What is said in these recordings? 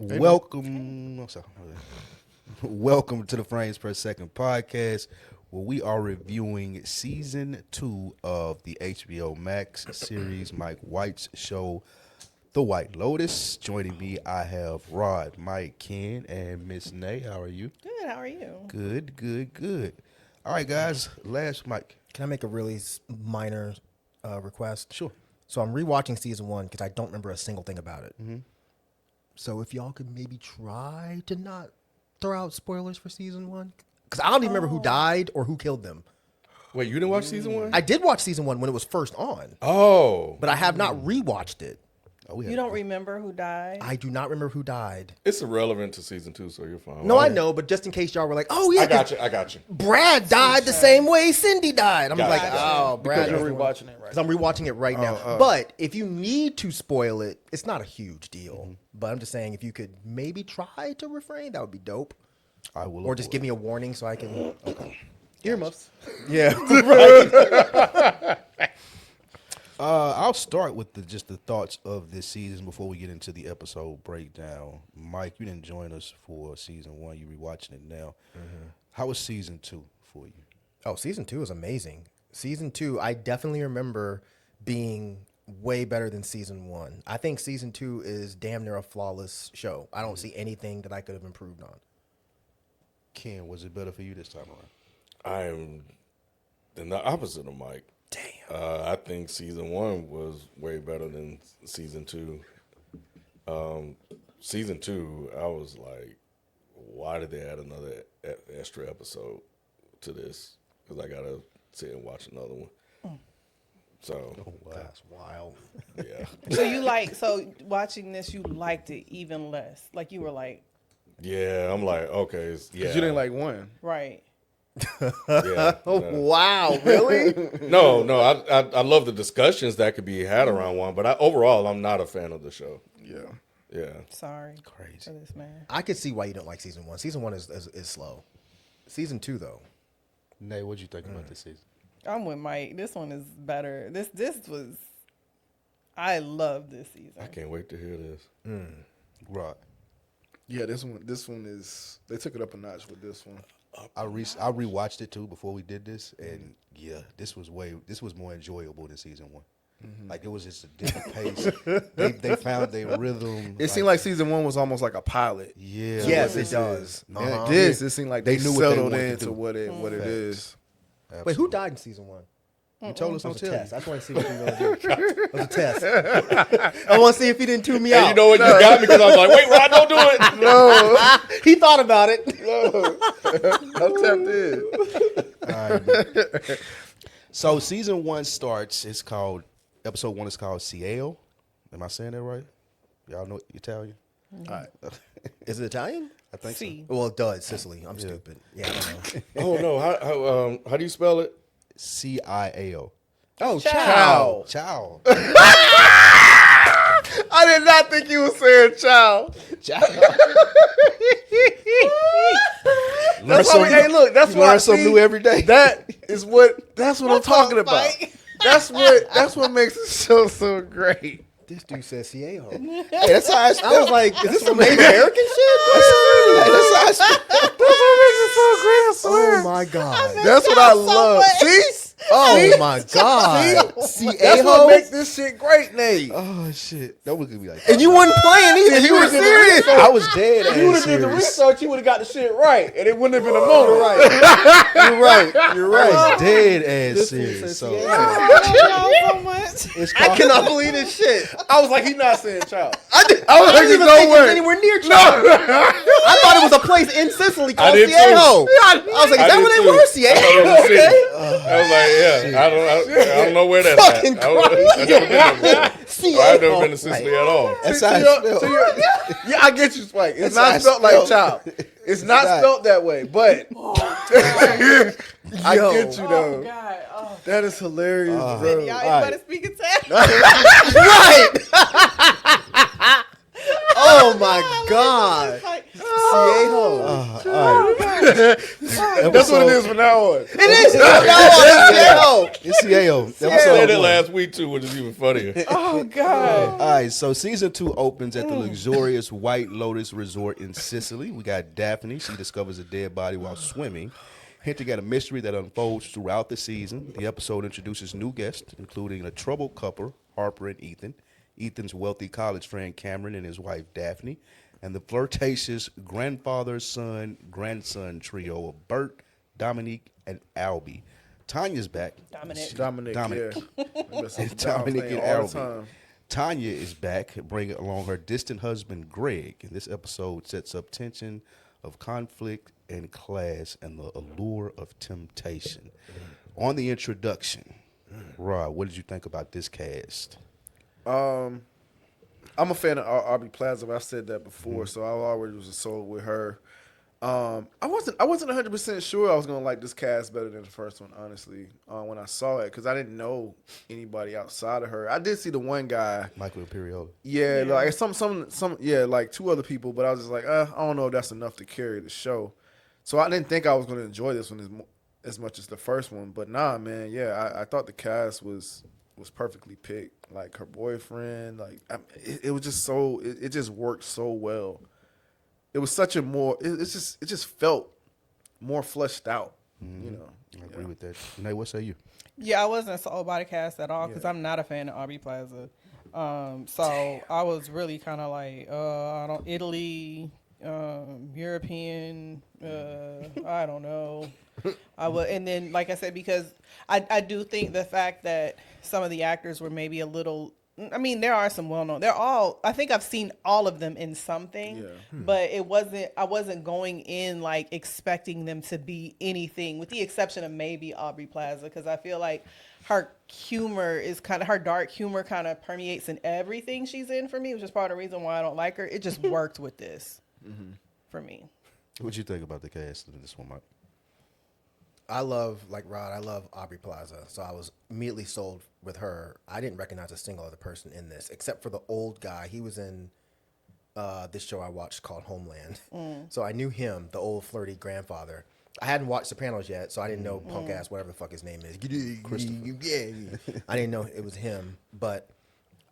Welcome. I'm sorry. Welcome to the Frames Per Second podcast, where we are reviewing season 2 of the HBO Max series Mike White's show, The White Lotus. Joining me, I have Rod, Mike, Ken, and Miss Nay. How are you? Good. How are you? Good. All right, guys. Last Mike. Can I make a really minor request? Sure. So I'm rewatching season 1 because I don't remember a single thing about it. Mm-hmm. So if y'all could maybe try to not throw out spoilers for season 1, because I don't even remember who died or who killed them. Wait, you didn't watch season 1? I did watch season 1 when it was first on. Oh. But I have not rewatched it. You don't remember who died? I do not remember who died. It's irrelevant to season 2, so you're fine. No, I know, but just in case y'all were like, oh, yeah. I got you. Brad died the same way Cindy died. I'm like, oh, Brad. Because you're rewatching it, right? Because I'm rewatching it right now. But if you need to spoil it, it's not a huge deal. Mm-hmm. But I'm just saying, if you could maybe try to refrain, that would be dope. I will. Or just give me a warning so I can. Okay. Earmuffs. Yeah. Right. I'll start with just the thoughts of this season before we get into the episode breakdown. Mike, you didn't join us for season 1. You're rewatching it now. Mm-hmm. How was season 2 for you? Oh, season 2 is amazing. Season 2, I definitely remember being way better than season 1. I think season 2 is damn near a flawless show. I don't see anything that I could have improved on. Ken, was it better for you this time around? I am the opposite of Mike. Damn. I think season 1 was way better than season 2. Season 2, I was like, why did they add another extra episode to this? Because I got to sit and watch another one. So That's wild. yeah. So watching this, you liked it even less. Like you were like, Yeah, I'm like, okay. Yeah. Because you didn't like 1. right. Yeah. Wow, really? No, I love the discussions that could be had around 1, but overall, I'm not a fan of the show. Yeah. Sorry. Crazy. For this man. I could see why you don't like season 1. Season 1 is slow. Season 2, though. Nay, what'd you think about this season? I'm with Mike. This one is better. This was. I love this season. I can't wait to hear this. Right. Yeah, this one is, they took it up a notch with this one. I rewatched it too before we did this, and yeah, this was more enjoyable than season 1. Mm-hmm. Like it was just a different pace. They found their rhythm. It seemed like season 1 was almost like a pilot. Yeah. Yes, it does. And it seemed like they They knew what they settled wanted to into do. what it is. Absolutely. Wait, who died in season 1? You told us That on was a test. tell I just want to see what you were going to do. It was a test. I want to see if he didn't tune me out. And you know what? You got me because I was like, wait, Rod, don't do it. No, He thought about it. I'm tapped in. All right. So season 1 starts. Episode 1 is called Cielo. Am I saying that right? Y'all know Italian? All right. Is it Italian? I think C. Well, it does. Sicily. I'm stupid. Yeah, I don't know. Oh, no. How do you spell it? so. CIAO. Oh, Ciao. Ciao. I did not think you were saying ciao. Ciao. That's why hey, look, that's you why learn something new every day. That's what I'm talking about. That's what makes the show so great. This dude says Cielo. Hey, that's how I spell. I was like, is this some American shit? That's how I spell. That's what makes it so great, I swear. Oh, my God. That's what I love. See? Oh, my God. That's what makes this shit great, Nate. Oh shit, that was gonna be like. And you wasn't playing either. You were serious. I was dead. If you would have did the research, you would have got the shit right, and it wouldn't have been a moment. You're right. I was dead ass serious. So so much. it's I called, cannot believe this shit. I was like, he's not saying child. I was like, even no think it was way. anywhere near China. I thought it was a place in Sicily called did too. Cielo. I was like, is that where they were? Cielo? Okay. I was like, yeah, I don't know where that's Fucking at. I've never been there before. Cielo. I've never been to Sicily at all. that's how it's spelled. Yeah, I get you, Spike. It's That's not spelled how like it's child. It's not not. spelled that way, but I get you Oh though. God. Oh. That is hilarious, Y'all bro. better speak Italian. Right. Oh, my God. Cielo. All right. That's what it is from now on. It is. No, It's CAO. I said it last week too, which is even funnier. Oh God. All right, so season 2 opens at the luxurious White Lotus Resort in Sicily. We got Daphne. She discovers a dead body while swimming, hinting at a mystery that unfolds throughout the season. The episode introduces new guests, including a troubled couple, Harper and Ethan, Ethan's wealthy college friend Cameron and his wife Daphne, and the flirtatious grandfather-son-grandson trio of Bert, Dominique, and Albie. Tanya's back. Dominic. Yeah. And Dominic and Albie. Tanya is back, bringing along her distant husband, Greg. And this episode sets up tension of conflict and class and the allure of temptation. On the introduction, Rod, what did you think about this cast? I'm a fan of Aubrey Plaza. I said that before, so I already was sold with her. I wasn't 100% sure I was gonna like this cast better than the first one, honestly. When I saw it, because I didn't know anybody outside of her. I did see the one guy, Michael Imperioli. yeah, like like 2 other people, but I was just like, I don't know if that's enough to carry the show. So I didn't think I was gonna enjoy this one as much as the first one. But nah, man, yeah, I thought the cast was perfectly picked. Like her boyfriend, like it was just so it just worked so well. It was such a more it just felt more fleshed out. You know, I agree with that. Nate, what say you? Yeah, I wasn't sold by the cast at all because I'm not a fan of Aubrey Plaza. So I was really kind of like, I don't Italy, European, I don't know. And then, like I said, because I do think the fact that some of the actors were maybe a little. I mean, there are some well-known. I think I've seen all of them in something, but I wasn't going in like expecting them to be anything, with the exception of maybe Aubrey Plaza, because I feel like her humor is her dark humor kind of permeates in everything she's in for me, which is part of the reason why I don't like her. It just worked with this for me. What'd you think about the cast of this one, Mike? I love Aubrey Plaza, so I was immediately sold with her. I didn't recognize a single other person in this, except for the old guy. He was in this show I watched called Homeland. So I knew him, the old flirty grandfather. I hadn't watched Sopranos yet, so I didn't know punk ass, whatever the fuck his name is. Yeah. I didn't know it was him, but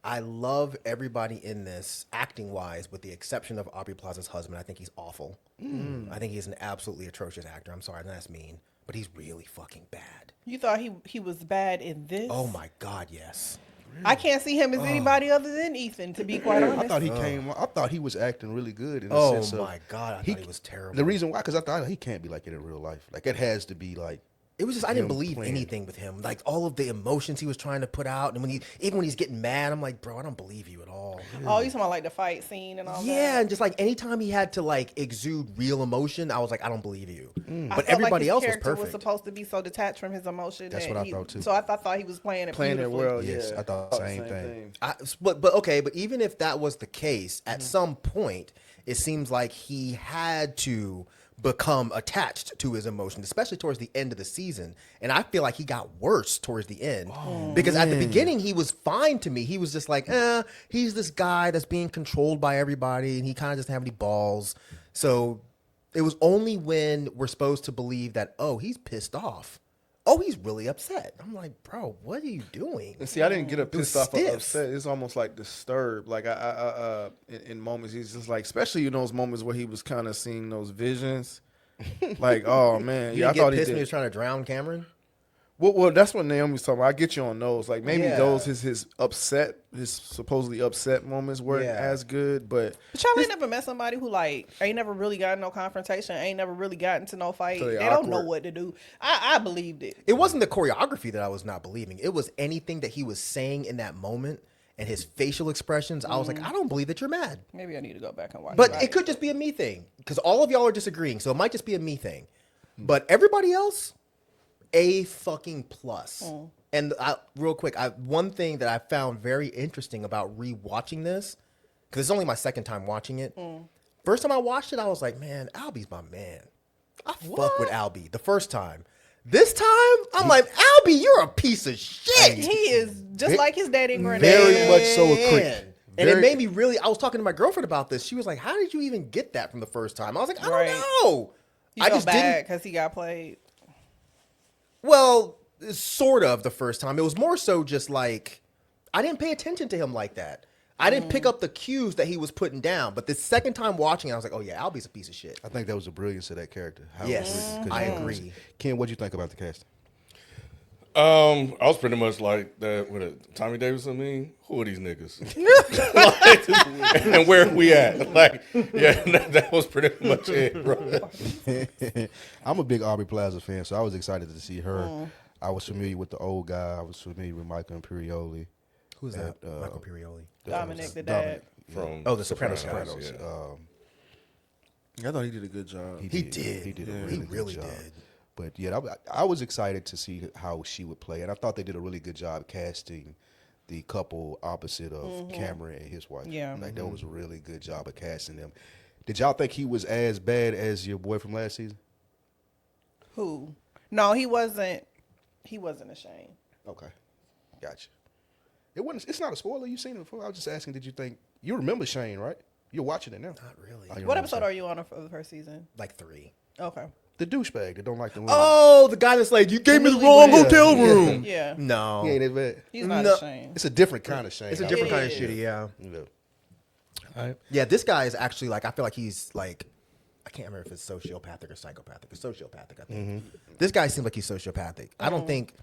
I love everybody in this acting-wise, with the exception of Aubrey Plaza's husband. I think he's awful. I think he's an absolutely atrocious actor. I'm sorry, that's mean. But he's really fucking bad. You thought he was bad in this? Oh my God, yes. I can't see him as anybody other than Ethan, to be quite honest. I thought he was acting really good in the sense of. Oh my God, I thought he was terrible. The reason why, because I thought he can't be like it in real life. Like it has to be like. It was just I didn't believe anything with him. Like all of the emotions he was trying to put out, and even when he's getting mad, I'm like, bro, I don't believe you at all. Oh, you talking about like the fight scene and all that? Yeah, and just like anytime he had to like exude real emotion, I was like, I don't believe you. I But felt everybody like his else was character perfect. was supposed to be so detached from his emotion. That's what I thought too. So I thought he was playing it beautifully. well. Yes, Yeah, I thought the same thing. But okay, but even if that was the case, at some point, it seems like he had to become attached to his emotions, especially towards the end of the season. And I feel like he got worse towards the end because at the beginning he was fine to me. He was just like, he's this guy that's being controlled by everybody, and he kind of doesn't have any balls. So it was only when we're supposed to believe that, oh, he's pissed off. Oh, he's really upset. I'm like, bro, what are you doing? And see, I didn't get a pissed off or stiff. upset. It's almost like disturbed. Like in moments, he's just like, especially in those moments where he was kind of seeing those visions. Like, oh man, You I didn't thought get he pissed when did. he was trying to drown Cameron? Well, that's what Naomi's talking about. I get you on those. Like maybe Yeah. those his supposedly upset moments weren't Yeah. as good, but But y'all ain't never met somebody who like ain't never really gotten no confrontation, ain't never really gotten to no fight. So They they don't know awkward. what to do. I believed it. It wasn't the choreography that I was not believing. It was anything that he was saying in that moment and his facial expressions. I was like, I don't believe that you're mad. Maybe I need to go back and watch But it. it could just be a me thing because all of y'all are disagreeing. So it might just be a me thing. But everybody else, A fucking plus. And real quick, one thing that I found very interesting about rewatching this, because it's only my second time watching it. First time I watched it, I was like, man, Albie's my man. I fuck with Albie the first time. This time, I'm like, Albie, you're a piece of shit. He is just like his daddy and granddaddy. Very much so a creep. And it made me really, I was talking to my girlfriend about this. She was like, how did you even get that from the first time? I was like, I Right. don't know. You I felt just didn't. bad because he got played. Well, sort of the first time. It was more so just like I didn't pay attention to him like that. I didn't pick up the cues that he was putting down. But the second time watching it, I was like, oh yeah, Albie's a piece of shit. I think that was the brilliance of that character. How it Yes, was written, 'cause, I you know, agree. Ken, what'd you think about the casting? I was pretty much like that with it. Tommy Davis. I mean, who are these niggas? Like, and where are we at? Like, yeah, that was pretty much it, bro. I'm a big Aubrey Plaza fan, so I was excited to see her. I was familiar with the old guy. I was familiar with Michael Imperioli. Who's that? Michael Imperioli. Dominic, the dad. From Oh, the Sopranos. Sopranos. yeah. I thought he did a good job. He did. He did. Yeah. A He really, really good job. did. But yeah, I was excited to see how she would play, and I thought they did a really good job casting the couple opposite of Cameron and his wife. Yeah. Like that was a really good job of casting them. Did y'all think he was as bad as your boy from last season? Who? No, he wasn't. He wasn't ashamed. Okay, gotcha. It wasn't. It's not a spoiler. You've seen it before. I was just asking. Did you think you remember Shane? Right? You're watching it now. Not really. Oh, you What remember episode Shane. are you on of the first season? Like 3. Okay. The douchebag that don't like the women. Oh, the guy that's like, you gave me the wrong hotel room. Yeah. No. He ain't as bad. He's not No. ashamed. It's a different kind of Shane. It's a different It kind of is. shitty, yeah. Yeah. Yeah, this guy is actually like, I feel like he's like, I can't remember if it's sociopathic or psychopathic. It's sociopathic, I think. This guy seems like he's sociopathic. I don't think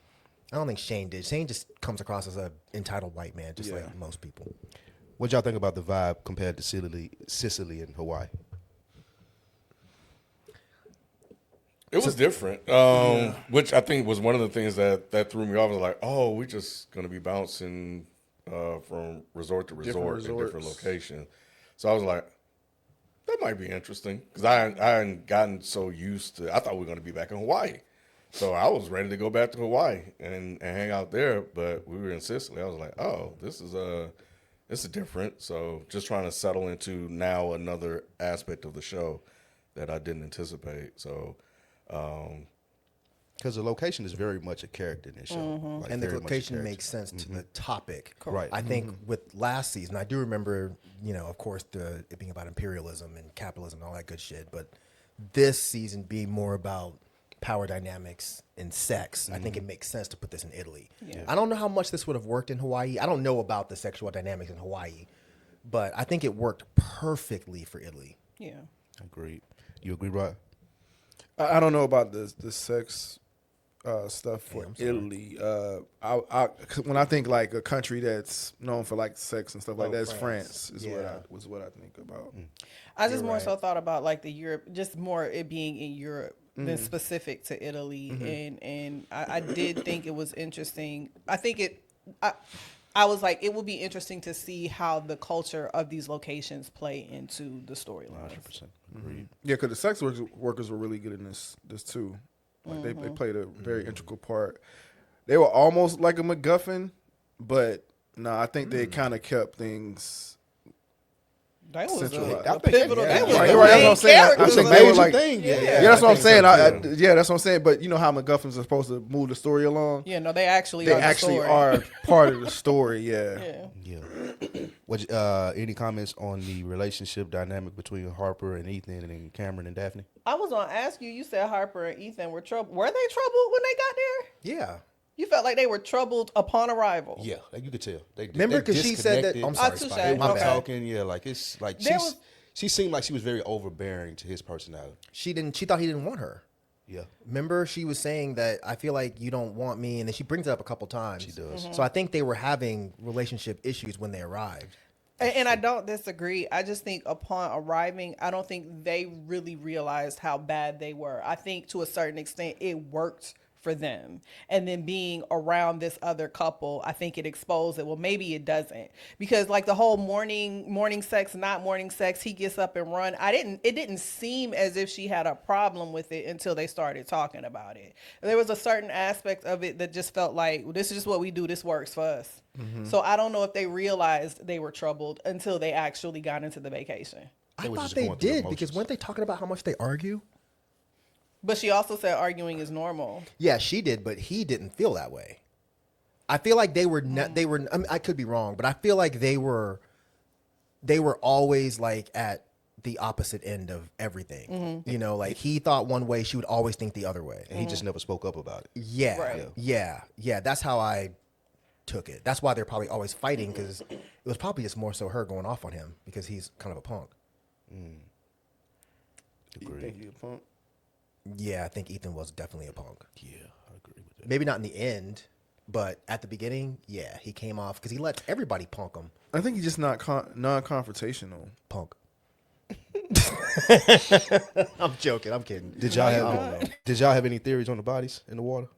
Shane did. Shane just comes across as a entitled white man, just like most people. What y'all think about the vibe compared to Sicily and Hawaii? It was different, which I think was one of the things that threw me off. I was like, oh, we're just going to be bouncing from resort to resort in different resorts. locations. So I was like, that might be interesting because I hadn't gotten so used to. I thought we were going to be back in Hawaii, so I was ready to go back to Hawaii and hang out there. But we were in Sicily. I was like, oh, this is different. So just trying to settle into now another aspect of the show that I didn't anticipate. So. Because the location is very much a character in this show. Like, And the very much a location character. makes sense to the topic. Right. I think with last season, I do remember, of course, it being about imperialism and capitalism and all that good shit. But this season being more about power dynamics and sex, I think it makes sense to put this in Italy. Yeah. I don't know how much this would have worked in Hawaii. I don't know about the sexual dynamics in Hawaii, but I think it worked perfectly for Italy. Yeah. Agreed. You agree, Rod? I don't know about the sex stuff for I'm sorry. Italy. When I think like a country that's known for like sex and stuff like that, it's France is what I think about. I just You're more right. so thought about like the Europe, just more it being in Europe than specific to Italy, and I did think it was interesting. I think I was like, it would be interesting to see how the culture of these locations play into the storyline. 100%. Agreed. Yeah, because the sex workers were really good in this too. Like they played a very integral part. They were almost like a MacGuffin, but no, I think they kind of kept things. That was Centralized. a pivotal. Yeah, That was yeah. the Right, that's main what I'm saying. I characters think of they it. were like- thing. Yeah, that's what I'm saying. think so, Yeah, that's what I'm saying. But you know how MacGuffins are supposed to move the story along. Yeah, no, they actually They are. actually the story. are part of the story. Yeah. Yeah. Yeah. What? Any comments on the relationship dynamic between Harper and Ethan and Cameron and Daphne? I was gonna ask you. You said Harper and Ethan were troubled. Were they troubled when they got there? Yeah. You felt like they were troubled upon arrival. Yeah, like you could tell. Remember, because she said that. I'm sorry, touche. Spike. They My were Okay. bad. talking. Yeah, like it's like There was- she seemed like she was very overbearing to his personality. She thought he didn't want her. Yeah. Remember, she was saying that I feel like you don't want me, and then she brings it up a couple times. She does. So I think they were having relationship issues when they arrived. And I don't disagree. I just think upon arriving, I don't think they really realized how bad they were. I think to a certain extent it worked for them. And then being around this other couple, I think it exposed it. Well, maybe it doesn't. Because like the whole morning sex, not morning sex, he gets up and run. It didn't seem as if she had a problem with it until they started talking about it. There was a certain aspect of it that just felt like, well, this is just what we do. This works for us. So I don't know if they realized they were troubled until they actually got into the vacation. I were thought just they going through the did because motions. weren't they talking about how much they argue? But she also said arguing is normal. Yeah, she did, but he didn't feel that way. I feel like they were. I mean, I could be wrong, but I feel like they were always like at the opposite end of everything. You know, like he thought one way, she would always think the other way. And he just never spoke up about it. Yeah, Right. yeah. That's how I took it. That's why they're probably always fighting, because it was probably just more so her going off on him because he's kind of a punk. You think he a punk? Yeah, I think Ethan was definitely a punk. Yeah, I agree with that. Maybe not in the end, but at the beginning, yeah, he came off because he lets everybody punk him. I think he's just not non-confrontational. Punk. I'm joking. I'm kidding. Did y'all have any theories on the bodies in the water?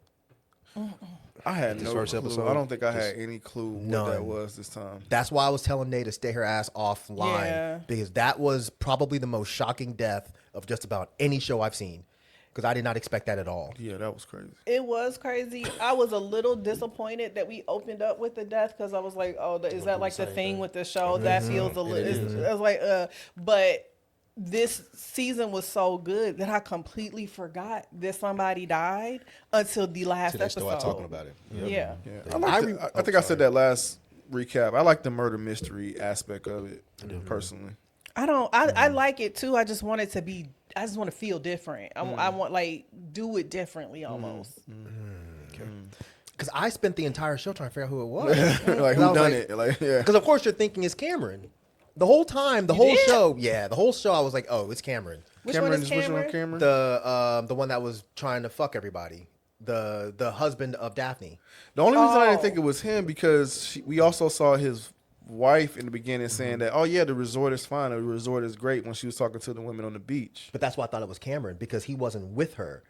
I had This no first clue. episode, I don't think I had any clue what that None. was this time. That's why I was telling Nate to stay her ass offline, Yeah. because that was probably the most shocking death of just about any show I've seen, because I did not expect that at all. Yeah, that was crazy. It was crazy. I was a little disappointed that we opened up with the death because I was like, "Oh, is that like the thing with the show?" That feels a little. I was like, but this season was so good that I completely forgot that somebody died until the last Till they episode. start talking about it. Yeah. Yeah, I think I said that last recap. I like the murder mystery aspect of it personally. I like it too. I just want it to be. I just want to feel different. I want like do it differently almost. Because I spent the entire show trying to figure out who it was. Like who done it? Like yeah. Because of course you're thinking it's Cameron. The whole time, the whole show, the whole show, I was like, oh, it's Cameron. Which one is Cameron? Cameron? The one that was trying to fuck everybody. The husband of Daphne. The only reason I didn't think it was him because we also saw his wife in the beginning saying that, oh yeah, the resort is fine. The resort is great when she was talking to the women on the beach. But that's why I thought it was Cameron, because he wasn't with her.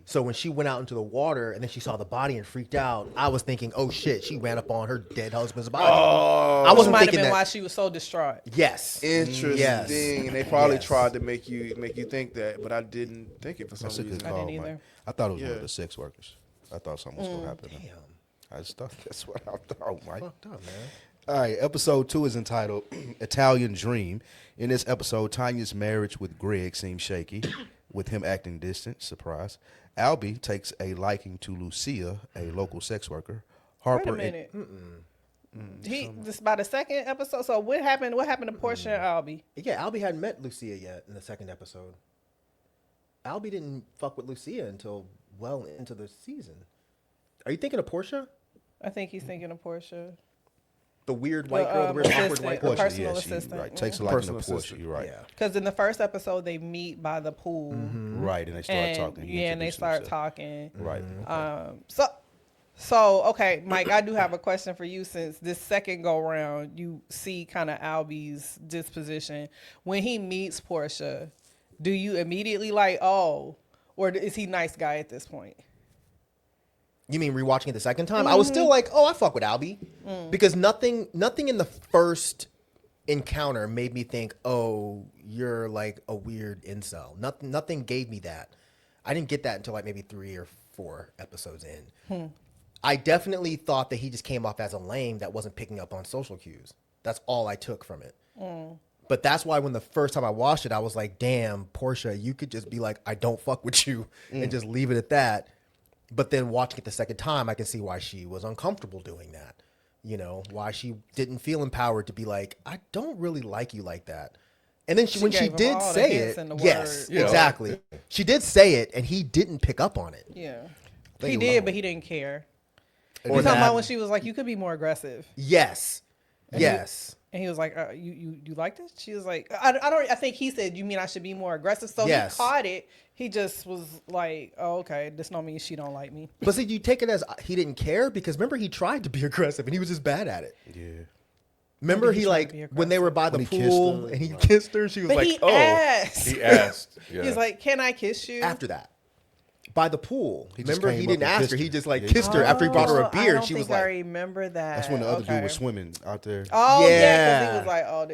So when she went out into the water and then she saw the body and freaked out, I was thinking, oh shit, she ran up on her dead husband's body. I Which wasn't might have thinking been that. why she was so distraught. Yes. Interesting. Yes. And they probably Yes. tried to make you think that, but I didn't think it for some That's a good reason. I call, didn't Mike. either. I thought it was one Yeah. of the sex workers. I thought something was going to happen. Damn. I just thought that's what I thought, Mike. Fucked up, man. All right, episode 2 is entitled Italian Dream. In this episode, Tanya's marriage with Greg seems shaky, with him acting distant. Surprise. Albie takes a liking to Lucia, a local sex worker. Harper Wait a minute. This by the second episode. So what happened? What happened to Portia and Albie? Yeah, Albie hadn't met Lucia yet in the second episode. Albie didn't fuck with Lucia until well into the season. Are you thinking of Portia? I think he's thinking of Portia. The weird white girl, the weird awkward assistant. white The girl? Portia, personal she assistant. right, takes a Mhm. liking Personal to Portia. assistant. You're right. Yeah. Because in the first episode they meet by the pool, Right, and they start and talking. He yeah, and they introduced start himself. talking. Right. So okay, Mike, I do have a question for you. Since this second go round, you see kind of Albie's disposition when he meets Portia. Do you immediately like, oh, or is he nice guy at this point? You mean rewatching it the second time? I was still like, oh, I fuck with Albie. Because nothing in the first encounter made me think, oh, you're like a weird incel. Nothing gave me that. I didn't get that until like maybe 3 or 4 episodes in. I definitely thought that he just came off as a lame that wasn't picking up on social cues. That's all I took from it. But that's why when the first time I watched it, I was like, damn, Portia, you could just be like, I don't fuck with you and just leave it at that. But then watching it the second time, I can see why she was uncomfortable doing that. You know, why she didn't feel empowered to be like, I don't really like you like that. And then when she gave him did all the say hints it, and the yes, words. Yeah. exactly. She did say it, and he didn't pick up on it. Yeah, Leave he it did, alone. but he didn't care. Or He's talking that. about when she was like, "You could be more aggressive," Yes, yes. and he was like, "You like this?" She was like, I think he said, "You mean I should be more aggressive?" So Yes. he caught it. He just was like, "Oh, okay, this don't mean she don't like me." But see, you take it as he didn't care because remember he tried to be aggressive and he was just bad at it. Yeah. Remember When did he he try to like be when they were by the When he kissed pool her, and he kissed her, she was But like, he "Oh." asked. He asked. Yeah. He's like, "Can I kiss you?" After that, by the pool. He just Remember he came up didn't and ask kissed her. her. He just like Yeah, kissed her after he brought her a Oh, beer, I and don't she was think I like, remember that. That's when the other Okay. dude was swimming out there. Oh yeah, Yeah. because he was like, "Oh,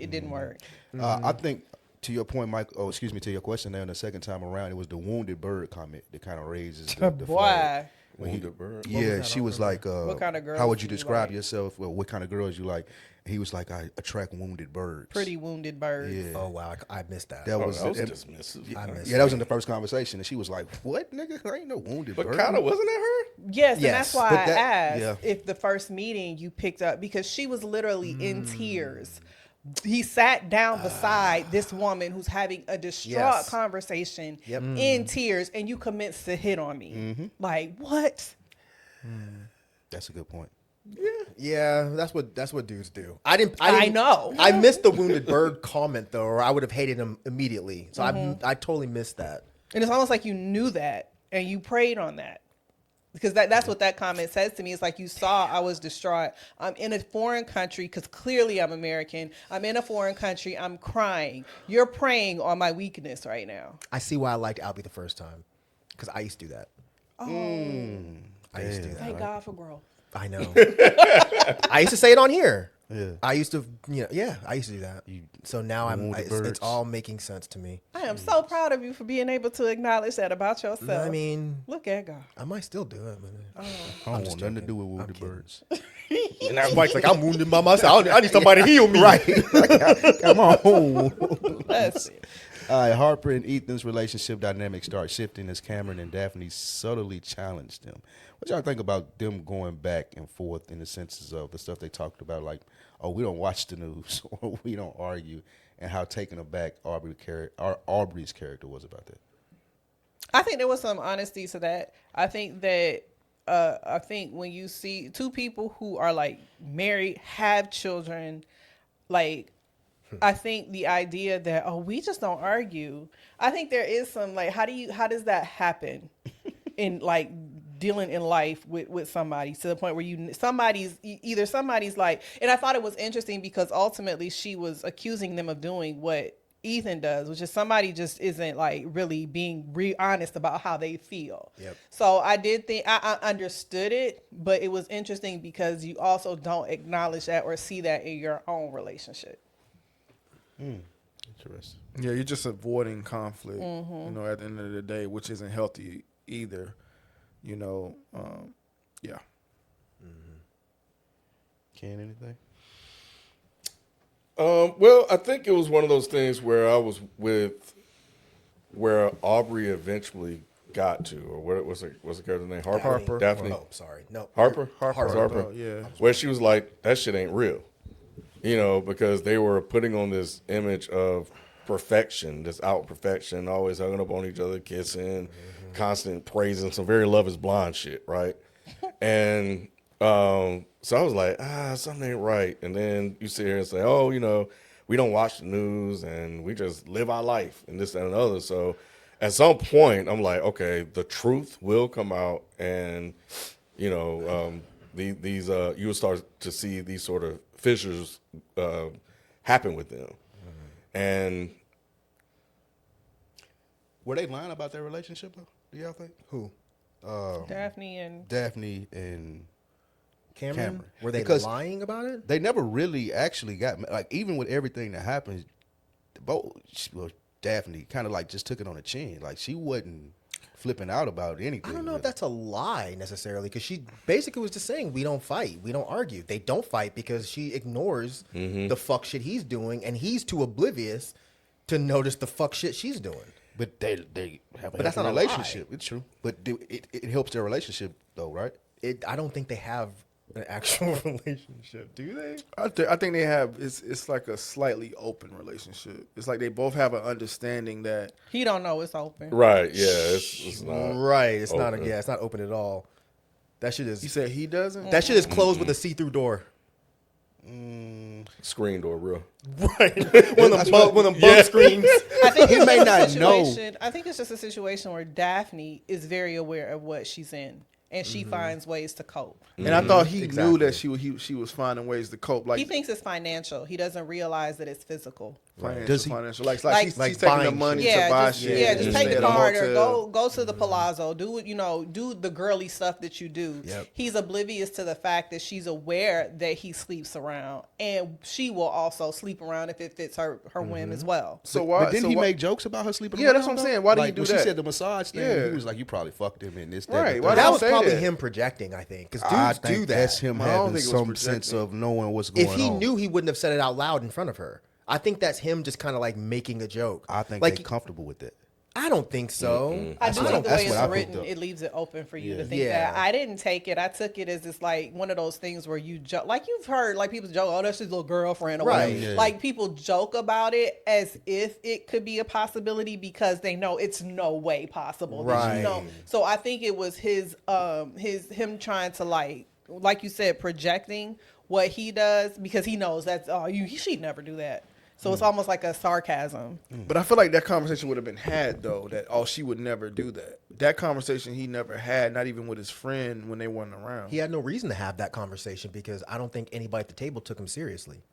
it didn't work." I think to your point, Mike. Oh, excuse me. To your question there, on the second time around, it was the wounded bird comment that kind of raises the flag. Boy, When he, Wounded bird? yeah, she was like, What kind of girls how would you do you describe like? yourself? Well, what kind of girls you like? And he was like, I attract wounded birds. pretty wounded birds. Yeah. "Oh wow, I missed that." That Oh, was, that was and- dismissive. I missed yeah, that was in the first conversation, and she was like, "What, nigga? There ain't no wounded But bird." kind of wasn't it her? Yes, and Yes, that's why but I that- asked yeah. if the first meeting you picked up because she was literally in tears he sat down beside this woman who's having a distraught Yes. conversation Yep. in tears, and you commence to hit on me. Like, what? That's a good point. Yeah, that's what dudes do. I know. I missed the wounded bird comment though, or I would have hated him immediately. So I totally missed that. And it's almost like you knew that and you preyed on that. Because that's what that comment says to me. It's like, you saw I was distraught. I'm in a foreign country because clearly I'm American. I'm in a foreign country. I'm crying. You're preying on my weakness right now. I see why I liked Albie the first time, because I used to do that. I used to do that. Thank God for growth. I know. I used to say it on here. Yeah. I used to, I used to do that. So now wounded it's birds. all making sense to me. I am so proud of you for being able to acknowledge that about yourself. I mean, Look at God. I might still do it. But I don't want nothing to do with wounded birds. and that Mike's like, I'm wounded by myself. I need somebody to heal me. Right. Come on. That's it. All right, Harper and Ethan's relationship dynamic start shifting as Cameron and Daphne subtly challenged them. What y'all think about them going back and forth in the senses of the stuff they talked about, like, oh, we don't watch the news or we don't argue, and how taken aback Aubrey's character was about that? I think there was some honesty to that. I think that when you see two people who are like married, have children, like, I think the idea that, oh, we just don't argue. I think there is some, like, how does that happen in, like, dealing in life with somebody to the point where somebody's like, and I thought it was interesting because ultimately she was accusing them of doing what Ethan does, which is somebody just isn't like really being honest about how they feel. Yep. So I did think I understood it, but it was interesting because you also don't acknowledge that or see that in your own relationship. Interesting. Yeah, you're just avoiding conflict, at the end of the day, which isn't healthy either. Yeah. Ken, anything? Well, I think it was one of those things where I was where Aubrey eventually got to, or what was the character's name? Harper. Daphne. Oh, sorry. No. Harper. Harper. Oh, yeah. Where she was like, that shit ain't real. Because they were putting on this image of perfection, this out perfection, always hugging up on each other, kissing, constant praising, some very Love is Blind shit, right? And so I was like, something ain't right. And then you sit here and say, oh, we don't watch the news and we just live our life and this, that, and the other. So at some point, I'm like, okay, the truth will come out, and these you will start to see these sort of fissures happen with them. And Were they lying about their relationship, though? Do y'all think? Who? Daphne and Cameron? Were they Because lying about it? they never really actually got, like, even with everything that happened, Daphne kind of like just took it on the chin. Like, she wasn't flipping out about anything. I don't know really. if that's a lie necessarily, because she basically was just saying we don't fight, we don't argue. They don't fight because she ignores the fuck shit he's doing, and he's too oblivious to notice the fuck shit she's doing. But they have a that's healthy not a relationship. lie. It's true. But it helps their relationship, though, right? I don't think they have an actual relationship, do they? I think they have. It's like a slightly open relationship. It's like they both have an understanding that he don't know it's open. right, yeah, it's not Right. It's not. open. It's not open at all. That shit is. you said he doesn't. That shit is closed with a see-through door. screen door, real. Right. One of them bug screens. I think He it's may just a not know. situation- I think it's just a situation where Daphne is very aware of what she's in, and she finds ways to cope. And I thought he Exactly. knew that she was finding ways to cope. Like He thinks it's financial. He doesn't realize that it's physical. Does he- financial. Like- She's like taking the buying money Yeah, to buy just, shit. yeah, and just stay take the at a card or hotel. go to the Palazzo. Do the girly stuff that you do. Yep. He's oblivious to the fact that she's aware that he sleeps around, and she will also sleep around if it fits her whim as well. So why? But didn't so he why- make jokes about her sleeping Yeah, around? that's what I'm though? saying. Why did he Like, do when that? she said the massage thing, Yeah. he was like, you probably fucked him in this, Right, that, why and did the That I was say probably that? him projecting, I think, because I dudes think do that. that's him I don't having think it was some projecting. sense of knowing what's going If on. he knew, he wouldn't have said it out loud in front of her. I think that's him just kind of like making a joke. I think like they're comfortable with that. I don't think so. I do what think the I- way that's what it's I picked written, up. it leaves it open for you Yeah. to think Yeah. that. I didn't take it. I took it as it's like one of those things where you joke, like you've heard, like people joke, oh, that's his little girlfriend, or Right. whatever. Yeah. Like people joke about it as if it could be a possibility because they know it's no way possible. That you know. Right. So I think it was him trying to like you said, projecting what he does because he knows that's she'd never do that. So it's almost like a sarcasm. But I feel like that conversation would have been had though. That she would never do that. That conversation he never had, not even with his friend when they weren't around. He had no reason to have that conversation because I don't think anybody at the table took him seriously.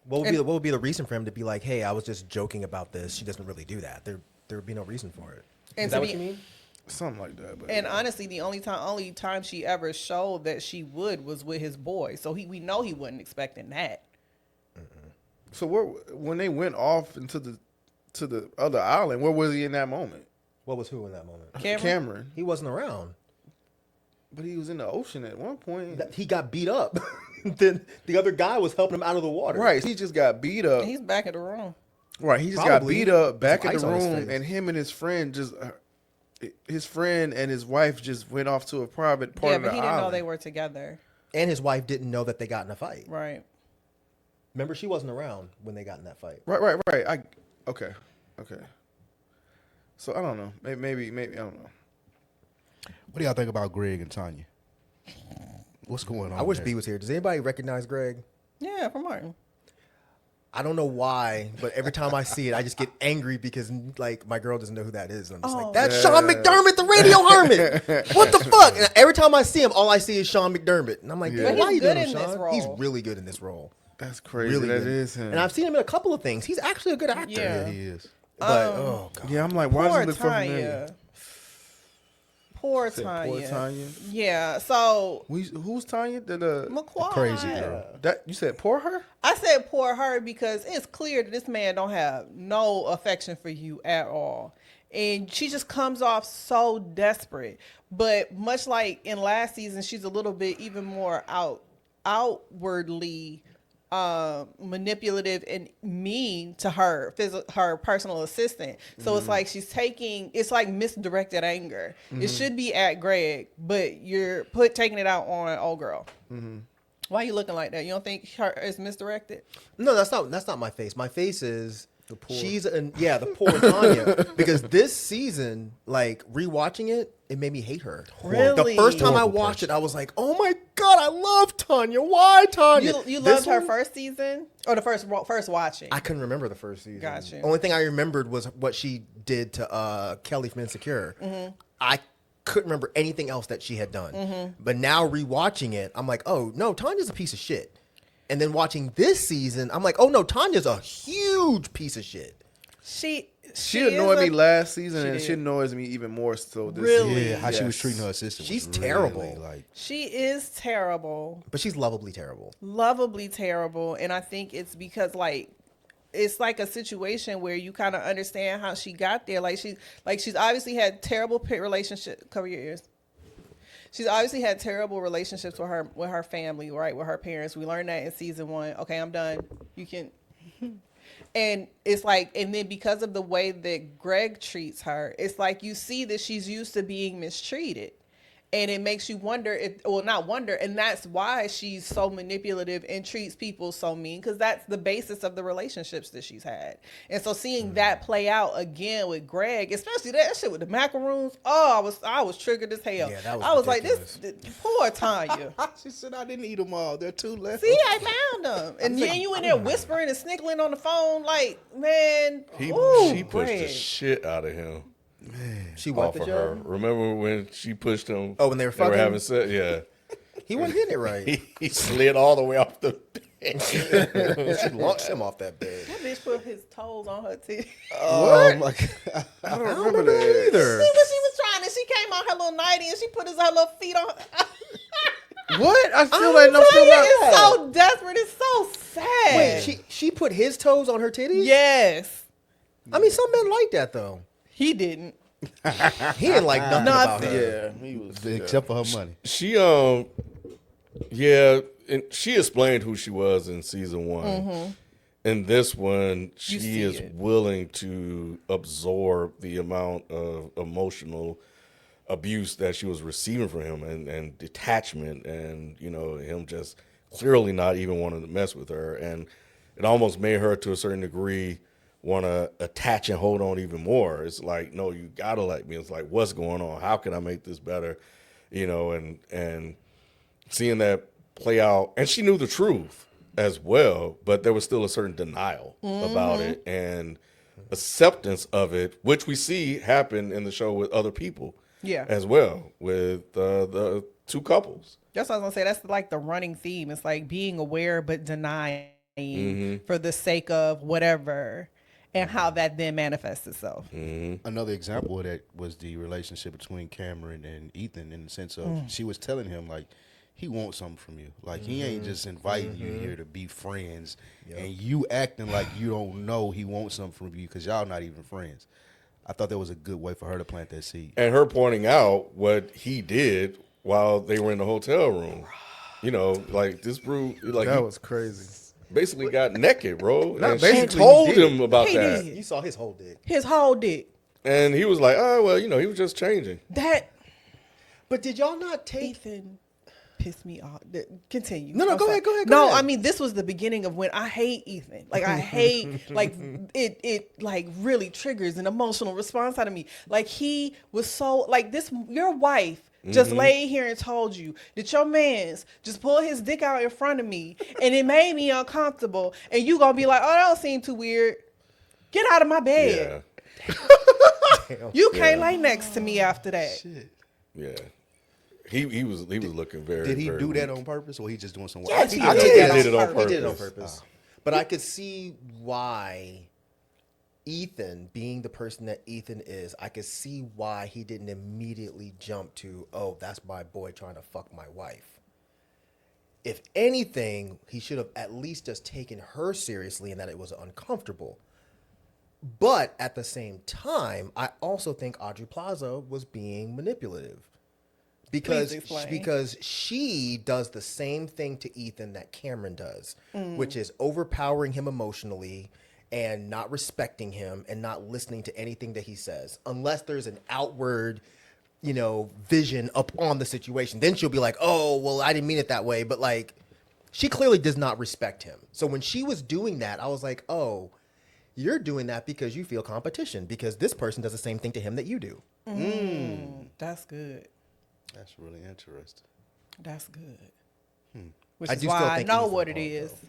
What would be the reason for him to be like, hey, I was just joking about this. She doesn't really do that. There would be no reason for it. And Is that to what be- you mean? Something like that. But And honestly, the only time she ever showed that she would was with his boy. So we know he wasn't expecting that. so when they went off into the other island, where was he in that moment? What was who in that moment? Cameron. He wasn't around. But he was in the ocean at one point. He got beat up. Then the other guy was helping him out of the water. Right. He just got beat up. He's back in the room. Right. He just Probably. got beat up back Some in ice the on his room, face. and him and his friend his friend and his wife just went off to a private part Yeah, of the but he didn't know island. they were together. And his wife didn't know that they got in a fight. Right. Remember, she wasn't around when they got in that fight. Right. Okay. So I don't know. Maybe I don't know. What do y'all think about Greg and Tanya? What's going on? I wish there? B was here. Does anybody recognize Greg? Yeah, from Martin. I don't know why, but every time I see it, I just get angry because like my girl doesn't know who that is. And I'm just like, that's Sean McDermott, the radio hermit. What the fuck? And every time I see him, all I see is Sean McDermott, and I'm like, Yeah. "Dude, But why he's you doing good him, in this Sean? role. He's really good in this role. That's crazy. Really That good. is him. And I've seen him in a couple of things. He's actually a good actor. Yeah. Yeah, he is. But oh god, yeah, I'm like, why does Poor he look so familiar? Tanya. Poor Said Tanya. Poor Tanya. Yeah. So Who's Tanya? The McQuarrie. crazy girl. that you said poor her? I said poor her because it's clear that this man don't have no affection for you at all. And she just comes off so desperate. But much like in last season, she's a little bit even more outwardly manipulative and mean to her personal assistant. So it's like it's like misdirected anger. It should be at Greg, but you're taking it out on old girl. Why are you looking like that? You don't think her is misdirected? no, that's not my face. My face is the poor Tanya. Because this season, like rewatching it, it made me hate her. Really? The first time I Horrible watched it, I was like, "Oh my god, I love Tanya. Why Tanya?" You This loved her one, first season or the first watching? I couldn't remember the first season. Gotcha. Only thing I remembered was what she did to Kelly from Insecure. Mm-hmm. I couldn't remember anything else that she had done. But now rewatching it, I'm like, oh no, Tanya's a piece of shit. And then watching this season, I'm like, oh no, Tanya's a huge piece of shit. She annoyed is me last season, She and did. she annoys me even more so this Really? season. Yeah, how she was Yes. treating her assistant. She's was terrible. Really, like, She is terrible, But she's lovably terrible. lovably terrible, and I think it's because it's like a situation where you kind of understand how she got there. She's obviously had terrible relationship. Cover your ears. She's obviously had terrible relationships with her family, right? With her parents. We learned that in season 1. Okay, I'm done. You can. And it's like, and then because of the way that Greg treats her, it's like you see that she's used to being mistreated. And it makes you wonder not wonder, and that's why she's so manipulative and treats people so mean, because that's the basis of the relationships that she's had. And so seeing that play out again with Greg, especially that shit with the macaroons, I was triggered as hell. Yeah, that was I was ridiculous. like, this poor Tanya. she said, "I didn't eat them all. There are 2 left." See, I found them. And then you in there whispering and sniggling on the phone, like, man, She pushed Greg. the shit out of him. She Off wiped the of her. job. Remember when she pushed him? Oh, when they were fucking? having sex? Yeah. He wasn't hitting it right. He slid all the way off the bed. She launched him off that bed. That bitch put his toes on her titty. Oh my god! I don't I don't remember remember that that. either. See what she was trying, and she came on her little nightie and she put her little feet on. What? I feel I'm like no, still telling you, not. it's so desperate. It's so sad. Wait, she put his toes on her titties? Yes, I mean, some men like that though. he didn't. He didn't like nothing about Nothing. her. Yeah, he was. Except for her money. She yeah, and she explained who she was in season 1, in this one, You she see is it. willing to absorb the amount of emotional abuse that she was receiving from him and detachment and, you know, him just clearly not even wanting to mess with her. And it almost made her, to a certain degree, want to attach and hold on even more. It's like, no, you got to like me. It's like, what's going on? How can I make this better? You know, and seeing that play out. And she knew the truth as well, but there was still a certain denial about it and acceptance of it, which we see happen in the show with other people. Yeah. As well, with the two couples. That's what I was gonna say. That's like the running theme. It's like being aware but denying for the sake of whatever, and how that then manifests itself. Another example of that was the relationship between Cameron and Ethan, in the sense of she was telling him like he wants something from you. Like he ain't just inviting you here to be friends, and you acting like you don't know he wants something from you because y'all not even friends. I thought that was a good way for her to plant that seed. And her pointing out what he did while they were in the hotel room. You know, like this brew, like That he was crazy. basically got naked, bro. Not And she basically, told he did. him about He that. did. You saw his whole dick. His whole dick. And he was like, oh, well, you know, he was just changing. That But did y'all not take? Ethan pissed me off. Continue. No, I'm go sorry. ahead, go ahead, No, go ahead. I mean this was the beginning of when I hate Ethan. Like I hate like it like really triggers an emotional response out of me. Like he was so like this. Your wife just laid here and told you that your man's just pulled his dick out in front of me, and it made me uncomfortable. And you gonna be like, oh, that don't seem too weird. Get out of my bed. Yeah. You can't lay next to me after that. Yeah. He was looking very. Did he very do that weak. on purpose, or he just doing some? Yes, he I did. think He that did it on He did it on purpose. purpose. But I could see why Ethan, being the person that Ethan is, I could see why he didn't immediately jump to, oh, that's my boy trying to fuck my wife. If anything, he should have at least just taken her seriously and that it was uncomfortable. But at the same time, I also think Audrey Plaza was being manipulative. Please explain. Because she does the same thing to Ethan that Cameron does, which is overpowering him emotionally and not respecting him and not listening to anything that he says, unless there's an outward, you know, vision upon the situation. Then she'll be like, oh, well, I didn't mean it that way. But like, she clearly does not respect him. So when she was doing that, I was like, oh, you're doing that because you feel competition, because this person does the same thing to him that you do. That's good. That's really interesting. That's good. Which I is do why still I think know Ethan what it wrong, is. though.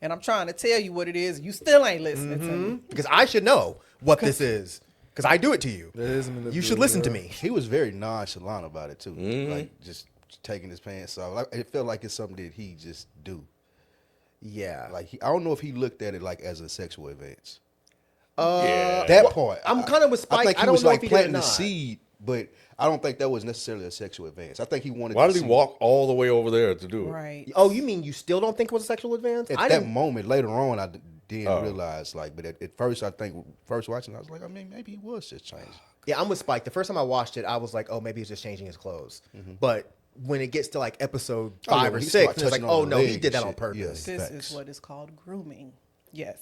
And I'm trying to tell you what it is. You still ain't listening to me. Because I should know what this is. Because I do it to you. That is manipulative, You should listen to yeah. me. He was very nonchalant about it too, like just taking his pants off. Like, it felt like it's something that he just do. Yeah. Like I don't know if he looked at it like as a sexual advance. Yeah. That part, I'm kind of with Spike. I think he I don't was know like if he did or planting the not. seed, but I don't think that was necessarily a sexual advance. I think he wanted. Why to did he see- walk all the way over there to do it? Right. Oh, you mean you still don't think it was a sexual advance? At I that didn't. moment, later on, I didn't realize. Like, but at first, I think first watching, I was like, I mean, maybe he was just changing. Yeah, I'm with Spike. The first time I watched it, I was like, oh, maybe he's just changing his clothes. But when it gets to like episode Oh, yeah, 5 or when he 6, started it's like, touching on oh the no, leg he and did that shit. on purpose. Yeah. This Facts. is what is called grooming. Yes.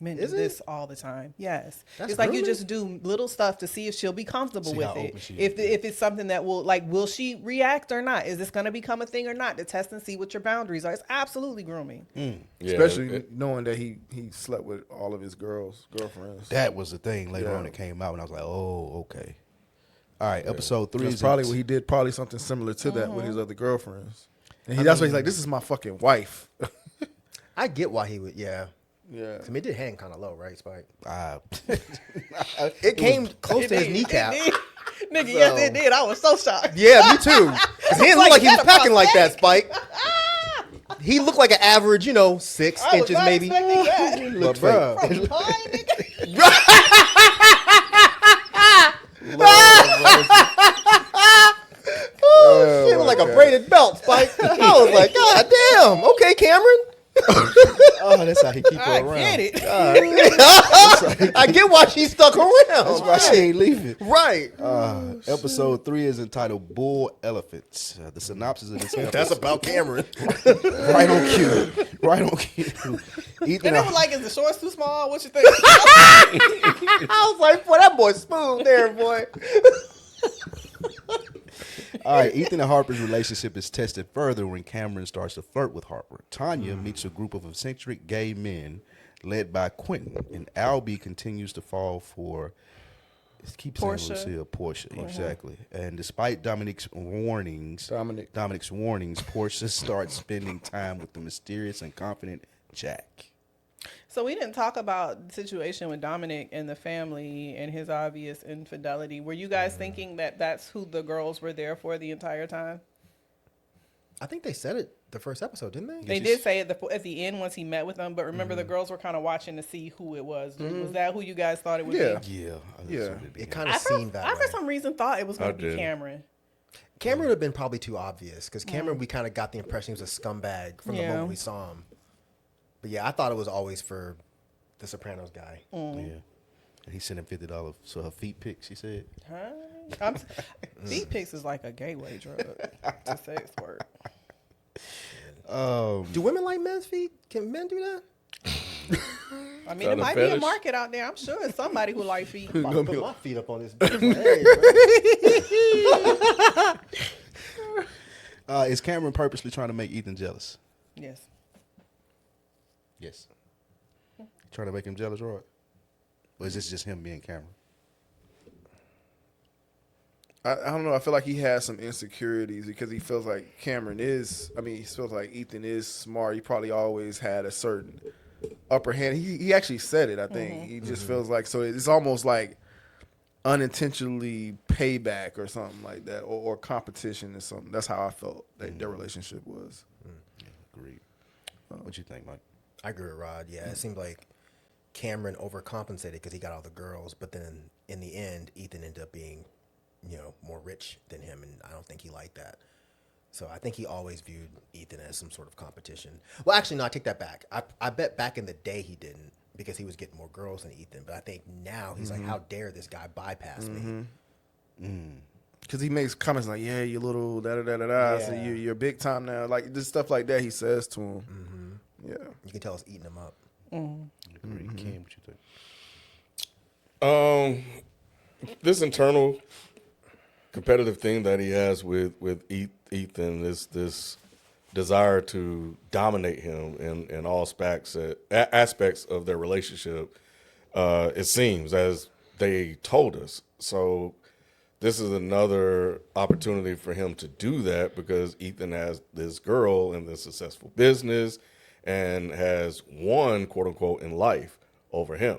Men Is do it? this all the time. Yes. That's It's like you grooming? just do little stuff to see if she'll be comfortable See with how it. open she If is. if it's something that will like, will she react or not? Is this going to become a thing or not? To test and see what your boundaries are. It's absolutely grooming. Yeah, Especially knowing that he slept with all of his girlfriends. That was the thing later Yeah. on that came out, and I was like, oh, okay. All right, episode 3 That's is probably what he did. Probably something similar to that Mm-hmm. with his other girlfriends. And that's why he's like, this is my fucking wife. I get why he would. Yeah. Yeah. I mean, it did hang kind of low, right, Spike? Ah, It came close to his It kneecap. did. Nigga, yes, it did. I was so shocked. Yeah, me too. 'Cause he didn't look like he was Like, packing like that, Spike. He looked like an average, 6 I was inches not maybe. expecting that. but bruh, From behind, nigga. Oh, shit, like a braided belt, Spike. I was like, God damn. Okay, Cameron. oh, that's how he keep her I around. get it. I get why she stuck around. That's why she ain't leaving. Right. Episode 3 is entitled Bull Elephants. The synopsis of this episode. That's about Cameron. right on cue. Right on cue. Ethan, And they were like, is the shorts too small? What you think? I was like, boy, that boy smooth there, boy. all right, Ethan and Harper's relationship is tested further when Cameron starts to flirt with Harper. Tanya meets a group of eccentric gay men led by Quentin, and Albie continues to fall for Portia, exactly. And despite Dominic's warnings, Portia starts spending time with the mysterious and confident Jack. So we didn't talk about the situation with Dominic and the family and his obvious infidelity. Were you guys thinking that that's who the girls were there for the entire time? I think they said it the first episode, didn't they? They did say at the end once he met with them, but remember the girls were kind of watching to see who it was. Was that who you guys thought it would Yeah. be? Yeah. Yeah. It kind of seemed that I way. for some reason thought it was going I to be did. Cameron. Cameron would have been probably too obvious because Cameron, we kind of got the impression he was a scumbag from the Yeah. moment we saw him. But yeah, I thought it was always for the Sopranos guy. Yeah. And he sent him $50 for her feet pics, he said. Huh? Feet pics is like a gateway drug to sex work. Do women like men's feet? Can men do that? I mean, Got it a might be a fetish? market out there. I'm sure it's somebody who like feet. I'm about to put my feet up on this. Is Cameron purposely trying to make Ethan jealous? Yes. Yes. Trying to make him jealous, right? Or is this just him being Cameron? I don't know. I feel like he has some insecurities because he feels like Cameron is. I mean, he feels like Ethan is smart. He probably always had a certain upper hand. He actually said it. I think he just feels like so. It's almost like unintentionally payback or something like that, or competition or something. That's how I felt that their relationship was. Agreed. What you think, Mike? I agree with Rod. Yeah, it seemed like Cameron overcompensated because he got all the girls, but then in the end, Ethan ended up being, more rich than him, and I don't think he liked that. So I think he always viewed Ethan as some sort of competition. Well, actually, no, I take that back. I bet back in the day he didn't because he was getting more girls than Ethan. But I think now he's like, how dare this guy bypass me? Because he makes comments like, "Yeah, you little da da da da da." So Yeah. you're big time now. Like just stuff like that. He says to him. Yeah. You can tell it's eating him up. Agreed. Kim, what you think? This internal competitive thing that he has with Ethan, this desire to dominate him in all aspects of their relationship, it seems, as they told us. So this is another opportunity for him to do that because Ethan has this girl in this successful business and has won, quote unquote, in life over him.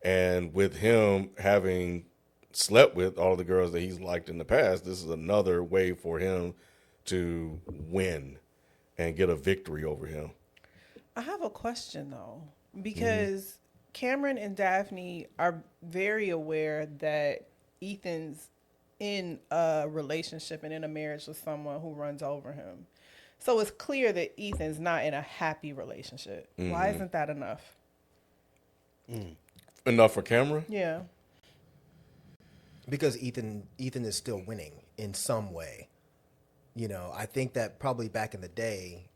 And with him having slept with all the girls that he's liked in the past, this is another way for him to win and get a victory over him. I have a question though, because Cameron and Daphne are very aware that Ethan's in a relationship and in a marriage with someone who runs over him. So it's clear that Ethan's not in a happy relationship. Why isn't that enough? Enough for Cameron? Yeah. Because Ethan is still winning in some way. I think that probably back in the day,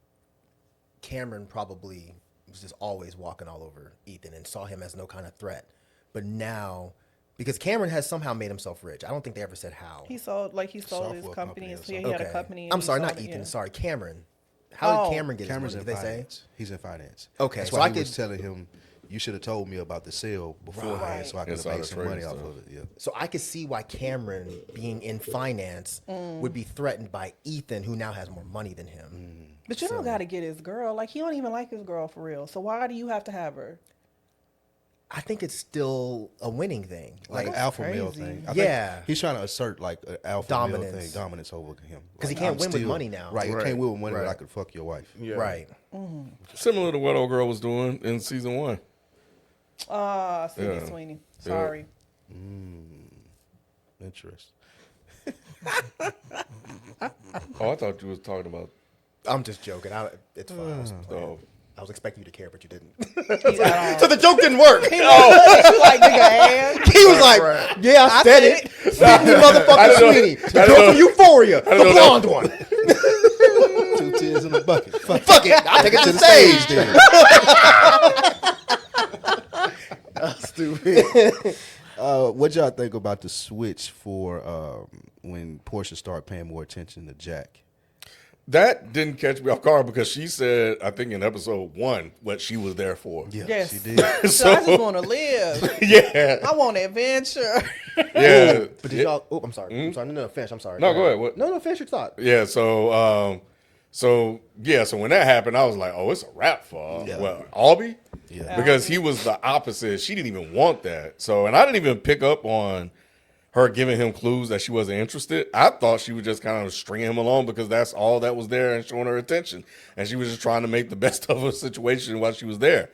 Cameron probably was just always walking all over Ethan and saw him as no kind of threat. But now, because Cameron has somehow made himself rich. I don't think they ever said how. He sold his Software company. company or And so he something. had a company. And I'm he sorry, sold not it, Ethan. yeah. Sorry, Cameron. How Oh. did Cameron get Cameron's his in money? Did they say? finance. He's in finance. Okay, That's so why I he was could- telling him, you should have told me about the sale beforehand Right. so I could have Insider made some trading money off stuff. of it. Yeah. So I could see why Cameron, being in finance, would be threatened by Ethan, who now has more money than him. But you don't got to get his girl. Like, he don't even like his girl for real. So why do you have to have her? I think it's still a winning thing. Like an That's alpha male crazy. thing. I Yeah. think he's trying to assert like an alpha male Dominance. thing, dominance over him. 'Cause he Like, can't I'm win with money now. Right, he Right. can't win with money, but Right. I could fuck your wife. Yeah. Right. Similar to what old girl was doing in season 1. Sydney Yeah. Sweeney. Yeah. Sorry. Interesting. Oh, I thought you was talking about. I'm just joking. It's fine. Oh, I was expecting you to care, but you didn't. Yeah. So the joke didn't work. He was like, nigga, and He was like, yeah, I said it. Speak me, motherfucker, Sweeney. The girl from Euphoria, the blonde one. 2 tears in the bucket. Fuck it. I'll take it to the stage. Stupid. What y'all think about the switch for when Portia started paying more attention to Jack? That didn't catch me off guard because she said, I think in episode 1, what she was there for. Yeah, Yes. she did. so I just want to live. Yeah. I want adventure. Yeah. But did y'all? Oh, I'm sorry. I'm sorry. No, finish. I'm sorry. No, go ahead. What? No, finish your thought. Yeah, so when that happened, I was like, oh, it's a wrap for Albie? Yeah. Because he was the opposite. She didn't even want that. So, and I didn't even pick up on her giving him clues that she wasn't interested. I thought she was just kind of stringing him along because that's all that was there and showing her attention. And she was just trying to make the best of a situation while she was there.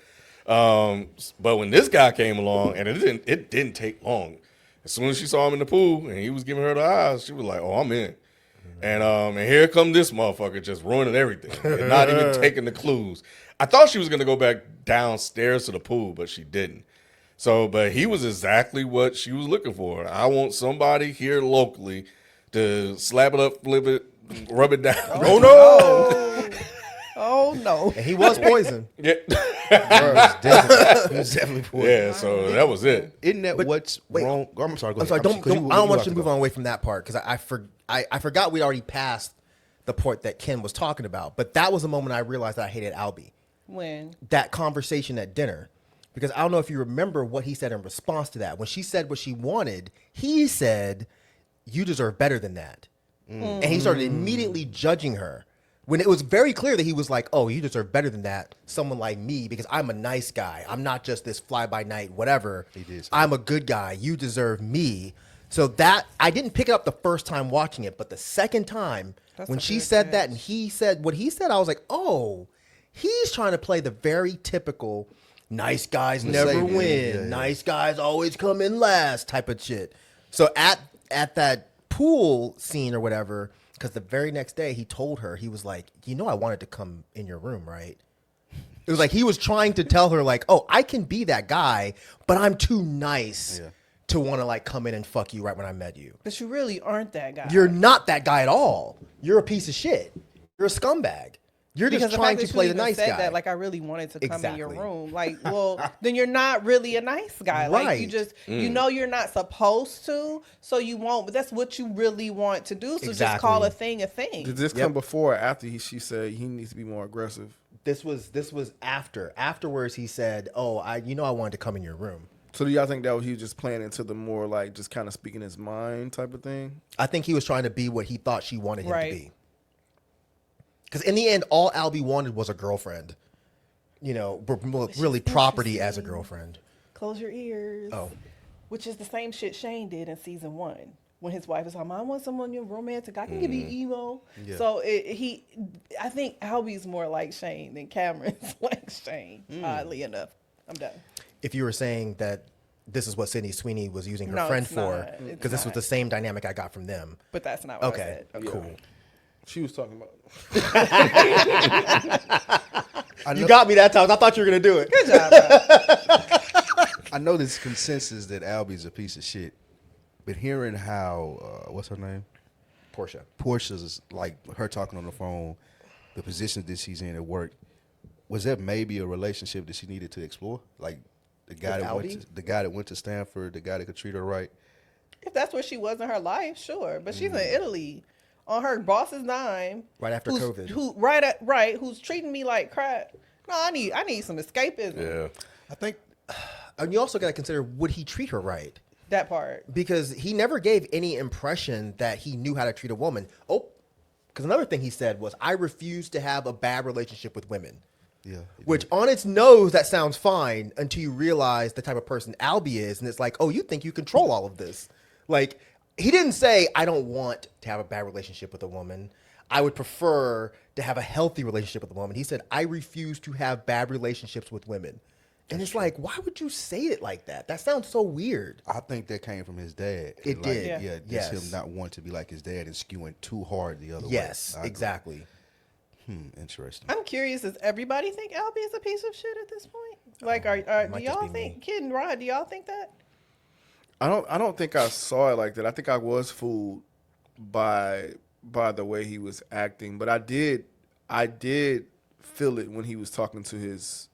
But when this guy came along, and it didn't take long. As soon as she saw him in the pool and he was giving her the eyes, she was like, oh, I'm in. And here come this motherfucker just ruining everything and not even taking the clues. I thought she was going to go back downstairs to the pool, but she didn't. So, but he was exactly what she was looking for. I want somebody here locally to slap it up, flip it, rub it down. Oh no! Oh no. And he was poison. Yeah. He was definitely poor. Yeah, so that was it. Isn't that what's wait. wrong? I'm sorry. Go I'm ahead. sorry. Don't. Because I don't want about you to move on away from that part because I forgot we'd already passed the point that Ken was talking about. But that was the moment I realized that I hated Albie. When? That conversation at dinner. Because I don't know if you remember what he said in response to that. When she said what she wanted, he said, you deserve better than that. And he started immediately judging her. When it was very clear that he was like, oh, you deserve better than that. Someone like me, because I'm a nice guy. I'm not just this fly-by-night whatever. He did say I'm a good guy. You deserve me. So that, I didn't pick it up the first time watching it, but the second time, when she said that and he said what he said, I was like, oh, he's trying to play the very typical nice guys never Savior. win. Yeah. Nice guys always come in last type of shit. So at that pool scene or whatever, because the very next day he told her, he was like, you know I wanted to come in your room, right? It was like he was trying to tell her like, oh, I can be that guy, but I'm too nice to want to like come in and fuck you right when I met you. But you really aren't that guy. You're not that guy at all. You're a piece of shit. You're a scumbag. You're because just the trying fact to that play you the even nice said guy. that, like I really wanted to come in your Exactly. room. Like, well, then you're not really a nice guy. Like you Right. just, you know, you're not supposed to, so you won't. But that's what you really want to do. So just call a thing a thing. Did this come before or after she said he needs to be more aggressive? This was after. Afterwards, he said, "Oh, I wanted to come in your room." So do y'all think that he was just playing into the more like just kind of speaking his mind type of thing? I think he was trying to be what he thought she wanted him Right. to be. Because in the end, all Albie wanted was a girlfriend. You know, really property as a girlfriend. Close your ears. Oh. Which is the same shit Shane did in season 1. When his wife was like, I want someone you're romantic. I can give you emo. Yeah. So I think Albie's more like Shane than Cameron's like Shane, oddly enough. I'm done. If you were saying that this is what Sydney Sweeney was using her No, friend it's for, not. It's because this was not. the same dynamic I got from them. But that's not what I Okay, said. cool. She was talking about. You got me that time. I thought you were gonna do it. Good job, bro. I know this consensus that Albie's a piece of shit, but hearing how what's her name? Portia. Portia's like her talking on the phone, the positions that she's in at work. Was that maybe a relationship that she needed to explore? Like the guy With that went to Stanford, the guy that could treat her right. If that's where she was in her life, sure. But she's in Italy on her boss's dime. Right after COVID. Who's treating me like crap. No, I need some escapism. Yeah. I think And you also got to consider, would he treat her right? That part. Because he never gave any impression that he knew how to treat a woman. Oh, because another thing he said was, I refuse to have a bad relationship with women. yeah. Which on its nose, that sounds fine until you realize the type of person Albie is. And it's like, oh, you think you control all of this. Like, he didn't say, I don't want to have a bad relationship with a woman. I would prefer to have a healthy relationship with a woman. He said, I refuse to have bad relationships with women. And it's like, why would you say it like that? That sounds so weird. I think that came from his dad. It Like, did. Yeah, Yes. just him not wanting to be like his dad and skewing too hard the other way. Yes, I agree. exactly. Interesting. I'm curious. Does everybody think Albie is a piece of shit at this point? Like, do might just y'all be think, me. Kid and Rod? Do y'all think that? I don't think I saw it like that. I think I was fooled by the way he was acting, but I did feel it when he was talking to his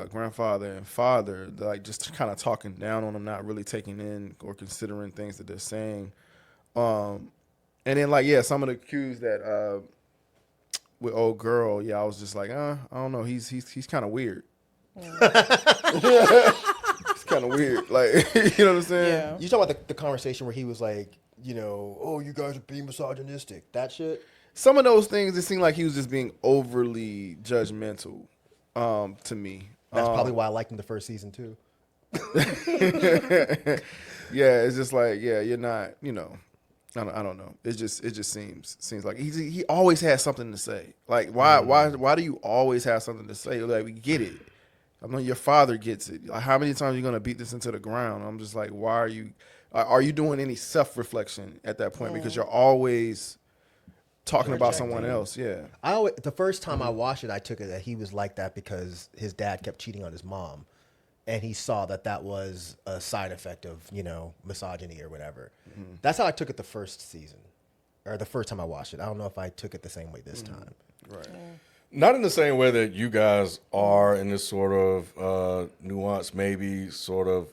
grandfather and father, like just kind of talking down on them, not really taking in or considering things that they're saying. And then like some of the cues that with old girl, I was just like, I don't know, he's kind of weird. It's kind of weird, like you know what I'm saying? Yeah. You talking about the conversation where he was like, oh, you guys are being misogynistic. That shit. Some of those things, it seemed like he was just being overly judgmental to me. That's probably why I liked him the first season too. Yeah, it's just like, you're not, I don't know. It just seems like he always has something to say. Like why do you always have something to say? Like we get it. I know your father gets it. Like, how many times are you gonna beat this into the ground? I'm just like, why are you doing any self-reflection at that point? Because you're always talking about someone else. Yeah. The first time I watched it, I took it that he was like that because his dad kept cheating on his mom, and he saw that was a side effect of misogyny or whatever. Mm-hmm. That's how I took it the first season, or the first time I watched it. I don't know if I took it the same way this time. Right. Not in the same way that you guys are in this sort of nuance, maybe sort of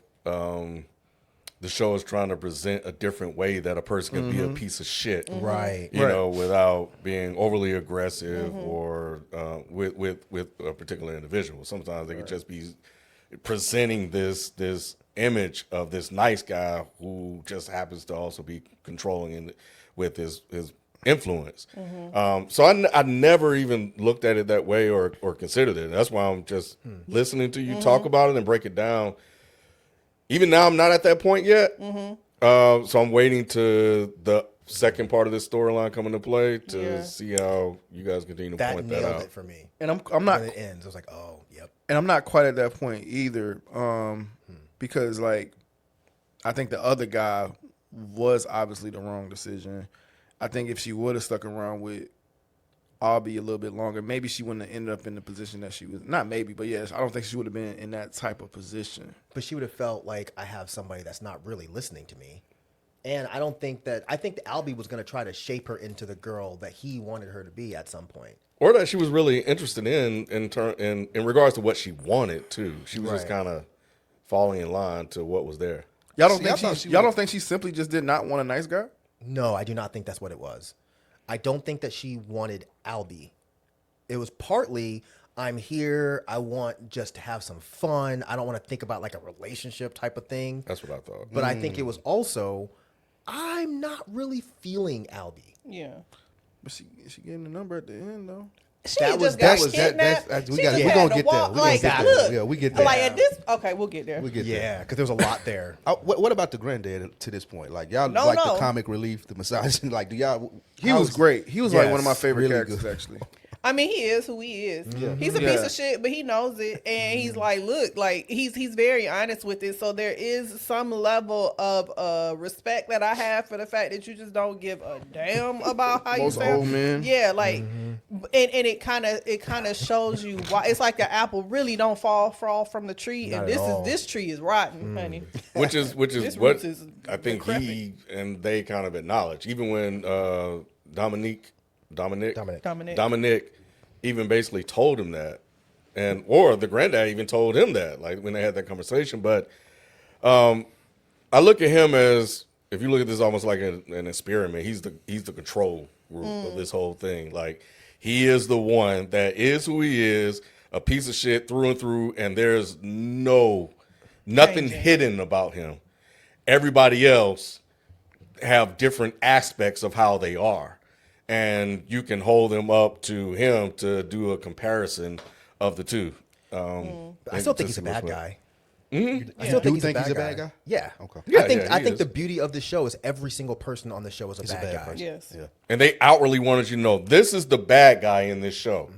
the show is trying to present a different way that a person can be a piece of shit. Right. You know, without being overly aggressive or with a particular individual. Sometimes they could just be presenting this image of this nice guy who just happens to also be controlling with his influence. So I never even looked at it that way or considered it. That's why I'm just listening to you talk about it and break it down. Even now, I'm not at that point yet. So I'm waiting to the second part of this storyline come into play to see how you guys continue to point that nailed out. it for me. And I'm not. When it ends, I was like, oh, yep. And I'm not quite at that point either, because like I think the other guy was obviously the wrong decision. I think if she would have stuck around with Albie a little bit longer, maybe she wouldn't have ended up in the position that she was. Not maybe, but yes, I don't think she would have been in that type of position. But she would have felt like I have somebody that's not really listening to me. And I think that Albie was going to try to shape her into the girl that he wanted her to be at some point. Or that she was really interested in regards to what she wanted too. She was just kind of falling in line to what was there. Y'all don't think she simply just did not want a nice guy? No, I do not think that's what it was. I don't think that she wanted Albie. It was partly, I'm here, I want just to have some fun. I don't want to think about like a relationship type of thing. That's what I thought. But I think it was also, I'm not really feeling Albie. Yeah. But she gave him the number at the end though. She That just was- got that was- kidnapped. we She gotta- just we had gonna to get walk, there. We like, gonna get there. look, Yeah, we get there. Like at this, okay, we'll get there. We get there. Yeah, because there was a lot there. What about the granddad to this point? Like y'all No, like no. the comic relief, the misogyny. Like do y'all? He was great. He was like one of my Yes, favorite really characters good. actually. I mean, he is who he is. He's a piece of shit, but he knows it, and he's like, look, like he's very honest with it. So there is some level of respect that I have for the fact that you just don't give a damn about how Most you sound. old men. Yeah, like, and it kind of shows you why it's like the apple really don't fall from the tree, Not and at all. this tree is rotten, honey. Which is This what roots is I think he and they kind of acknowledge. Even when Dominic even basically told him that, or the granddad even told him that, like when they had that conversation. But I look at him as, if you look at this almost like an experiment, he's the control group of this whole thing. Like he is the one that is who he is, a piece of shit through and through, and there's nothing hidden about him. Everybody else have different aspects of how they are. And you can hold them up to him to do a comparison of the two. I still think he's a bad guy. Mm-hmm. I still Do think think he's a bad guy? Yeah. Okay. Yeah, I he think is. the beauty of the show is every single person on the show is a bad guy. person. Yes. Yeah. And they outwardly wanted you to know this is the bad guy in this show,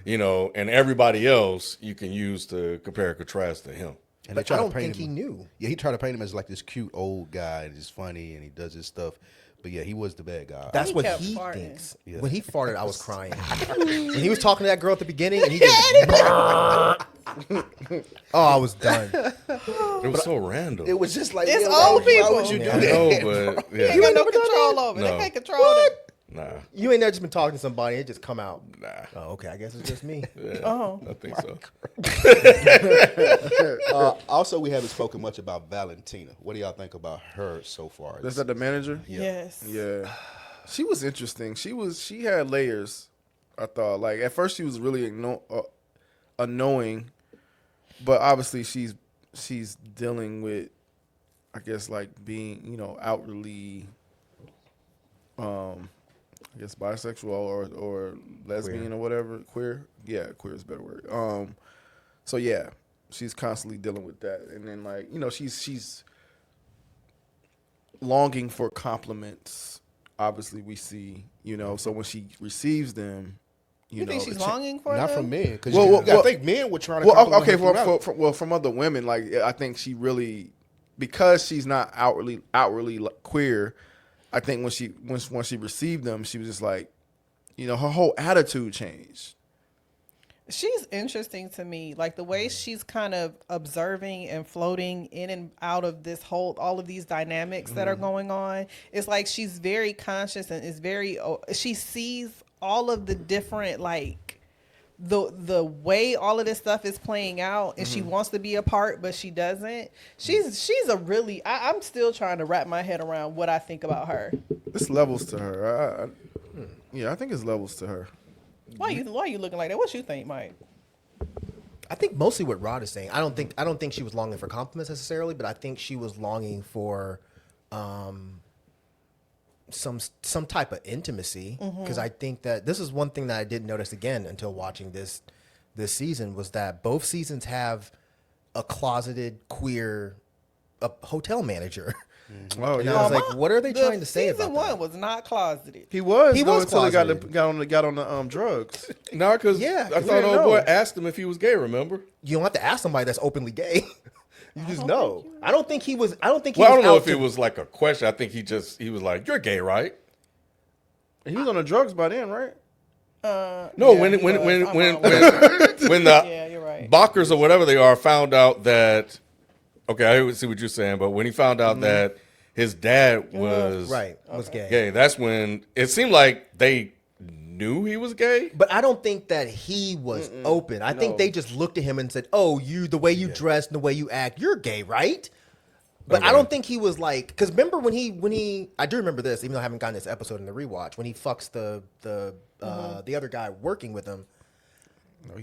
you know, and everybody else you can use to compare and contrast to him. And But they try I to don't paint think him- he knew. Yeah, he tried to paint him as like this cute old guy and he's funny and he does his stuff. But yeah, he was the bad guy. That's He what kept he farting. thinks. Yeah. When he farted, I was crying. When he was talking to that girl at the beginning, and he just, oh, I was done. It was so random. It was just like It's yeah, old why would people. you do Yeah. I that? know, but He yeah, ain't got no never done control that? over it. No. They can't control it. nah, You ain't never just been talking to somebody, it just come out. nah. Oh, okay, I guess it's just me. Yeah, Oh. I think so. Also, we haven't spoken much about Valentina. What do y'all think about her so far? That's that the manager. Yes. Yeah, she was interesting. She had layers. I thought like at first she was really annoying, but obviously she's dealing with, I guess like being outwardly, I guess bisexual or lesbian Queer. or whatever, queer. Yeah, queer is a better word. So yeah, she's constantly dealing with that, and then like she's longing for compliments. Obviously, we see so when she receives them, You think she's longing for Not them? from men, because Well, I think men were trying to. Well, compliment okay, her throughout. from other women, like I think she really, because she's not outwardly queer. I think when she received them, she was just like, her whole attitude changed. She's interesting to me, like the way she's kind of observing and floating in and out of all of these dynamics that are going on. It's like she's very conscious and is she sees all of the different like the way all of this stuff is playing out, and she wants to be a part, but she doesn't. She's a really. I'm still trying to wrap my head around what I think about her. It's levels to her. I think it's levels to her. Why you looking like that? What you think, Mike? I think mostly what Rod is saying. I don't think she was longing for compliments necessarily, but I think she was longing for some type of intimacy. Because I think that this is one thing that I didn't notice again until watching this season, was that both seasons have a closeted queer hotel manager. Oh And yeah, I was like, what are they trying to say about Season one that? was not closeted. he was was until he closeted. got on the drugs. No, because Yeah, I 'cause thought we didn't old boy know. asked him if he was gay. Remember? You don't have to ask somebody that's openly gay. You just know. I don't think he was. Well, I was don't know out if to- it was like a question. I think he was like, "You're gay, right?" He was on the drugs by then, right? No, Yeah, when he when was. when I'm when wrong. when the Yeah, you're right. Bachers or whatever they are found out that, okay, I see what you're saying, but when he found out that his dad was was gay. gay, that's when it seemed like they knew he was gay. But I don't think that he was open. I think they just looked at him and said, "Oh, the way you dress and the way you act, you're gay, right?" But I Okay. don't think he was like, because remember when he I do remember this, even though I haven't gotten this episode in the rewatch, when he fucks the other guy working with him.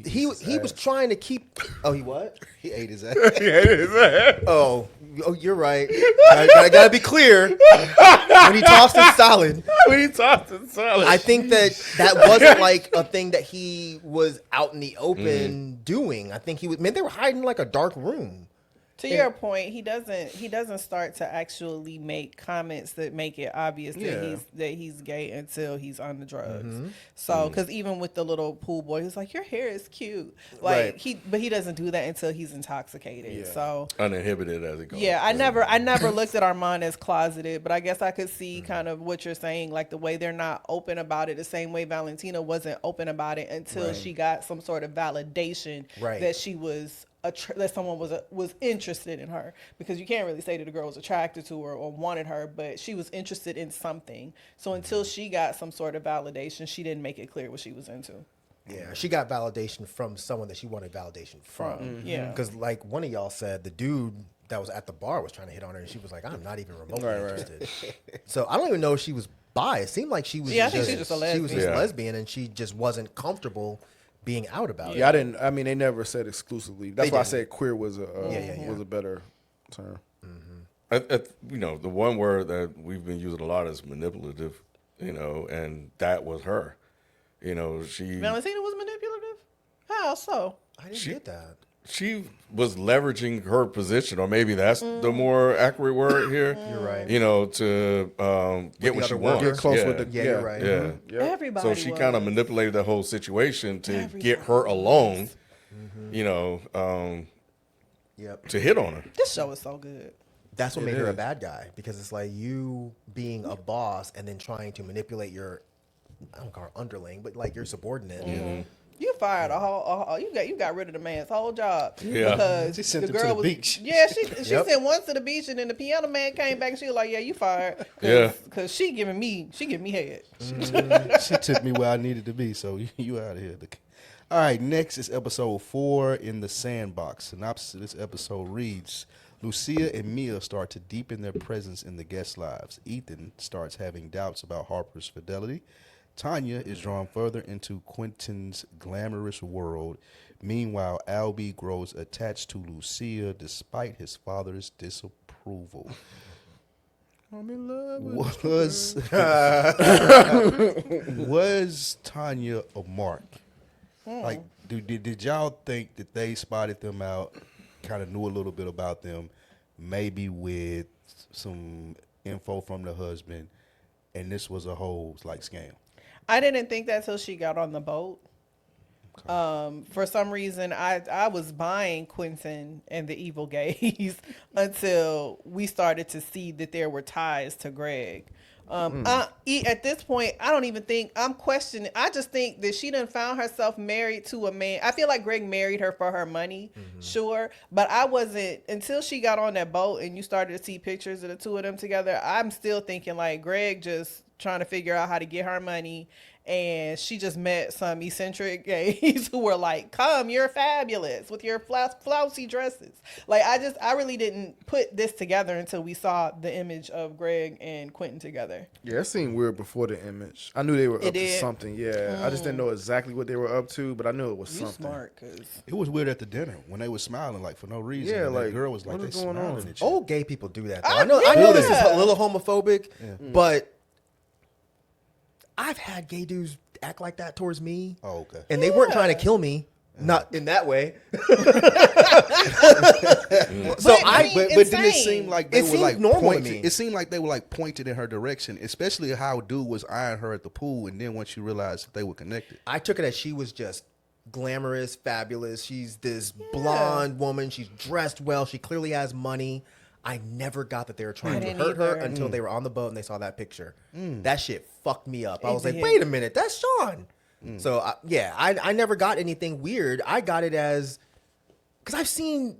He was trying to keep. Oh, he what? He ate his ass. Oh, you're right. I gotta be clear. When he tossed his salad, When he tossed in salad. I think that wasn't like a thing that he was out in the open doing. I think he was. Man, they were hiding in like a dark room. To your point, he doesn't start to actually make comments that make it obvious that he's gay until he's on the drugs. So, because even with the little pool boy, he's like, "Your hair is cute," like Right. but he doesn't do that until he's intoxicated. Yeah. So, Uninhibited as it goes. yeah, I never looked at Armand as closeted, but I guess I could see kind of what you're saying, like the way they're not open about it, the same way Valentina wasn't open about it until she got some sort of validation Right. that she was that someone was interested in her, because you can't really say that the girl was attracted to her or wanted her, but she was interested in something. So until she got some sort of validation, she didn't make it clear what she was into. Yeah, she got validation from someone that she wanted validation from. Yeah. Because like one of y'all said, the dude that was at the bar was trying to hit on her, and she was like, "I'm not even remotely interested." So I don't even know if she was bi. It seemed like she was. Yeah, I think she's just a She was lesbian. just Yeah. lesbian, and she just wasn't comfortable being out about Yeah, it. I mean, they never said exclusively. That's They why I didn't. said queer was a Yeah. was a better term. The one word that we've been using a lot is manipulative, and that was her. She Valentina was manipulative? How so? I didn't get that. she was leveraging her position, or maybe that's the more accurate word here. You're right. To get what the she other wants. workers. Get close yeah. with the Yeah, you're right. Yeah. Yep. Everybody So she was. kind of manipulated the whole situation to Everybody get her alone, Mm-hmm. you know, Yep. to hit on her. This show is so good. That's what It made her a is. bad guy, because it's like you being a boss and then trying to manipulate your, I don't call her underling, but like your subordinate. You fired you got rid of the man's whole job. Yeah. Because She sent the him to girl the was beach. Yeah, she Yep. sent one to the beach, and then the piano man came back and she was like, "Yeah, you fired." Yeah. Cause she giving me head. She took me where I needed to be, so you out of here. All right, next is episode 4 in the Sandbox. Synopsis of this episode reads: Lucia and Mia start to deepen their presence in the guests' lives. Ethan starts having doubts about Harper's fidelity. Tanya is drawn further into Quentin's glamorous world. Meanwhile, Albie grows attached to Lucia despite his father's disapproval. I'm in love with Was Tanya a mark? Like, did y'all think that they spotted them out, kind of knew a little bit about them, maybe with some info from the husband, and this was a whole like scam? I didn't think that till she got on the boat. For some reason, I was buying Quentin and the evil gays until we started to see that there were ties to Greg. At this point, I don't even think I'm questioning. I just think that she done found herself married to a man. I feel like Greg married her for her money, sure. But I wasn't, until she got on that boat and you started to see pictures of the two of them together. I'm still thinking like Greg just trying to figure out how to get her money, and she just met some eccentric gays who were like, "Come, you're fabulous with your flouncy dresses." Like, I really didn't put this together until we saw the image of Greg and Quentin together. Yeah, it seemed weird before the image. I knew they were It up to did. something. Yeah, I just didn't know exactly what they were up to, but I knew it was You something. smart, cause It was weird at the dinner when they were smiling like for no reason. Yeah, and that like, girl was like, what "They is going smiling on?" at you." Old gay people do that. Though. I know this is a little homophobic, but I've had gay dudes act like that towards me. Oh, okay. And they weren't trying to kill me. Not in that way. So But didn't it seem like they It were seemed like normal to pointed? me. It seemed like they were like pointed in her direction, especially how dude was eyeing her at the pool, and then once you realized that they were connected. I took it as she was just glamorous, fabulous. She's this blonde woman. She's dressed well. She clearly has money. I never got that they were trying to didn't hurt her either. until they were on the boat and they saw that picture. That shit fucked me up. I It was like, did. wait a minute, that's Sean. So, I never got anything weird. I got it as, because I've seen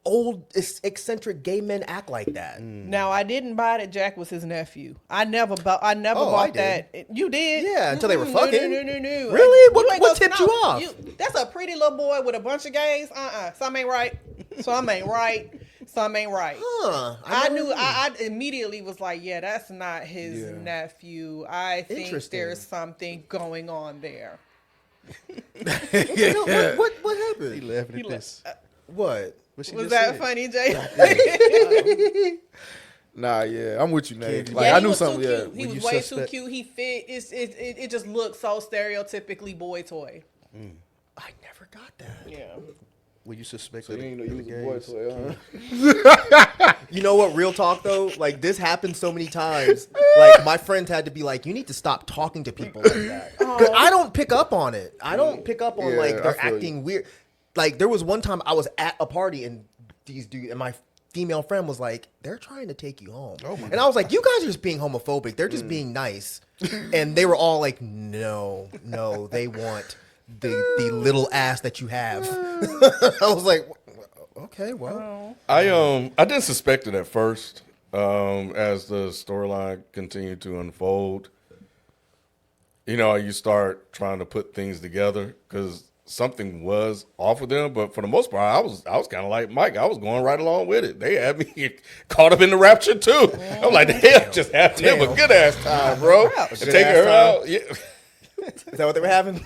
old eccentric gay men act like that. Now I didn't buy that Jack was his nephew. I never bought I bought did. that. You did? Yeah, until they were No, fucking. No. Really? You ain't What gonna- tipped you off? That's a pretty little boy with a bunch of gays. Something ain't right. Something ain't right. Something ain't right. Huh. I knew. I immediately was like, yeah, that's not his Yeah. nephew. I think Interesting. there's something going on there. You know, what He happened? laughing at this. What? What she Was just that said. funny, Jay? Nah, yeah, I'm with you, Nate. Kid. Like Yeah, I he knew was something. too Yeah, cute. He Were was you way suspect? too cute. He fit. It just looked so stereotypically boy toy. I never got that. Yeah. Were you suspect? So of you the- didn't know of you the was a boy gays? toy, huh? You know what? Real talk though, like this happens so many times. Like my friends had to be like, "You need to stop talking to people like that." Because I don't pick up on it. I don't pick up on Yeah, like I they're feel acting weird. Like there was one time I was at a party and these dudes and my female friend was like, "They're trying to take you home," and I was like, "You guys are just being homophobic. They're just being nice," and they were all like, "No, they want the little ass that you have." I was like, "Okay, well." I didn't suspect it at first. As the storyline continued to unfold, you know, you start trying to put things together because something was off with them. But for the most part, I was kind of like Mike. I was going right along with it. They had me caught up in the rapture too. I'm like, they just had to have a good ass time, bro. And Good taking ass her time. out. Yeah. Is that what they were having?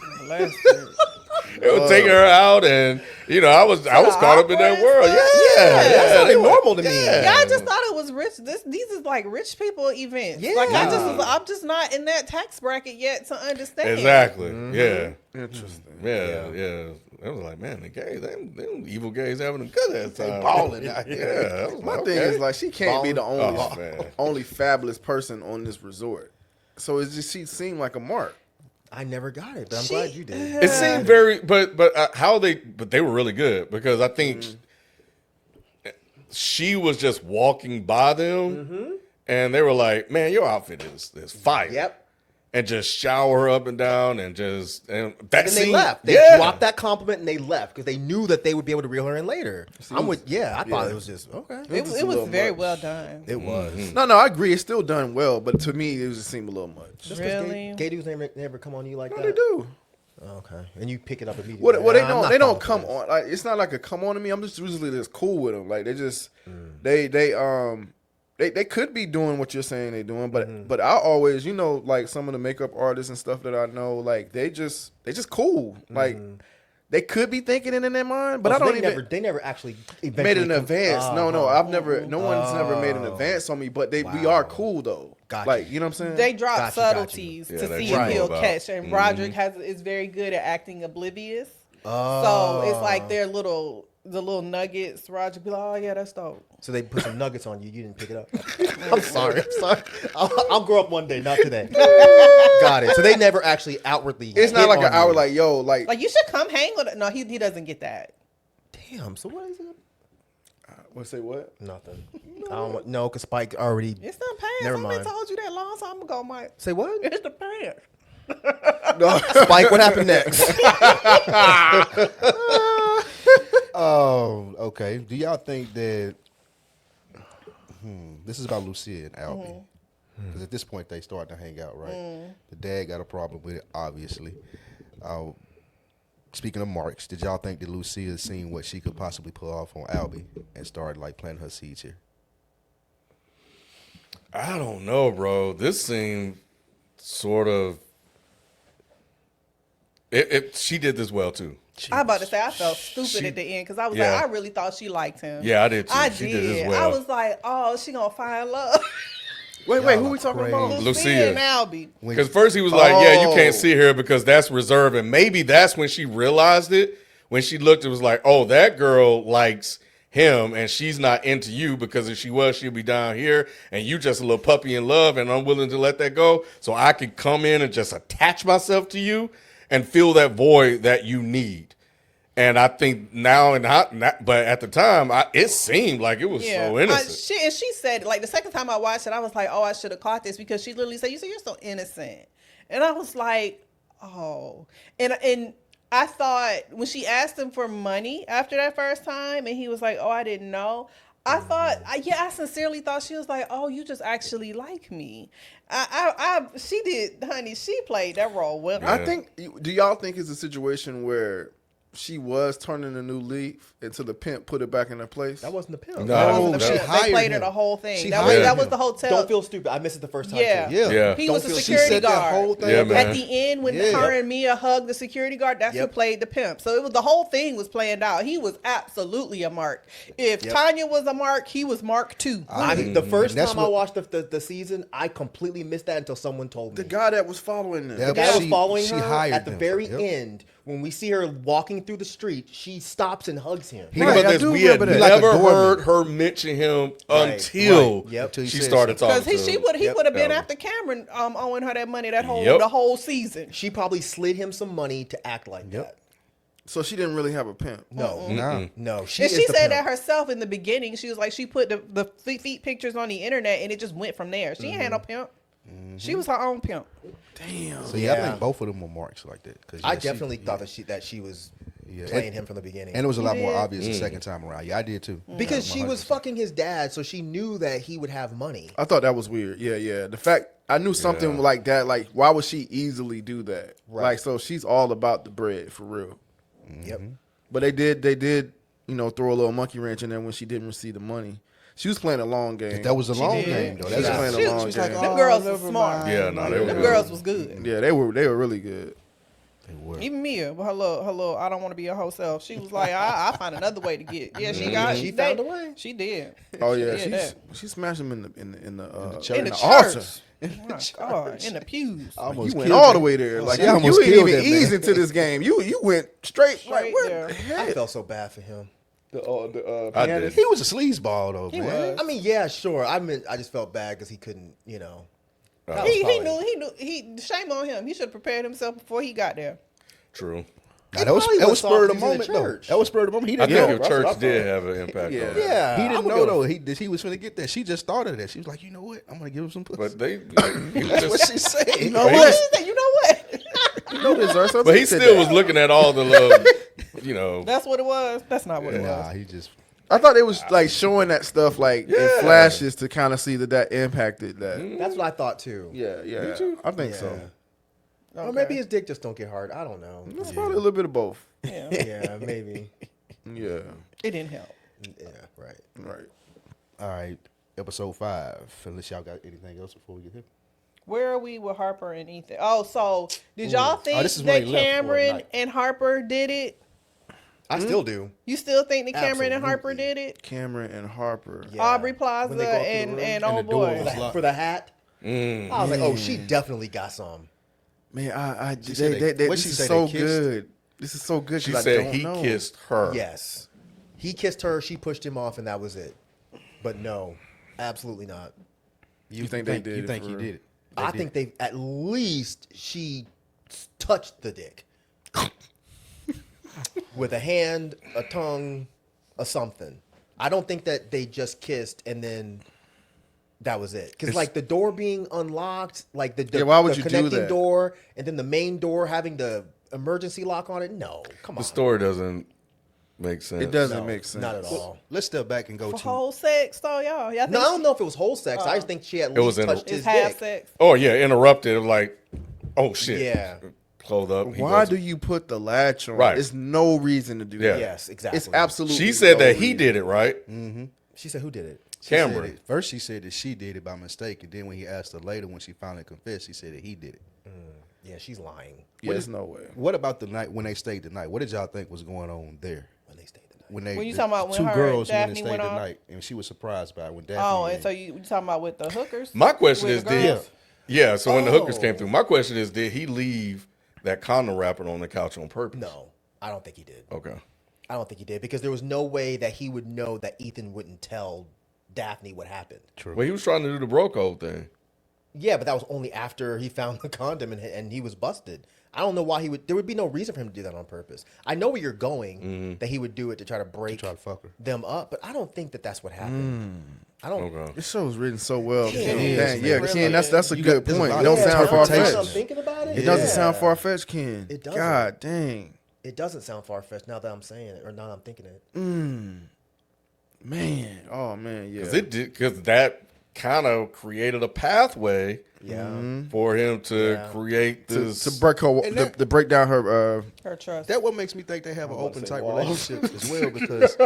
They were taking her out, and you know, I was caught up in that world. That sounded they were- normal to me. Yeah, I just thought it was rich. These is like rich people events. Yeah. Like I'm just not in that tax bracket yet to understand. Exactly. Yeah. Interesting. Yeah. I was like, man, the gays, them evil gays having a good ass time. balling out here. Yeah. I was My like, thing okay. is like she can't be the only Oh, man. only fabulous person on this resort. So it just she seemed like a mark. I never got it, but I'm glad you did. It seemed very, but they were really good because I think she was just walking by them, and they were like, "Man, your outfit is fire." Yep. And just shower her up and down, and just and that And scene, they left. They yeah. dropped that compliment and they left because they knew that they would be able to reel her in later. I thought it was just okay. It just a was little very much. well done. It was. No, I agree. It's still done well, but to me, it just seemed a little much. Just 'cause Really? gay dudes never come on you like No, that. they do. Okay, and you pick it up immediately. Well, they I'm not don't. They don't falling come for on. Like it's not like a come on to me. I'm just usually just cool with them. Like they just they could be doing what you're saying they're doing, but I always like some of the makeup artists and stuff that I know, like they just cool. Like they could be thinking it in their mind, but Oh, I so don't they never actually made an advance. No, I've never. No one's never made an Oh. advance on me, but we Wow. are cool though. Gotcha. Like you know what I'm saying? They drop Got you. subtleties Yeah, to they see drop if he'll about- catch, and Roderick is very good at acting oblivious. Oh. So it's like the little nuggets. Roger be like, oh yeah, that's dope. So they put some nuggets on you. You didn't pick it up. I'm sorry. I'll grow up one day, not today. Got it. So they never actually outwardly. It's not hit like on an hour. you. Like yo, like Like you should come hang with it. No, he doesn't get that. Damn. So what is it? say what? Nothing. I don't want, no, because Spike already. It's not pants. Never I've been mind. told you that long time ago, Mike. Say what? It's the pants. Spike, what happened next? Oh, okay. Do y'all think that this is about Lucia and Albie? Because at this point they start to hang out, right? The dad got a problem with it, obviously. Speaking of marks, did y'all think that Lucia seen what she could possibly pull off on Albie and started like planting her seeds here? I don't know, bro. This seemed sort of. She did this well too. I was about to say I felt stupid at the end because I was Yeah. like, I really thought she liked him. Yeah, I did too. I She did. did this well. I was like, oh, she gonna find love. Wait, Y'all who are we talking crazy. about? Lucia. and Albie. Because first he was like, "Yeah, you can't Oh. see her because that's reserved," and maybe that's when she realized it. When she looked, it was like, "Oh, that girl likes him, and she's not into you because if she was, she'd be down here, and you just a little puppy in love, and I'm willing to let that go, so I could come in and just attach myself to you and fill that void that you need." And I think now, but at the time, it seemed like it was so innocent. She said, like, the second time I watched it, I was like, oh, I should have caught this because she literally said, you're so innocent. And I was like, oh. And I thought when she asked him for money after that first time and he was like, oh, I didn't know. I thought, I sincerely thought she was like, oh, you just actually like me. She did, honey, she played that role well. I think. Do y'all think it's a situation where she was turning a new leaf until the pimp put it back in her place? That wasn't the pimp. No. That wasn't the she pimp. They hired played her him. the whole thing. She That hired was him. the hotel. Don't feel stupid. I missed it the first time. Yeah. Too. Yeah. He Don't was the feel- she security said that guard. whole thing. Yeah, man. At the end, when Yeah. her and Mia hugged the security guard, that's who Yep. played the pimp. So it was the whole thing was planned out. He was absolutely a mark. If Yep. Tanya was a mark, he was Mark too. The first And that's time I what- watched the season, I completely missed that until someone told me. The guy that was following them. Yeah, The guy was She- following she her hired at the him. very Yep. end. When we see her walking through the street, she stops and hugs him. Think Right, about I this. do We had remember that. Like a never doorman. heard her mention him Right, until right. Yep. Until he she said started talking Because to he him. would Yep. have been Yeah. after Cameron owing her that money the Yep. whole season. She probably slid him some money to act like that. So she didn't really have a pimp. No, Nah. no. And is she the said pimp. that herself in the beginning. She was like, she put the feet pictures on the internet and it just went from there. She ain't had no pimp. She was her own pimp. Damn. So yeah, I Yeah. think both of them were marks like that. 'Cause, I yeah, she- definitely thought that she was Yeah. playing him from the beginning. And it was a lot more did. obvious the second time around. Yeah, I did too. because Yeah, she was 100%. fucking his dad, so she knew that he would have money. I thought that was weird. Yeah. The fact I knew something Yeah. like that. Like, why would she easily do that? Right. Like, so she's all about the bread for real. Yep. But they did, throw a little monkey wrench in there when she didn't receive the money. She was playing a long game. That was a long did. game though. She was That's playing She- a long she's game. like, them girls was smart. Yeah, no, they were Them good. girls was good. Yeah, they were really good. They were. Even Mia, with her little, I don't want to be a whole self. She was like, I find another way to get. Yeah, she got. She found a way. She did. Oh yeah, She did she smashed him in the church. in the altar. church. Oh my God, in the pews. Almost You went killed all that- the way there. Like She you almost didn't killed even that man. ease into this game. You went straight. Like Straight what there. the I heck? felt so bad for him. I pianist. did. He was a sleazeball though, He man. was. I mean, yeah, sure. I just felt bad because he couldn't, that was He probably- knew. Shame on him. He should have prepared himself before he got there. True. Nah, that was probably that was was spur of the soft 'cause he's in moment the though. church. That was spur of the moment. He I didn't think know. your that's what I church did thought. have an impact Yeah. on it. Yeah, He didn't I'm know gonna though. He was finna get that. She just thought of that. She was like, you know what? I'm gonna give him some pussy. But they, he was That's what just, she said. You know But he what? was- You know what? You know this, right? So but he said still that. was looking at all the little, you know. That's what it was. That's not what it Nah, was. he just. I thought it was like showing that stuff like in Yeah. flashes to kind of see that impacted that. That's what I thought too. Yeah, yeah. I think so. Or maybe his dick just don't get hard. I don't know. It's probably a little bit of both. Yeah. Yeah, maybe. Yeah, It didn't help. Yeah, right. right. All right, episode 5. Unless y'all got anything else before we get here. Where are we with Harper and Ethan? Oh, so did y'all think this is when that they left for a Cameron night. and Harper did it? I still do. You still think that Cameron and Harper Absolutely. did it? Cameron and Harper. Yeah. Aubrey Plaza When they go through the and room and and old the door boy. was locked. For the hat, Mm. I was like, oh, she definitely got some. Man, She said they- this what'd she is say, so they kissed? good. This is so good. She 'cause I said don't he know. kissed her. Yes. He kissed her, she pushed him off, and that was it. But no, absolutely not. You think they did You it think for he real? did it? I think they at least she touched the dick with a hand, a tongue, a something. I don't think that they just kissed and then that was it. Because like the door being unlocked, like the Yeah, why would the you do connecting that? door, and then the main door having the emergency lock on it. No, come on. The story doesn't make sense. It doesn't No, make sense. Not at all. Let's step back and go For to. whole sex, though, y'all. Y'all think No, I don't know if it was whole sex. I just think she at It was least in a- touched it's his half dick. sex. Oh yeah, interrupted. Like, oh shit. Yeah. Clothed up. He Why wasn't- do you put the latch on? Right. There's no reason to do Yeah. that. Yes, exactly. It's absolutely. She said no that he reason. did it, right? She said, "Who did it?" She said Cameron. it- First, she said that she did it by mistake, and then when he asked her later, when she finally confessed, he said that he did it. Yeah, she's lying. Yeah, there's no way. What about the night when they stayed the night? What did y'all think was going on there? When they stayed the night. When you the talking about when two her girls and went and Daphne stayed went the off? night, and she was surprised by it when Daphne. Oh, and went. so you talking about with the hookers? My question With is, the did girls? yeah? So when the hookers came Oh. through, my question is, did he leave that condom wrapper on the couch on purpose? No, I don't think he did. Okay. I don't think he did because there was no way that he would know that Ethan wouldn't tell Daphne what happened. Well, he was trying to do the bro code thing. Yeah, but that was only after he found the condom and he was busted. I don't know why he would. There would be no reason for him to do that on purpose. I know where you're going, that he would do it to try to break try to fuck her. them up, but I don't think that that's what happened. I don't. Okay. This show is written so well. Ken, Ken. it Dang, is, yeah, man. Ken, that's a You good got- there's a point. lot It don't of sound far interpretations. I'm fetched. thinking about it. It doesn't Yeah. sound far fetched, Ken. It doesn't. God dang. It doesn't sound far fetched now that I'm saying it, or now that I'm thinking it. Man. Oh man, yeah. Because that kind of created a pathway Yeah. for him to Yeah. create to, this. to break her, And that- to break down her. Her trust. That what makes me think they have an open say type walls. relationship as well because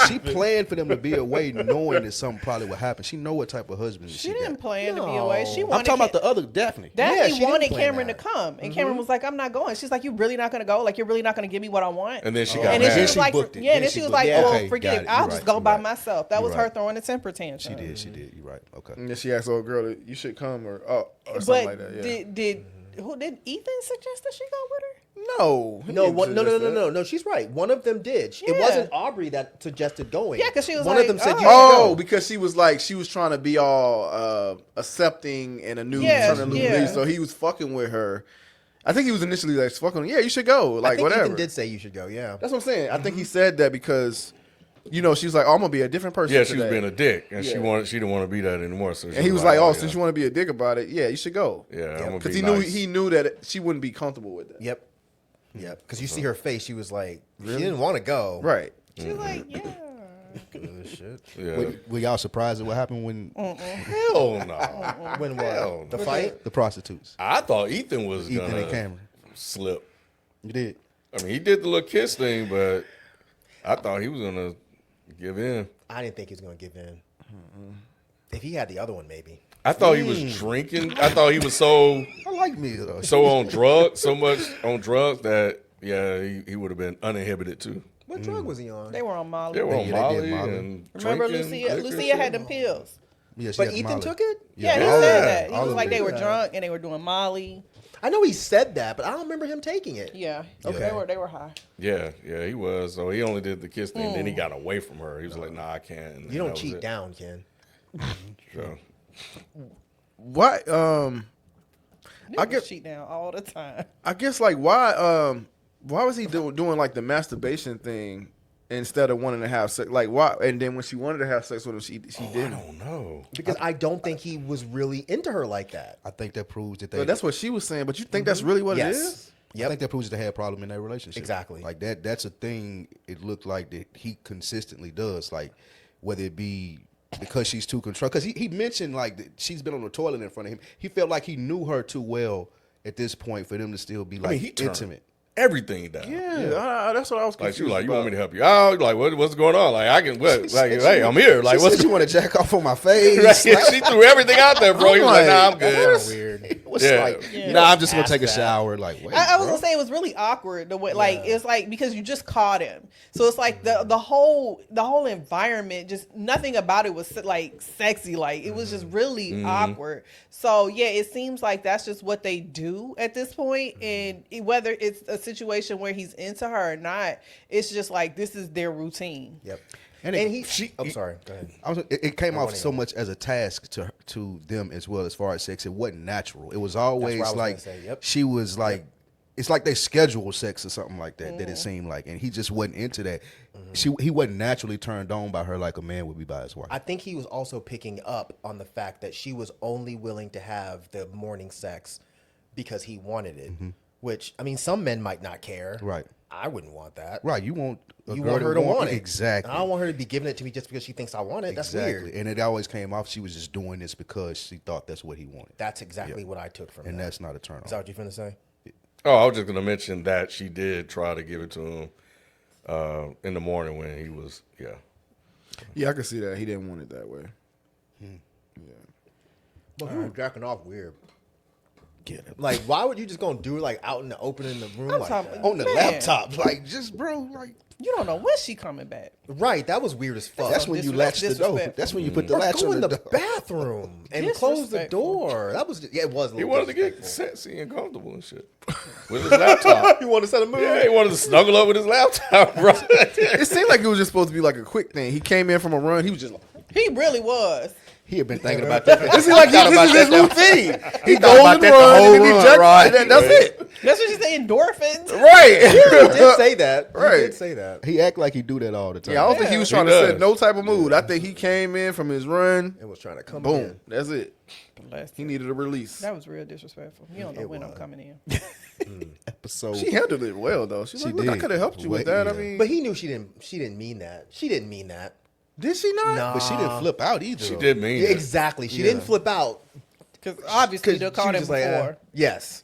she planned for them to be away knowing that something probably would happen. She know what type of husband she she didn't got. plan to be away. She No. I'm wanted talking about the other Daphne. Yeah, Daphne she didn't wanted plan Cameron that. to come, and Cameron was like, "I'm not going." She's like, "You really not gonna go? Like, you're really not gonna give me what I want?" and then she got And then she mad. was She like, booked it. "Yeah." And Then then she she was booked like, it. "Well, Okay, forget got it. it. I'll You're just right. go You're by right. myself." That You're was her right. throwing a temper tantrum. She did. She did. You're right. Okay. And then she asked the old girl, "You should come," or something But like that. Yeah. did Ethan suggest that she go with her? No. he No, didn't one, no, no, suggest no, that. no, no. She's right. One of them did. It Yeah. wasn't Aubrey that suggested going. Yeah, 'cause she was one like, of them said, oh. "You should Oh, go." because she was trying to be all accepting and a new Yeah, turn a new yeah. leaf. So he was fucking with her. I think he was initially like fucking. Yeah, you should go. I Like think whatever. Ethan did say you should go. Yeah. That's what I'm saying. I think he said that because, she was like, "Oh, I'm gonna be a different person." Yeah, she was today." being a dick, and she Yeah. didn't want to be that anymore. So And he was like, "Oh, since you want to be a dick about it, yeah, you should go." yeah, I'm gonna Because be he nice. knew that she wouldn't be comfortable with that. Yep. Yep. Because you see her face, she was like, she didn't want to go. Right. She was like, "Yeah." Shit. Yeah. Were y'all surprised at what happened when Hell no. When what? Hell The no. fight? the prostitutes, I thought Ethan was Ethan gonna and Cameron? slip. You did. I mean, he did the little kiss thing, but I thought he was gonna give in. I didn't think he was going to give in. If he had the other one, maybe. I thought he was drinking. I thought he was so I like me though. on drugs, so much on drugs that he would have been uninhibited too. What drug was he on? They were on Molly. They were on Yeah, they Molly, did Molly. and Remember drinking, Lucia? liquor, Lucia shit. had them pills. Yeah, she But had Ethan Molly. took it? Yeah, he Yeah. said that. He All was of like them they were did. drunk and they were doing Molly. I know he said that, but I don't remember him taking it. Yeah. Okay. They were high. Yeah, he was. So he only did the kiss thing, then he got away from her. He was like, "Nah, I can't." And You don't that was cheat it. down, Ken. So, What? I I get- cheat down all the time. I guess like why Why was he doing like the masturbation thing instead of wanting to have sex? Like why? And then when she wanted to have sex with him, she I didn't. don't know. Because I don't think he was really into her like that. I think that proves that they. But that's what she was saying. But you think that's really what it is? I think that proves that they had a problem in their relationship. Exactly. Like that's a thing it looked like that he consistently does. Like whether it be because she's too control. Because he mentioned like that she's been on the toilet in front of him. He felt like he knew her too well at this point for them to still be like he turned intimate. everything down. Yeah, that's what I was Like confused she was like, you about. want me to help you out? Like what's going on? Like I can what? Like hey, I'm here. Like She what's said you want to jack off on my face? Right, she threw everything out there, bro. He was like, nah, I'm good. Weird. It was Yeah. like, Yeah. nah, I'm just gonna Ask take a that. shower. Like, wait, I was bro. gonna say it was really awkward the way like it's like because you just caught him, so it's like the whole environment, just nothing about it was like sexy, like it was just really awkward. So yeah, it seems like that's just what they do at this point, and whether it's a situation where he's into her or not, it's just like this is their routine. Yep. And And, it- I'm sorry. Go ahead. It came off wanna so go. much as a task to them as well as far as sex. It wasn't natural. It was always was like gonna say, yep. she was like, it's like they scheduled sex or something like that. That it seemed like, and he just wasn't into that. He wasn't naturally turned on by her like a man would be by his wife. I think he was also picking up on the fact that she was only willing to have the morning sex because he wanted it. Which I mean, some men might not care. Right. I wouldn't want that. Right, you want a You girl want her to want it. exactly. And I don't want her to be giving it to me just because she thinks I want it. That's exactly. weird. And it always came off she was just doing this because she thought that's what he wanted, That's exactly what I took from and that. that's not a turn Is that on. what you're finna say? Oh, I was just gonna mention that she did try to give it to him in the morning when he was Yeah, I can see that. He didn't want it that way. But he was jacking off weird. Get it Like, why would you just gonna do it like out in the open in the room I'm like talking- that? on the Man. laptop, like just bro, like You don't know when she coming back. Right, that was weird as fuck. that's when you latch the door. disrespectful. That's when you put the Or latch go on in the the door. bathroom and close the Disrespectful. door. That was it was. A he little wanted to get disrespectful. sexy and comfortable and shit with his laptop. You want to set a mood? Yeah, he wanted to snuggle up with his laptop, bro. It seemed like it was just supposed to be like a quick thing. He came in from a run. He was just like, He really was. He had been thinking about that. it seemed like this is his routine. He thought goes about and that the runs, whole and then he run, jumps, right. and then that's it. That's what she said. Endorphins. Right. He did say that. He Right. did say that. He act like he do that all the time. Yeah, I don't think he was trying to does. set no type of mood. I think he came in from his run. And was trying to come Boom. in. That's it. Bless He him. needed a release. That was real disrespectful. You don't know It when I'm was. coming in. episode. She handled it well though. She's She like, look, I did. could have helped you with Wait, that. I yeah. mean, But he knew she didn't mean that. She didn't mean that. did she not? Nah. But she didn't flip out either. She did mean Yeah, it. exactly. She didn't flip out. Because obviously Because they called him before. yes.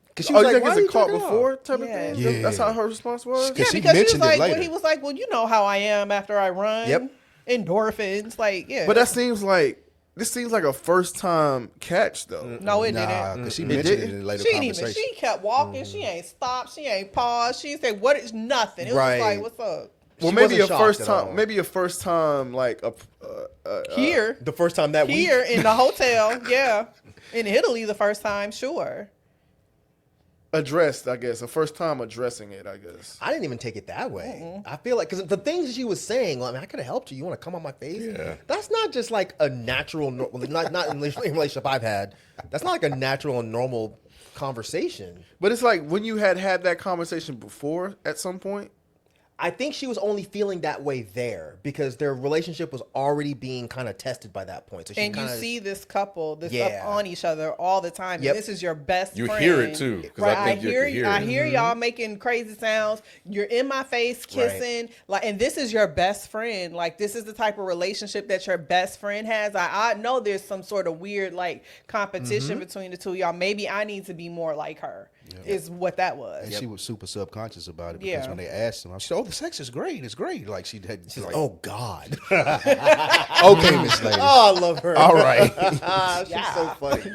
Because she Oh, was you like, think why it's are a you caught jerking off? before type of Yeah. thing? Yeah. That's how her response was. Because Yeah, she because she was mentioned it like, later. when he was like, well, you know how I am after I run. Yep. Endorphins. Like, yeah. But that seems like this seems like a first time catch though. no, it Nah, didn't. because she It mentioned it didn't? in a later She didn't even. conversation. She kept walking. She ain't stopped. She ain't paused. She said, "What is nothing?" It was Right. just like, "What's up?" Well, She maybe wasn't a shocked first at time. all. Maybe a first time like a Here, The first time that here week. in the hotel, yeah. In Italy, the first time, sure. addressed. I guess a first time addressing it. I guess. I didn't even take it that way. I feel like because the things she was saying, well, I mean, I could have helped you. You want to come on my face? Yeah. That's not just like a natural, not in the relationship I've had. That's not like a natural and normal conversation. But it's like when you had that conversation before at some point. I think she was only feeling that way there because their relationship was already being kind of tested by that point. So she And you kinda, see this couple, this Yeah. up on each other all the time. Yep. And this is your best You friend. hear it, too, 'cause I Right. think you can hear I it. hear y'all making crazy sounds. You're in my face kissing. Like, and this is your best friend. Like, this is the type of relationship that your best friend has. I know there's some sort of weird like competition between the two of y'all. Maybe I need to be more like her. Is what that was. And she was super subconscious about it because Yeah. when they asked him, she said, "Oh, the sex is great. It's great." Like she had. she's like, like, oh God. okay, Miss Lady. Oh, I love her. All right. She's so funny.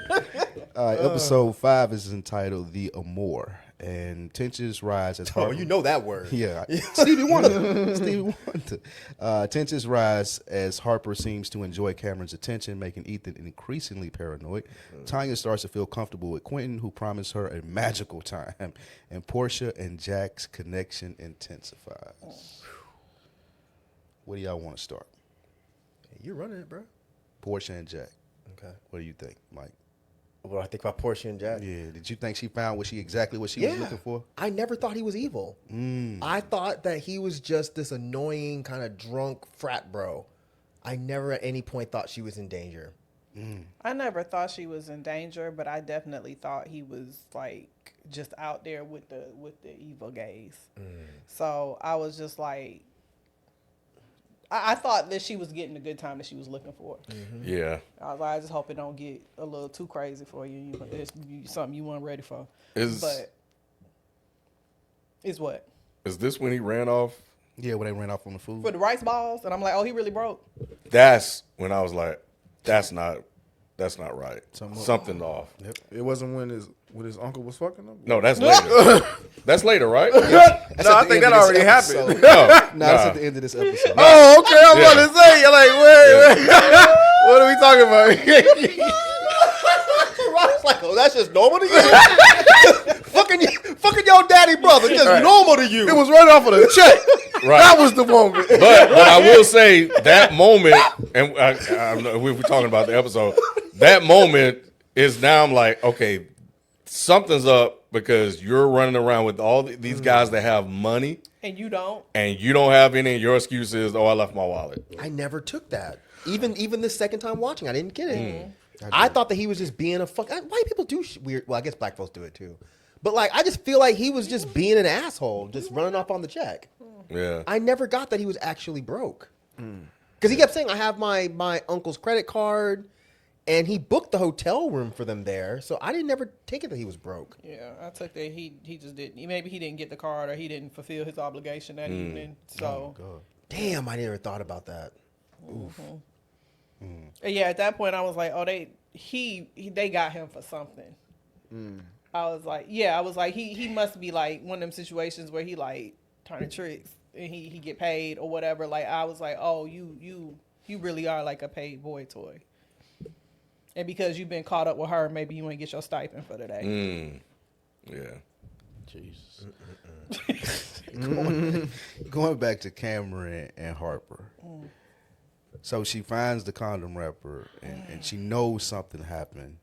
Episode 5 is entitled "The Amour," and tensions rise as Oh, Harper. you know that word. Yeah, Stevie Wonder. Stevie Wonder. Tensions rise as Harper seems to enjoy Cameron's attention, making Ethan increasingly paranoid. Tanya starts to feel comfortable with Quentin, who promised her a magical time, and Portia and Jack's connection intensifies. Where do y'all want to start? You're running it, bro. Portia and Jack. Okay. What do you think, Mike? What I think about Portia and Jack. Yeah. Did you think she found what she was looking for? I never thought he was evil. I thought that he was just this annoying kind of drunk frat bro. I never at any point thought she was in danger. I never thought she was in danger, but I definitely thought he was like just out there with the evil gays. So I was just like, I thought that she was getting the good time that she was looking for. Yeah. I was like, I just hope it don't get a little too crazy for you. It's something you weren't ready for. But is what? Is this when he ran off? Yeah, when they ran off on the food. For the rice balls, and I'm like, oh, he really broke. That's when I was like, that's not right. Something off. Yep. It wasn't when his uncle was fucking him. No, that's later. That's later, right? No, I think that already happened. No, That's at the end of this episode. Oh, okay. I'm about to say, you're like, wait. What are we talking about? Rob's like, oh, that's just normal to you? fucking your daddy brother, just normal to you. It was right off of the check. Right. That was the moment. But I will say that moment, and we were talking about the episode, that moment is now I'm like, okay, something's up because you're running around with all these guys that have money. And you don't. And you don't have any, and your excuse is, oh, I left my wallet. I never took that. Even the second time watching, I didn't get it. I thought that he was just being a white people do weird. Well, I guess black folks do it too. But like, I just feel like he was just being an asshole, just running off on the check. Yeah. I never got that he was actually broke. Because he kept saying, I have my uncle's credit card, and he booked the hotel room for them there. So I didn't never take it that he was broke. Yeah, I took that he just didn't. Maybe he didn't get the card or he didn't fulfill his obligation that evening. So, Damn, I never thought about that. yeah, at that point I was like, oh, they got him for something. I was like, he must be like one of them situations where he like turning tricks and he get paid or whatever. Like I was like, oh, you really are like a paid boy toy. And because you've been caught up with her, maybe you want to get your stipend for the day. Yeah. Jesus. Going back to Cameron and Harper. So she finds the condom wrapper and she knows something happened.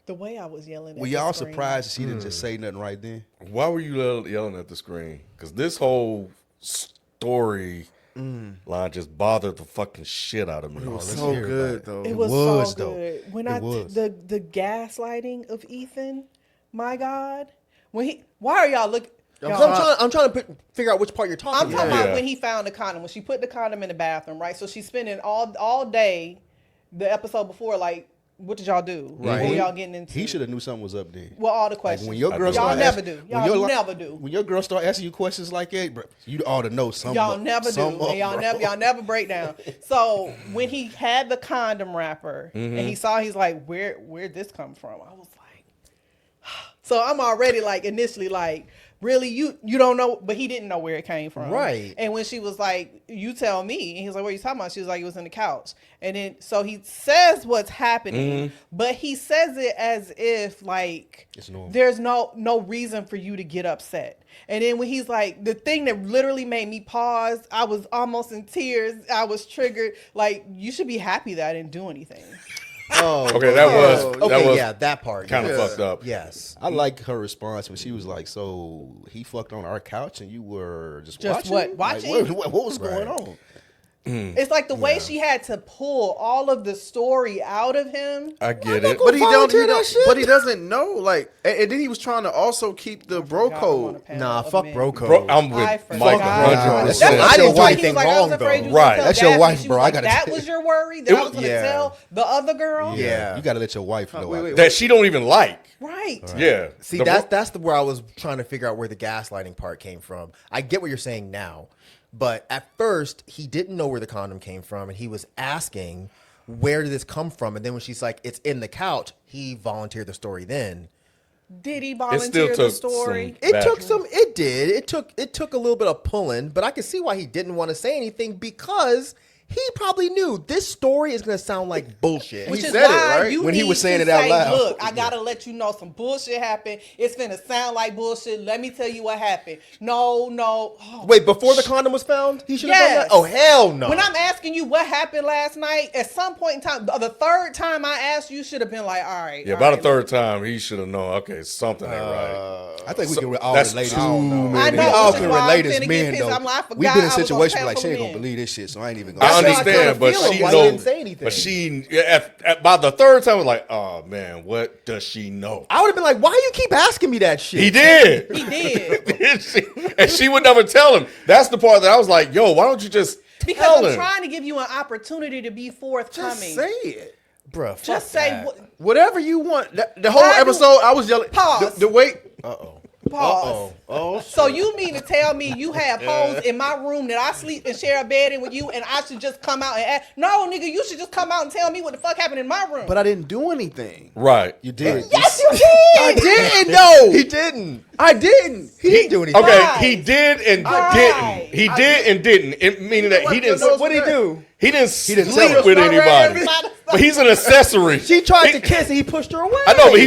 The way I was yelling at Were the y'all screen. surprised that she didn't just say nothing right then? Why were you yelling at the screen? Because this whole story line just bothered the fucking shit out of me. It was let's so hear good, about it. though. It was was, so though. good. When It was. the gaslighting of Ethan, my God. Why are y'all looking? I'm trying to figure out which part you're talking I'm talking about. about when he found the condom, when she put the condom in the bathroom, right? So she's spending all day, the episode before, like, what did y'all do? Right. What were y'all getting into? He should have knew something was up there. Well, all the Like questions. when your girl y'all start never ask- do. when Y'all your- never do. When your girl start asking you questions like that, bro, you ought to know something. Y'all never do. And y'all never break down. So when he had the condom wrapper and he saw, he's like, where'd this come from? I was like, so I'm already like initially like, really, you don't know, but he didn't know where it came from. Right. And when she was like, you tell me, and he was like, what are you talking about? She was like, it was in the couch. And then, so he says what's happening, but he says it as if like, It's normal. there's no reason for you to get upset. And then when he's like, the thing that literally made me pause, I was almost in tears. I was triggered. Like, you should be happy that I didn't do anything. Oh, Okay, that was yeah, that part. kind of yes. fucked up. Yes. I like her response when she was like, "So he fucked on our couch and you were just Just watching? what? Like, Watching? what was going on?" It's like the way she had to pull all of the story out of him. I get it. But he volunteer that shit? But he doesn't know. Like, and then he was trying to also keep the bro God, I'm on a code. panel Nah, of fuck men. bro code. Bro, I'm I with forgot. Mike That's 100%. your- I didn't do He anything was like, I was wrong, afraid you though. was Right. gonna tell That's your Daphne. wife, She bro. was I like, gotta that tell- was your worry? That I was going to yeah. tell the other girl? Yeah. You got to let your wife know. wait, That she don't even like. Right. Yeah. See, The that's where I was trying to figure out where the gaslighting part came from. I get what you're saying now, but at first he didn't know where the condom came from, and he was asking, "Where did this come from?" And then when she's like, "It's in the couch," he volunteered the story. Then Did he still volunteer the took story? some- it Back. took some. It did. It took a little bit of pulling, but I could see why he didn't want to say anything because he probably knew this story is going to sound like bullshit. Which is said it, why right? you When he need was saying to it out say, loud. look, I gotta let you know some bullshit happened. It's finna sound like bullshit. Let me tell you what happened. No. Oh. Wait, before the condom was found, he should have done Yes. that? Oh, hell no. When I'm asking you what happened last night, at some point in time, the third time I asked you, should have been like, all right. Yeah, all about right, the third time, he should have known. Okay, something ain't right. I think we So, can all that's relate. too I We know, all which is can why I'm relate finna as get men, pissed. though. I'm like, I We've been in forgot a I was on situation the like she ain't panel gonna then. believe this shit, so I ain't even gonna. I That's how I understand, couldn't but feel she why know. you didn't say anything. But she, by the third time, was like, oh man, what does she know? I would have been like, why you keep asking me that shit? He did. He did. and she would never tell him. That's the part that I was like, yo, why don't you just Because tell I'm him? trying to give you an opportunity to be Just forthcoming. say it. Bruh, Just say what. Whatever you want. The whole I do- episode, I was yelling. Pause. The wait. Pause. Oh, So you mean to tell me you have hoes in my room that I sleep and share a bed in with you, and I should just come out and ask? No, nigga, you should just come out and tell me what the fuck happened in my room. But I didn't do anything. Right. You did. yes, you did. I didn't though. he didn't. I didn't. He didn't do anything. Okay, Lies. he did and Lies. didn't. He did and didn't. It meaning that he didn't. What What'd he do? He didn't didn't sleep tell her. with Stop anybody. everybody. But he's an accessory. She tried to He- kiss and he pushed her away. I know, but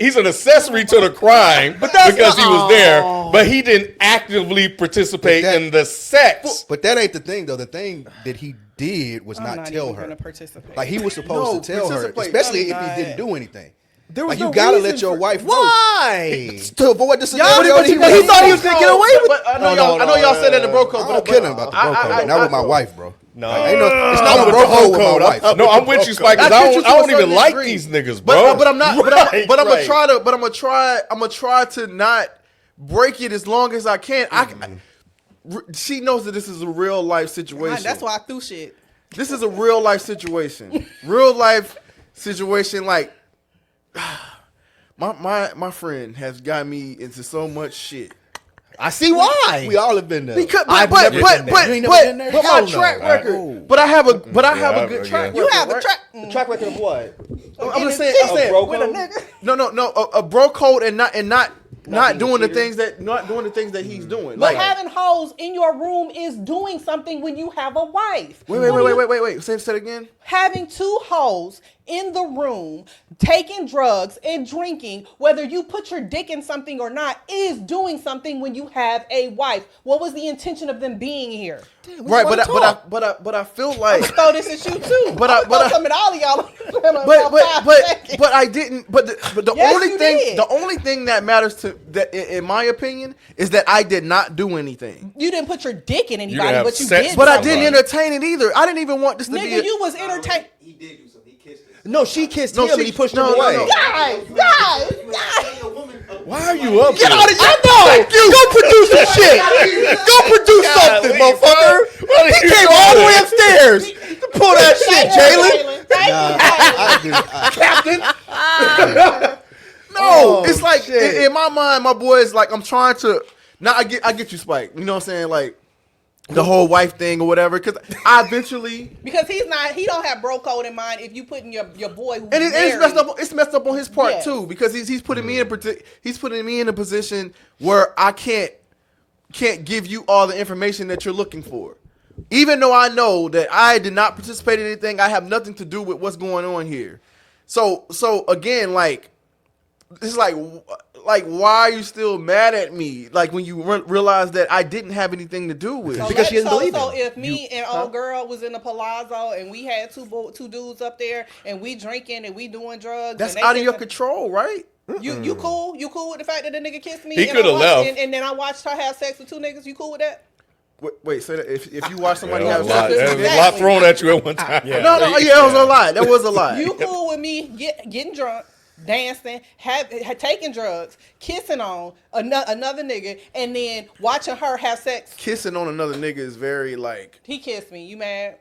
he's an accessory to the crime that's because he was not- there. But he didn't actively participate But that- in the sex. But that ain't the thing, though. The thing that he did was I'm not not tell even her. gonna participate. Like he was supposed No, to tell her, participate. especially I'm if he not. didn't do anything. There was Like you no gotta reason let your for- wife know Why? to avoid the Y'all scenario. didn't- that he thought he was gonna get away with But I know No, y'all. no, I know y'all no, said that in the bro code. I don't care nothing about the bro code. Not with my I- wife, bro. No. Ain't no, it's not I'm a with bro the code with code. my wife. No, I'm with you, Spike, because I I get you don't to a even certain like degree. these niggas, bro. But I'm not. Right, but I'm gonna right. try to. But I'm gonna try to not break it as long as I can. She knows that this is a real life situation. That's why I threw shit. This is a real life situation. Real life situation. Like my friend has got me into so much shit. I see why. We all have been there. Because, I've but never been there. You ain't never been there? my Hell no. track Right. record. But I have a a Yeah, good yeah. track record. You have a right? track. Track record of what? I'm just saying. Shit I'm saying bro with a code? nigga. no, a bro code and not being doing a the things that he's doing. But Like, having hoes in your room is doing something when you have a wife. wait. Say it again. Having two hoes in the room, taking drugs and drinking, whether you put your dick in something or not, is doing something when you have a wife. What was the intention of them being here? Right, but I feel like Throw this at you too. But I'm I- gonna throw some at all of y'all. but I didn't. But the Yes, only you thing did. the only thing that matters to that in my opinion is that I did not do anything. You didn't put your dick in didn't anybody, have but you sex did. But I something. didn't entertain it either. I didn't even want this to be. Nigga, you was entertained. He did do something. He kissed her. No, she kissed No, him she- and he pushed no, him no, away. no. Guys. Why are you up Get here? out of here! No! Go produce some shit! Go produce something, Golly, motherfucker! bro. What are He you came all the doing? way upstairs to pull that shit, Jalen. Thank you, Jalen. No, Oh, it's like shit. in my mind, my boy is like I'm trying to. Now I get you, Spike. You know what I'm saying? Like the whole wife thing or whatever. Because I eventually. Because he don't have bro code in mind if you putting your boy who's And it's married. messed up. It's messed up on his part Yes. too because he's putting me in he's putting me in a position where I can't give you all the information that you're looking for, even though I know that I did not participate in anything. I have nothing to do with what's going on here. So again, like it's like why are you still mad at me? Like when you realize that I didn't have anything to do with it. So Because she didn't believe So him. if me and old girl was in the palazzo and we had two dudes up there and we drinking and we doing drugs, That's and they out of your kissing- control, right? You cool? You cool with the fact that the nigga kissed me? He and coulda I watched- left. and then I watched her have sex with two niggas. You cool with that? Wait, say that if you watch somebody There have was a lot- sex, there was a lot thrown at you at one time. no, yeah, it was a lie. That was a lie. You cool with me getting drunk, dancing, taking drugs, kissing on another nigga, and then watching her have sex? Kissing on another nigga is very like. He kissed me. You mad?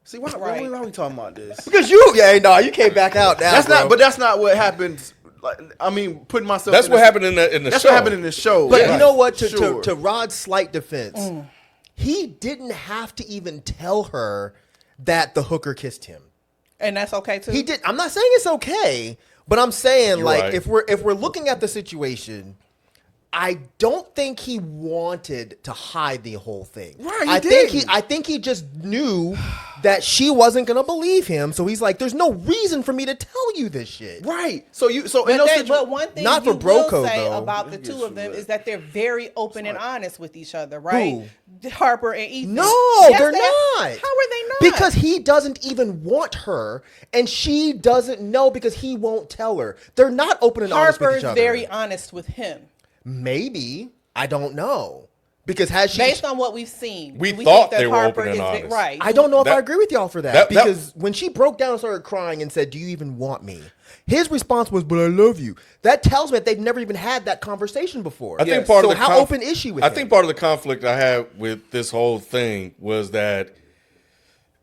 See, why Right. are we talking about this? Because you can't back out now. That's bro. not. But that's not what happens. Like, I mean, putting myself. That's in what this- happened in the That's show. what happened in the show. But Right. you know what? Sure. To Rod's slight defense, he didn't have to even tell her that the hooker kissed him. And that's okay too. He did. I'm not saying it's okay, but I'm saying You're like right. if we're looking at the situation, I don't think he wanted to hide the whole thing. Right, I think he just knew that she wasn't gonna believe him. So he's like, "There's no reason for me to tell you this shit." Right. So in But one thing Not you for bro will code, say though. about the two of them is that they're very open and honest with each other, right? Who? Harper and Ethan. No, Yes, they're they not. are. How are they not? Because he doesn't even want her, and she doesn't know because he won't tell her. They're not open and honest with Harper each is other. very honest with him. Maybe. I don't know. Because has she... Based on what we've seen, We think thought that they were Harper open and is honest. right. I don't know if That- I agree with y'all for that. that- because when she broke down and started crying and said, "Do you even want me?" His response was, "But I love you." That tells me that they've never even had that conversation before. I think part so of the how open is she with I him? think part of the conflict I had with this whole thing was that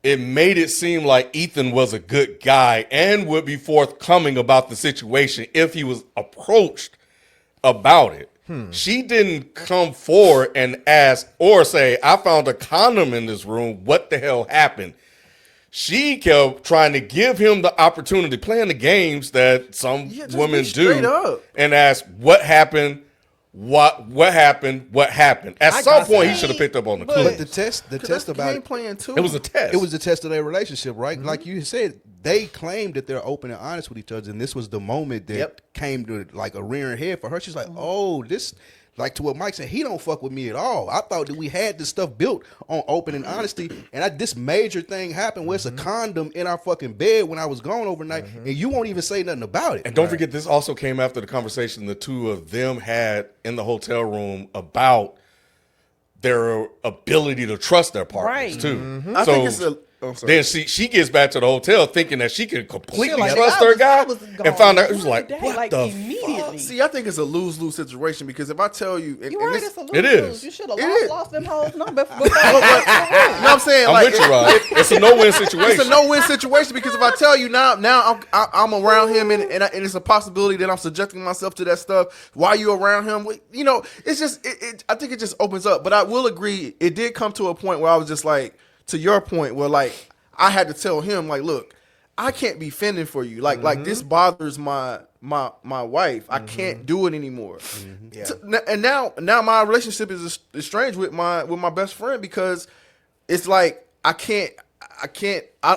it made it seem like Ethan was a good guy and would be forthcoming about the situation if he was approached about it. She didn't come forward and ask or say, "I found a condom in this room. What the hell happened?" She kept trying to give him the opportunity, playing the games that some Yeah, just women be straight do, up. and ask what happened, what happened, what happened. At I some got point, that. he should have picked up on the But clue. But the test about game it, plan too. It was a test. it was the test of their relationship, right? Like you said, they claimed that they're open and honest with each other, and this was the moment that Yep. came to like a rearing head for her. She's like, "Oh, this." Like to what Mike said, he don't fuck with me at all. I thought that we had this stuff built on open and honesty, and this major thing happened where it's a condom in our fucking bed when I was gone overnight, and you won't even say nothing about it. And don't forget, this also came after the conversation the two of them had in the hotel room about their ability to trust their partners Right. too. I So think it's a. Oh, sorry. then she gets back to the hotel thinking that she can completely Like, trust I her was- guy, I was and gone found out it was one like, day, what like, the immediately. See, I think it's a lose-lose situation because if I tell you, You're right. It's a lose. It is. You should have It is. lost them hoes number before. you know what I'm saying? I'm Like, with you, Rod. It's a no-win situation. it's a no-win situation because if I tell you now I'm around him and it's a possibility that I'm subjecting myself to that stuff while you're around him. You know, it's just I think it just opens up. But I will agree, it did come to a point where I was just like, to your point, where like I had to tell him like, look, I can't be fending for you. Like this bothers my wife. I can't do it anymore. Yeah. And now my relationship is estranged with my best friend because it's like I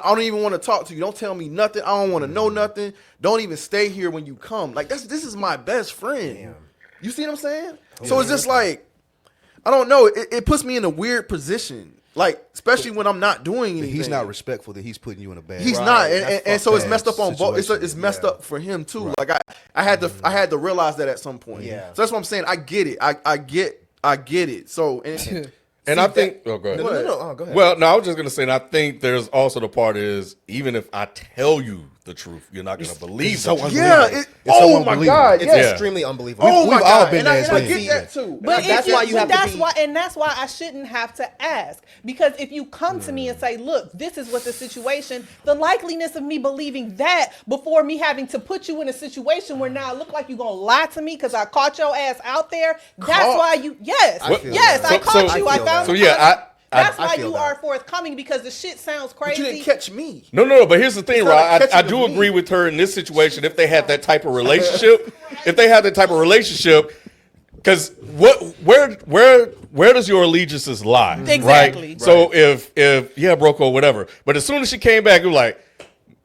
don't even want to talk to you. Don't tell me nothing. I don't want to know nothing. Don't even stay here when you come. Like this is my best friend. Damn. You see what I'm saying? So it's just like I don't know. It puts me in a weird position. Like, especially when I'm not doing anything. He's not respectful that he's putting you in a bad. He's Right. not, That's and so it's fucked messed up on both. situation. It's messed Yeah. up for him too. Like I had to realize that at some point. Yeah. So that's what I'm saying. I get it. I get it. So And I think, oh, go ahead. No, oh, go ahead. Well, no, I was just going to say, and I think there's also the part is, even if I tell you the truth, you're not going to believe so the truth. yeah. It's so Oh my unbelievable. God. it's Yes. extremely unbelievable. Oh my We've all God. been And there I as get men. that too. But That's why you have to be- that's why I shouldn't have to ask. Because if you come to me and say, "Look, this is what the situation," the likeliness of me believing that before me having to put you in a situation where now it look like you're gonna lie to me because I caught your ass out there. That's Caught? why you yes, I feel yes, that. I So- caught so- you. I I feel found. that. the So, yeah, condom. That's I why feel you that. are forthcoming because the shit sounds But crazy. you didn't catch me. No, but here's the thing, It's not Rod. a I catching do of me. agree with her in this situation if they had that type of relationship. If they had that type of relationship, because where does your allegiances lie? Exactly. Right? So if yeah, broke or whatever. But as soon as she came back, it was like,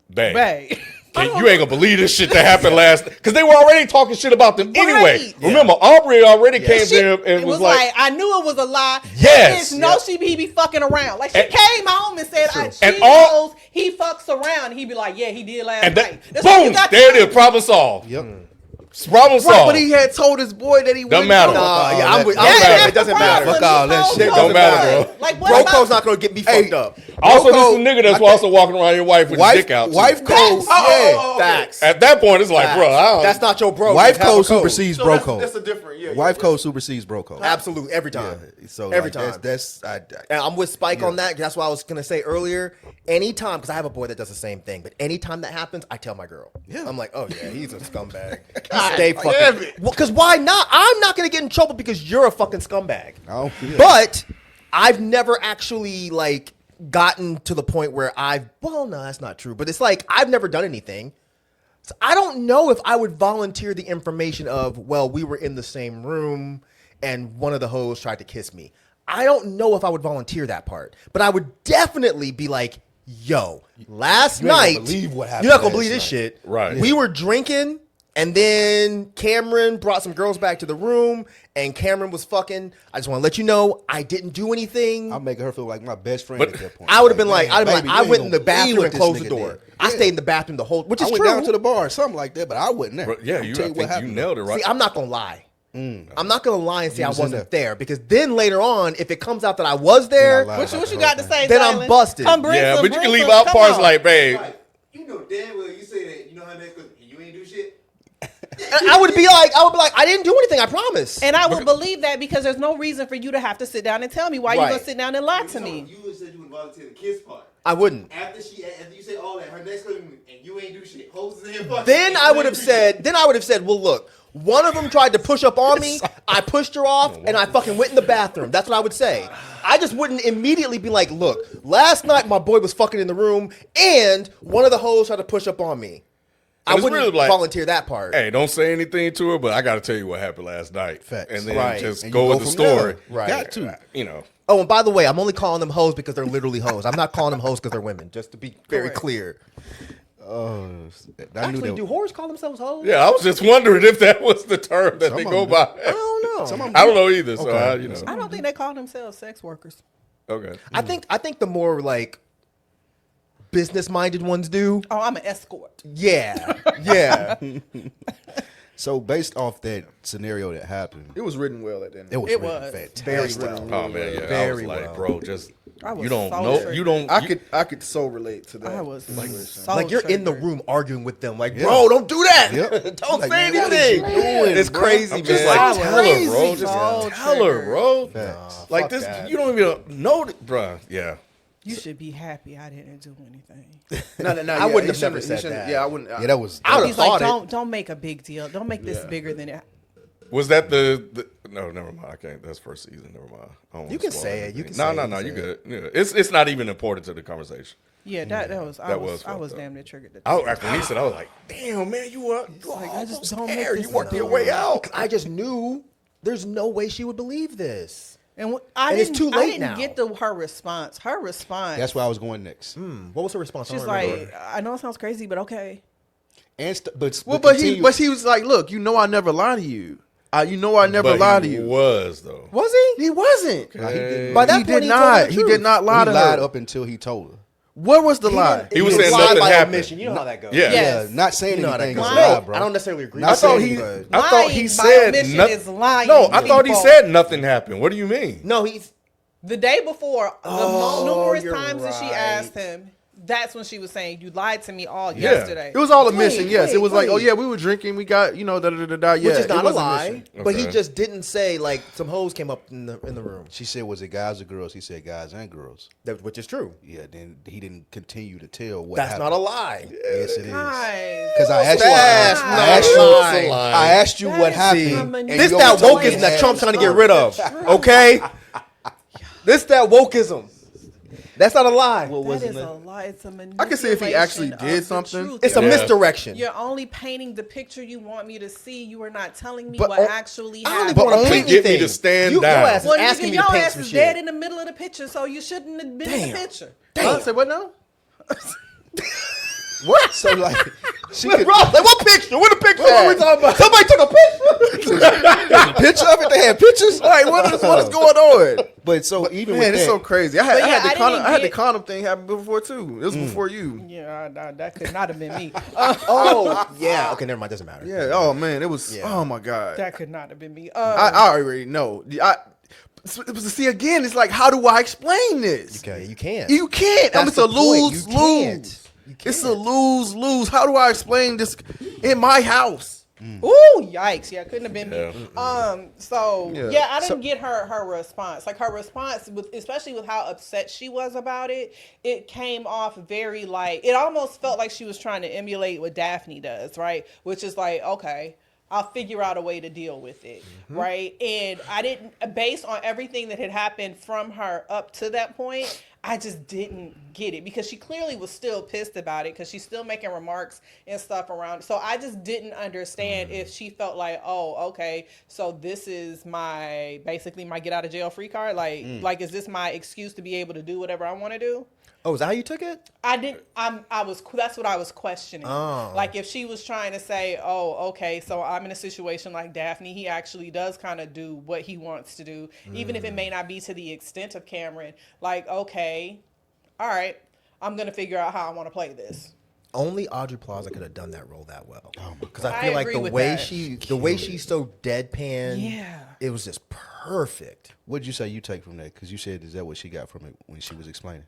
bang. Babe. You ain't gonna believe this shit that happened last, because they were already talking shit about them anyway. Right. Remember, Aubrey already came She- to him and it was like, like, I knew it was a lie. Yes. Bitch, no, he be fucking around. Like she And- came home and said, she And all- knows he fucks around. He be like, yeah, he did last and night. that, That's what you boom, got to there it do. is, problem solved. Yep. Problem Right, solved. but he had told his boy that he wouldn't matter. do it. yeah, I'm with Yeah, I'm that's it doesn't the matter. problem. Fuck all that These shit. hoes Don't matter, know. bro. Like, what Broco's about- not gonna get me fucked up. Also, Bro this is a nigga that's also walking around your wife with his dick out. too. Wife code, yeah. Facts. At that point, it's like, Facts. bro, I don't, That's not your bro. Wife Just have a code supersedes So bro that's, code. that's a different, yeah. Wife code supersedes bro code. Absolutely, every time. So Every like, time. That's And I'm with Spike on that. That's what I was gonna say earlier. Anytime, because I have a boy that does the same thing, but anytime that happens, I tell my girl. Yeah. I'm like, oh yeah, he's a scumbag. Stay damn fucking. it. Because why not? I'm not gonna get in trouble because you're a fucking scumbag. Oh, yeah. But I've never actually like gotten to the point where well, no, that's not true. But it's like I've never done anything. So I don't know if I would volunteer the information of, well, we were in the same room and one of the hoes tried to kiss me. I don't know if I would volunteer that part, but I would definitely be like, yo, last You ain't gonna night, believe what happened you're not gonna last believe this night. shit. Right. We were drinking, and then Cameron brought some girls back to the room, and Cameron was fucking. I just want to let you know, I didn't do anything. I'm making her feel like my best friend But at that point. I would have been like, man, I baby, you went ain't in the gonna believe bathroom what and this closed the nigga door. did. I Yeah. stayed in the bathroom the whole, which I is went true. down to the bar or something like that, but I wasn't there. Bro, yeah, I'll you. tell I what think you happened. nailed it right. See, I'm not gonna lie. I'm not gonna lie and say You I was in wasn't there because then later on, if it comes out that I was there, Then I lied. What you got to say, Then I'm Silent? busted. Come bring yeah, some, but you bring can leave some- out come parts on. like, babe. You know damn well you say that. You know how that because you ain't do shit. I would be like, I didn't do anything. I promise. And I will believe that because there's no reason for you to have to sit down and tell me why you Right. gonna sit down and lie to me. You said you would volunteer the kiss part. I wouldn't. After you say all that, her next question, and you ain't do shit. Hoes is in fucking. Then I would have said, well, look, one of them tried to push up on me. I pushed her off, and I fucking went in the bathroom. That's what I would say. I just wouldn't immediately be like, look, last night my boy was fucking in the room, and one of the hoes tried to push up on me. I And it's wouldn't really like, volunteer that part. Hey, don't say anything to her, but I got to tell you what happened last night. Facts. And then Right. just And go you with go the from there. story. Right. Got to. You know. Oh, and by the way, I'm only calling them hoes because they're literally hoes. I'm not calling them hoes because they're women, just to be very Correct. knew Actually, Actually, do whores call themselves hoes? Yeah, I was just wondering if that was the term that they Some go of them by. I don't know. Some of them I don't know either. So, Okay. you know. I don't think they call themselves sex workers. Okay. I think the more like business-minded ones do. Oh, I'm an escort. Yeah, yeah. So based off that scenario that happened, It was written well at the end. it was It really was. fantastic. Very well. Oh, man, yeah. I was Very like, well. bro, just, I was you don't so know. triggered. You don't. I could so relate to that. I was situation. so Like you're in the triggered. room arguing with them, like, Yeah. bro, don't do that. Yep. Don't Like, say man, what is you anything. doing, It's bro? crazy, I'm just man. I like, was tell her, bro. crazy. Just So tell her, triggered. bro. Facts. Like fuck this, that. you don't even know, bro. Yeah. You should be happy I didn't do anything. No, I wouldn't he have never shouldn't- he said shouldn't- that. Yeah, I wouldn't. Yeah, that was. I would've He's thought like, it. don't make a big deal. Don't make this bigger than it. Was that the? No, never mind. I can't. That's first season. Never mind. I don't wanna You can spoil say it. anything. You can No, say it. no, You no. can You say good. Yeah. It's not even important to the conversation. Yeah, that was. I That was was I was fucked up. damn near triggered. To After he said, I was like, damn, man, you were like, I just almost don't make there. this You worked your up. way out. I just knew there's no way she would believe this. And I And it's didn't, too I late didn't now. get her response. Her response. That's where I was going next. What was her response? I She's don't remember. like, I know it sounds crazy, but okay. And but But he was like, look, you know, I never lie to you. You know, I never But lie to he you. was though. Was he? He wasn't. Nah, he didn't. By that He point, did he told her not. the He truth. did not lie He to lied her. up until he told her. What was the lie? He was didn't saying lie nothing by happened. omission. You know how that goes. Yeah. Yeah, not saying You know how that anything goes. is a Lying. lie, bro. I don't necessarily agree. Not with saying it, anything. but- I thought he Lying by said omission nothing. is lying, No, I thought he people. said nothing happened. What do you mean? No, he's. The day before, numerous you're times that she right. asked him, that's when she was saying, you lied to me all Yeah. yesterday. It was all a Wait, mission. Yes, it was like, oh wait. yeah, we were drinking. We got da da da da. Yeah, Which is it not a was lie, mission. but he Okay. just didn't say like some hoes came up in the room, She said, "Was it guys or girls?" He said, "Guys and girls." which is true. Yeah. Then he didn't continue to tell what. That's happened. not a lie. Yes, it is. Guys. Because I asked That's you. not I asked a you. lie. I asked you That what is happened. a and This you that only told me wokeism that half. Trump's trying to get rid of. Okay, this that wokeism. That's not a lie. That is a lie. It's a manipulation. I can see if he actually of did the something. truth. It's a You're- misdirection. You're only painting the picture you want me to see. You are not telling me But what on- actually I don't happened. even want to only paint get me anything. to stand Your down. ass is Well, asking nigga, me to your paint ass some is dead in shit. the middle of the picture, so you shouldn't have been in the Damn. picture. I said what now? What? So like, she could Bro, like what picture? What the picture? What are we talking about? Somebody took a picture. picture of it. They had pictures. Like what is going on? But so even Man, with it's that, so crazy. I But had yeah, the I condom. didn't I had the get- condom thing happen before too. It was before you. Yeah, that could not have been me. Oh, yeah. Okay, never mind. Doesn't matter. Yeah. Oh man, it was. Yeah. Oh my god. That could not have been me. I already know. See again. It's like, how do I explain this? Okay, you can't. You can't. That's It's a the point. lose You can't. lose. You It's a can't. lose lose. How do I explain this in my house? Ooh, yikes! Yeah, couldn't have been me. Yeah. So Yeah. yeah, I didn't get her response. Like her response, especially with how upset she was about it, it came off very like it almost felt like she was trying to emulate what Daphne does, right? Which is like, okay, I'll figure out a way to deal with it, right? And I didn't, based on everything that had happened from her up to that point, I just didn't get it because she clearly was still pissed about it because she's still making remarks and stuff around. So I just didn't understand if she felt like, oh, okay, so this is basically my get out of jail free card. Like, is this my excuse to be able to do whatever I want to do? Oh, is that how you took it? That's what I was questioning. Oh. Like if she was trying to say, oh, okay, so I'm in a situation like Daphne, he actually does kind of do what he wants to do, even if it may not be to the extent of Cameron. Like, okay, all right, I'm going to figure out how I want to play this. Only Audrey Plaza could have done that role that well. Because I I feel like agree the with way that. the way she's so deadpan, Yeah. it was just perfect. What did you say you take from that? Because you said, is that what she got from it when she was explaining?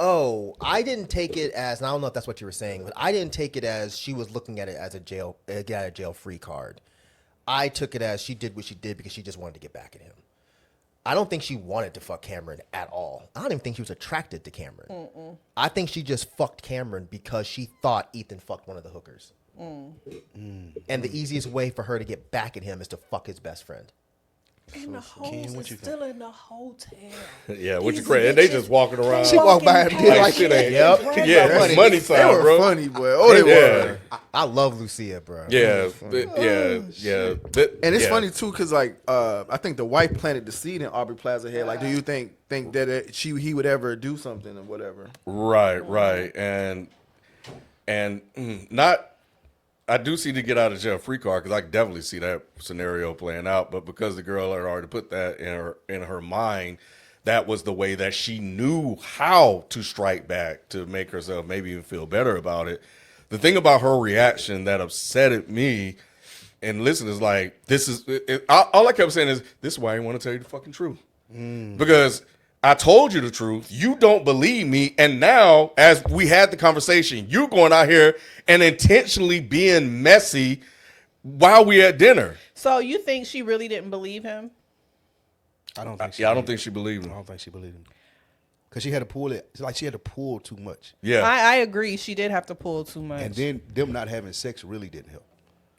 Oh, I didn't take it as, and I don't know if that's what you were saying, but I didn't take it as she was looking at it as a get out of jail free card. I took it as she did what she did because she just wanted to get back at him. I don't think she wanted to fuck Cameron at all. I don't even think she was attracted to Cameron. I think she just fucked Cameron because she thought Ethan fucked one of the hookers. And the easiest way for her to get back at him is to fuck his best friend. And the Ken, hoes what is you still in the hotel. Yeah, what you These crazy? And they bitches just walking around. She walked by and did like like shit ain't. Yep. Yeah, Money. money They time, were bro. funny, boy. Oh, they were. I love Lucia, bro. Yeah, And it's funny too, cause like I think the wife planted the seed in Aubrey Plaza's head. Like, do you think that he would ever do something or whatever? Right, and not. I do see the get out of jail free card because I can definitely see that scenario playing out. But because the girl had already put that in her mind, that was the way that she knew how to strike back to make herself maybe even feel better about it. The thing about her reaction that upset me, and listen, is like, this is all I kept saying is, this is why I didn't want to tell you the fucking truth. Because I told you the truth. You don't believe me. And now, as we had the conversation, you're going out here and intentionally being messy while we at dinner. So you think she really didn't believe him? I don't think. I don't think she believed I him. don't think she believed him. Because she had to pull it. It's like she had to pull too much. Yeah. I agree. She did have to pull too much. And then them not having sex really didn't help.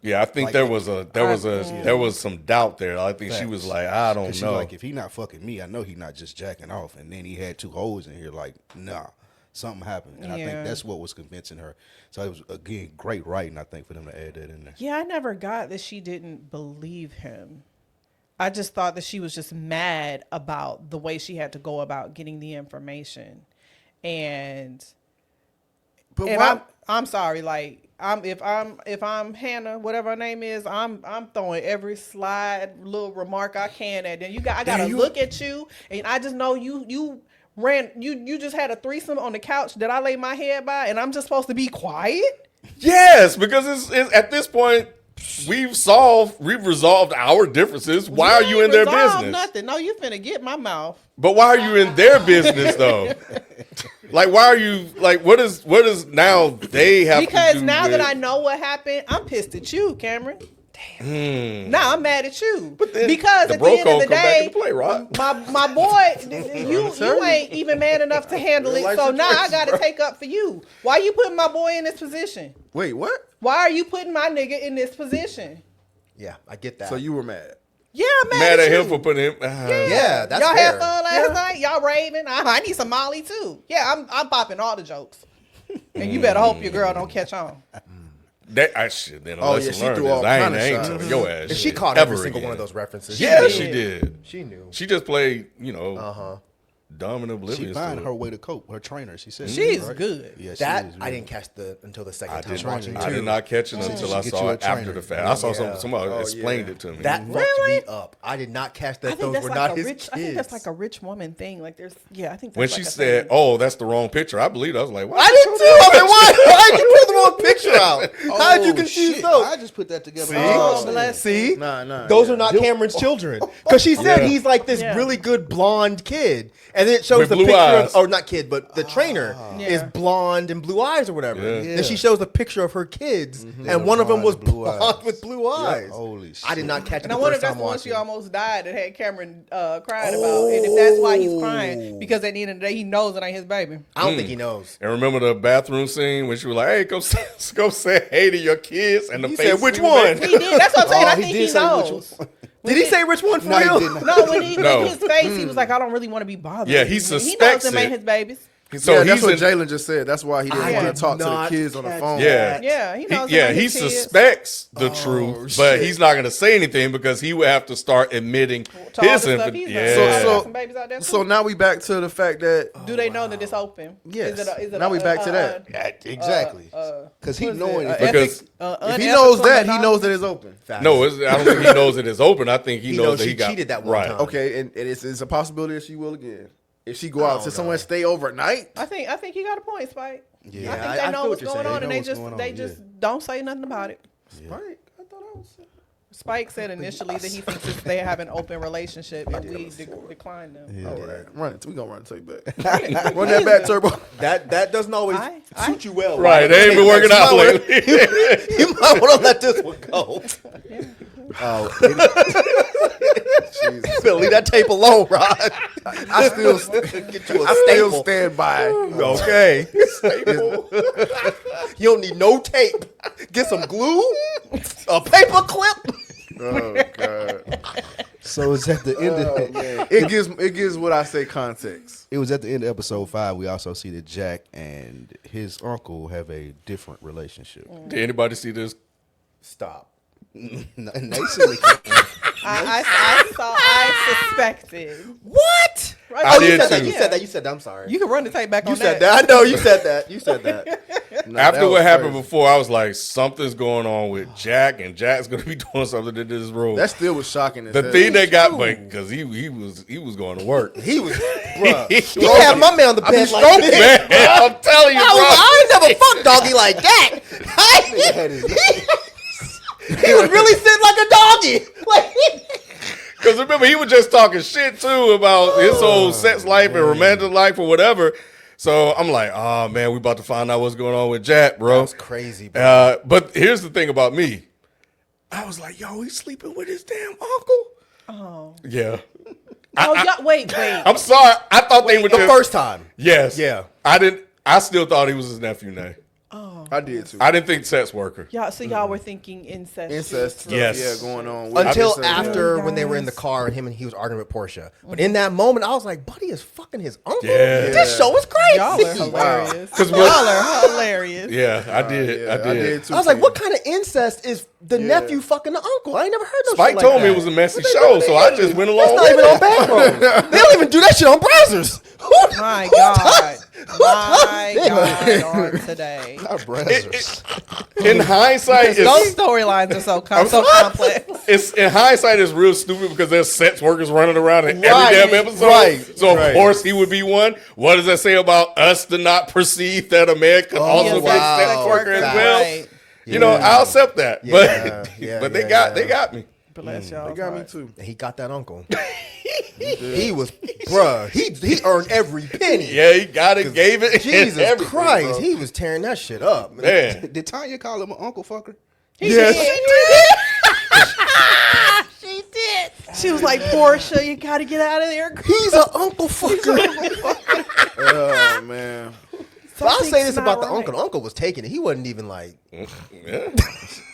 Yeah, I think Like, there was some doubt there. I think she was like, I don't She's know. like, if he not fucking me, I know he not just jacking off. And then he had two hoes in here. Like, nah, something happened. And I Yeah. think that's what was convincing her. So it was, again, great writing, I think, for them to add that in there. Yeah, I never got that she didn't believe him. I just thought that she was just mad about the way she had to go about getting the information. And But I'm sorry, like if I'm Hannah, whatever her name is, I'm throwing every slide little remark I can at them. I gotta look at you, and I just know you just had a threesome on the couch that I lay my head by, and I'm just supposed to be quiet. Yes, because it's at this point we've resolved our differences. Why are you in their business? Nothing. No, you finna get my mouth. But why are you in their business though? Like, why are you like? What is now they have Because to do now with, that I know what happened, I'm pissed at you, Cameron. Damn. Now I'm mad at you. But then Because the at bro the end of code the come back day, into play, Rod. my boy, you ain't even man enough to handle it. Real So life now I situations, got to bro. take up for you. Why you putting my boy in this position? wait, what? Why are you putting my nigga in this position? Yeah, I get that. So you were mad? Yeah, I'm Mad at you. him for putting him. yeah, that's Y'all fair. had fun last night. Y'all raving. I need some Molly too. Yeah, I'm popping all the jokes. And you better hope your girl don't catch on. That I should then. Oh, Lesson yeah, she learned threw is all I kind of ain't shots. telling your ass. And she shit caught ever every single again. one of those references. Yeah, She she did. did. She knew. She just played, dumb and She oblivious. find to her it. way to cope. Her trainer, she said. She's right? good. Yeah, she That is I really- didn't catch until the second I time did, watching I too. did not catch it until I Get saw you a it after trainer. the fact. I saw Yeah. somebody explained yeah. it to me. That Really? fucked me up. I did not catch I that think those that's were like not a his rich. kids. I think that's like a rich woman thing. Like there's, I think that's When like she a said, thing. "Oh, that's the wrong picture," I believed. I was like, "What?" I did too. I mean, why did you put the wrong picture out? How did you Oh, confuse shit. those? I just put that together. Oh, bless. See? Nah. Those yeah. are not Cameron's children. Because she said Yeah. he's like this Yeah. really good blonde kid. And then it shows With the blue picture eyes. of, or not kid, but the trainer is Yeah. blonde and blue eyes or whatever. Yeah. Then she shows a picture of her kids, They and were one of them was blonde with blue blonde eyes. with blue eyes. Holy shit. I did not catch it And I the wonder first if that's time the one she watching. almost died that had Cameron crying about, and if that's why he's crying because at the end of the day he knows it ain't his baby. I don't think he knows. And remember the bathroom scene when she was like, "Hey, go say hey to your kids," and the He face said, "Which she was one?" making? He did. That's what I'm saying. Oh, I he think did he say which knows. Did he say which one for No, he real? didn't. No, when he No. in his face, he was like, I don't really want to be bothered. Yeah, he He knows suspects them ain't it. his babies. So yeah, that's he's what in, Jalen just said. That's why he didn't I want did to talk to the not kids on the catch phone. yeah. Yeah, he knows them Yeah, ain't he his kids. suspects the truth, but shit. he's not going to say anything because he would have to start admitting To all the his stuff infant. he's done. Yeah. Got So- some babies out there So too. now we back to the fact that Do they know that it's open? Yes. Is it Now we back to that. Yeah, exactly. Because he what is knowing it? if Because- if he knows that, he knows that it's open. Facts. No, I don't think he knows it is open. I think he knows that she he got cheated that one right. time. Okay, and it's a possibility that she will again. If she go I out don't to somewhere and stay overnight, I think you got a point, Spike. Yeah, I think I they feel know what what's you're going saying. on, and They know they just what's they going on, just don't say nothing about it. Spike, I thought I was. Spike said initially that he thinks that they have an open relationship, and we declined them. All right, run it. We gonna run it. Take it back. Run that back, Turbo. That doesn't always I- suit you well. Right, they ain't been working out lately. You might want to let this one go. oh, Better leave that tape alone, Rod. I still, Get you a I still staple. stand by. Okay. You don't need no tape. Get some glue, a paper clip. Oh god. so it's at the end of It gives what I say context. it was at the end of episode 5. We also see that Jack and his uncle have a different relationship. Did anybody see this? Stop. And they said I suspected. What? Right? I Oh, did you said that. too. You said that. You said that. I'm sorry. You can run the tape back You on said that. I know. You said that. You said that. After that what was happened crazy. before, I was like, something's going on with Jack, and Jack's going to be doing something in this room. That still was shocking. as the hell. thing that got me, because he was going to work. He was, bruh. He He had my man on the bed like Stroke, this. man. I'm telling you, bro. I ain't never fucked doggy like that. He was really sitting like a doggy. Like, Because remember, he was just talking shit too about his whole sex life and romantic life or whatever. So I'm like, oh man, we about to find out what's going on with Jack, bro. That's crazy, bro. But here's the thing about me. I was like, yo, he's sleeping with his damn uncle. Oh, Yeah. wait. I'm sorry. I thought they were The first time. Yes. Yeah. I still thought he was his nephew now. I did too. I didn't think sex worker. Y'all were thinking incest. Incest. Stuff, Yes. Yeah, going on. with Until incest. after Yeah. when they were in the car and he was arguing with Portia. But in that moment, I was like, Buddy is fucking his uncle. Yeah. This show is crazy. Y'all are hilarious. 'Cause Y'all are hilarious. Yeah, I did. Yeah, I did. too. I was like, King. what kind of incest is the nephew fucking the uncle? I ain't never heard no Spike shit like told me that. it was a messy What they show, do? so I just went That's along not with even it. on background. They don't even do that shit on browsers. My God. My God on today. our brothers. In hindsight, Those it's, storylines are so complex. it's in hindsight it's real stupid because there's sex workers running around in Right, every damn episode. right, So right. of course he would be one. What does that say about us to not perceive that a man could also be a wow. sex worker as Facts. well? Right. You know, I'll accept that. Yeah, But yeah, but they yeah, got me. Bless y'all. They got me too. He got that uncle. He was, bruh, he earned every penny. Yeah, he got it, gave it. and Jesus everything, Christ, bro. he was tearing that shit up. Man. Did Tanya call him an uncle fucker? Yes. She did. She was like, Portia, you got to get out of there. He's an uncle fucker. Oh man. But I'll say this Something's about not the right. uncle. The uncle was taking it. He wasn't even like, Yeah.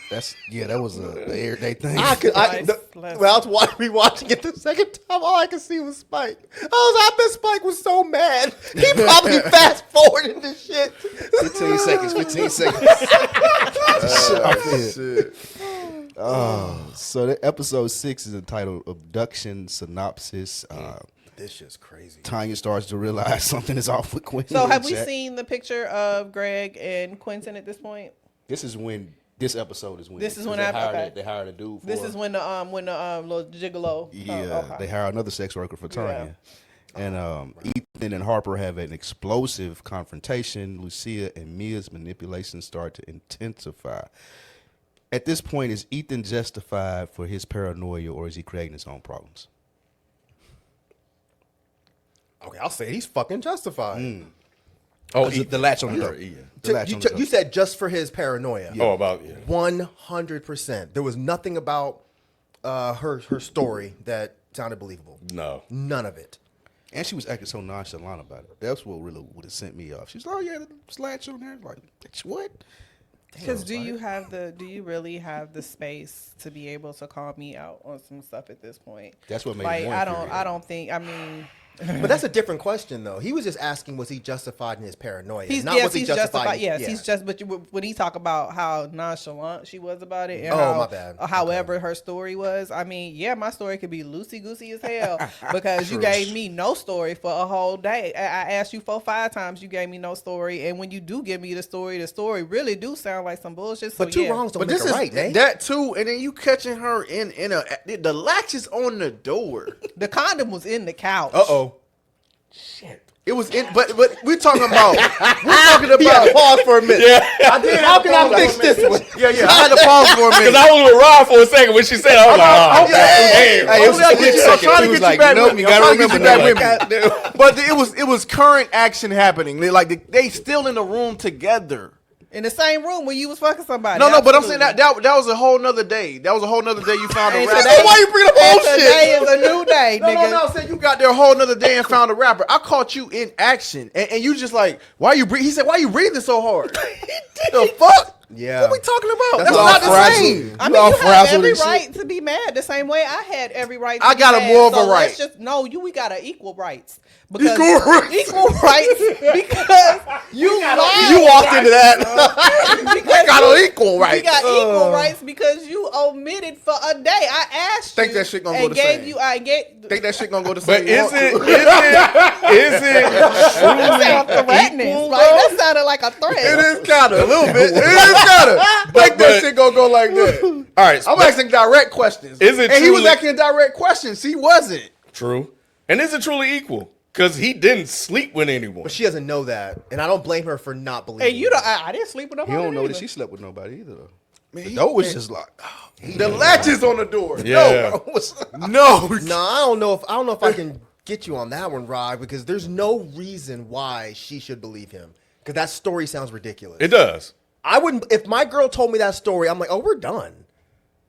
That was a everyday thing. when I was rewatching it the second time, all I could see was Spike. I bet Spike was so mad. He probably fast forwarded this shit. 15 seconds. 15 seconds. Shit. So the episode 6 is entitled "Abduction Synopsis." This shit's crazy. Tanya starts to realize something is off with Quentin. So and have we Jack. seen the picture of Greg and Quentin at this point? This is when this episode is when. This is when they I- hired okay. they hired a dude. For This is when the little gigolo. Yeah, okay. they hire another sex worker for Tanya. And Ethan and Harper have an explosive confrontation. Lucia and Mia's manipulations start to intensify. At this point, is Ethan justified for his paranoia, or is he creating his own problems? Okay, I'll say he's fucking justified. Oh, The latch on the door. The latch on the door. You said just for his paranoia. Oh, about yeah. 100%. There was nothing about her story that sounded believable. No. None of it. And she was acting so nonchalant about it. That's what really would have sent me off. She's like, "Oh yeah, the latch on there." Like, "Bitch, what?" Because do you really have the space to be able to call me out on some stuff at this point? That's what made Like it more I don't think. I mean, But that's a different question, though. He was just asking, was he justified in his paranoia? he's justified. Yes, he's just. But when he talk about how nonchalant she was about it, and my bad. However her story was, I mean, yeah, my story could be loosey goosey as hell because you gave me no story for a whole day. I asked you 4-5 times, you gave me no story, and when you do give me the story really do sound like some bullshit. So But two yeah. wrongs don't But make this a is right, man. that too, and then you catching her in the latch is on the door. The condom was in the couch. It was in, but we're talking about He had to pause for a minute. I did. How can I fix this one? Yeah, I had to pause for a Because minute. I was with Rob for a second when she said, I was like, oh, damn. Hey, it was a split I'm second. trying to He was get you like, back nope, with me. you I'm gotta trying to get you remember back with me. But it was current action happening. They still in the room together. In the same room where you was fucking somebody. No, but I'm saying Absolutely. that was a whole nother day. That was a whole nother day you found a And rapper. today- Why you bring up whole and shit? Today is a new day, nigga. No. Saying you got there a whole nother day and found a rapper. I caught you in action, and you just like, why you breathe? He said, why you breathing so hard? The fuck? Yeah. What we talking about? That's That's all not the frazzled. same. I mean, all you have frazzled every and shit. right to be mad the same way I had every right to I be got a mad. more of a So let's right. we got an equal rights. Because Equal rights. Equal rights because you lied. You walked into that. Because Got an equal right. We got equal rights because you omitted for a day. I asked Think you. that shit gonna and go the gave same. You, I gave. Think that shit gonna go the But same. is it That sounded truly threatening. equal, Like, though? that sounded like a threat. It is kind of a little bit. It is kind of. Think that shit gonna go like that. All right, I'm asking direct questions. Is it And he was truly- asking direct questions. He wasn't. true. And is it truly equal? Because he didn't sleep with anyone. But she doesn't know that, and I don't blame her for not believing. And you don't. I didn't sleep with He nobody. don't know that either. she slept with nobody either. Though. Man, The door was just locked. The latch is on the door. Yeah. No. No, I don't know if I can get you on that one, Rod, because there's no reason why she should believe him. Because that story sounds ridiculous. It does. I wouldn't. If my girl told me that story, I'm like, oh, we're done.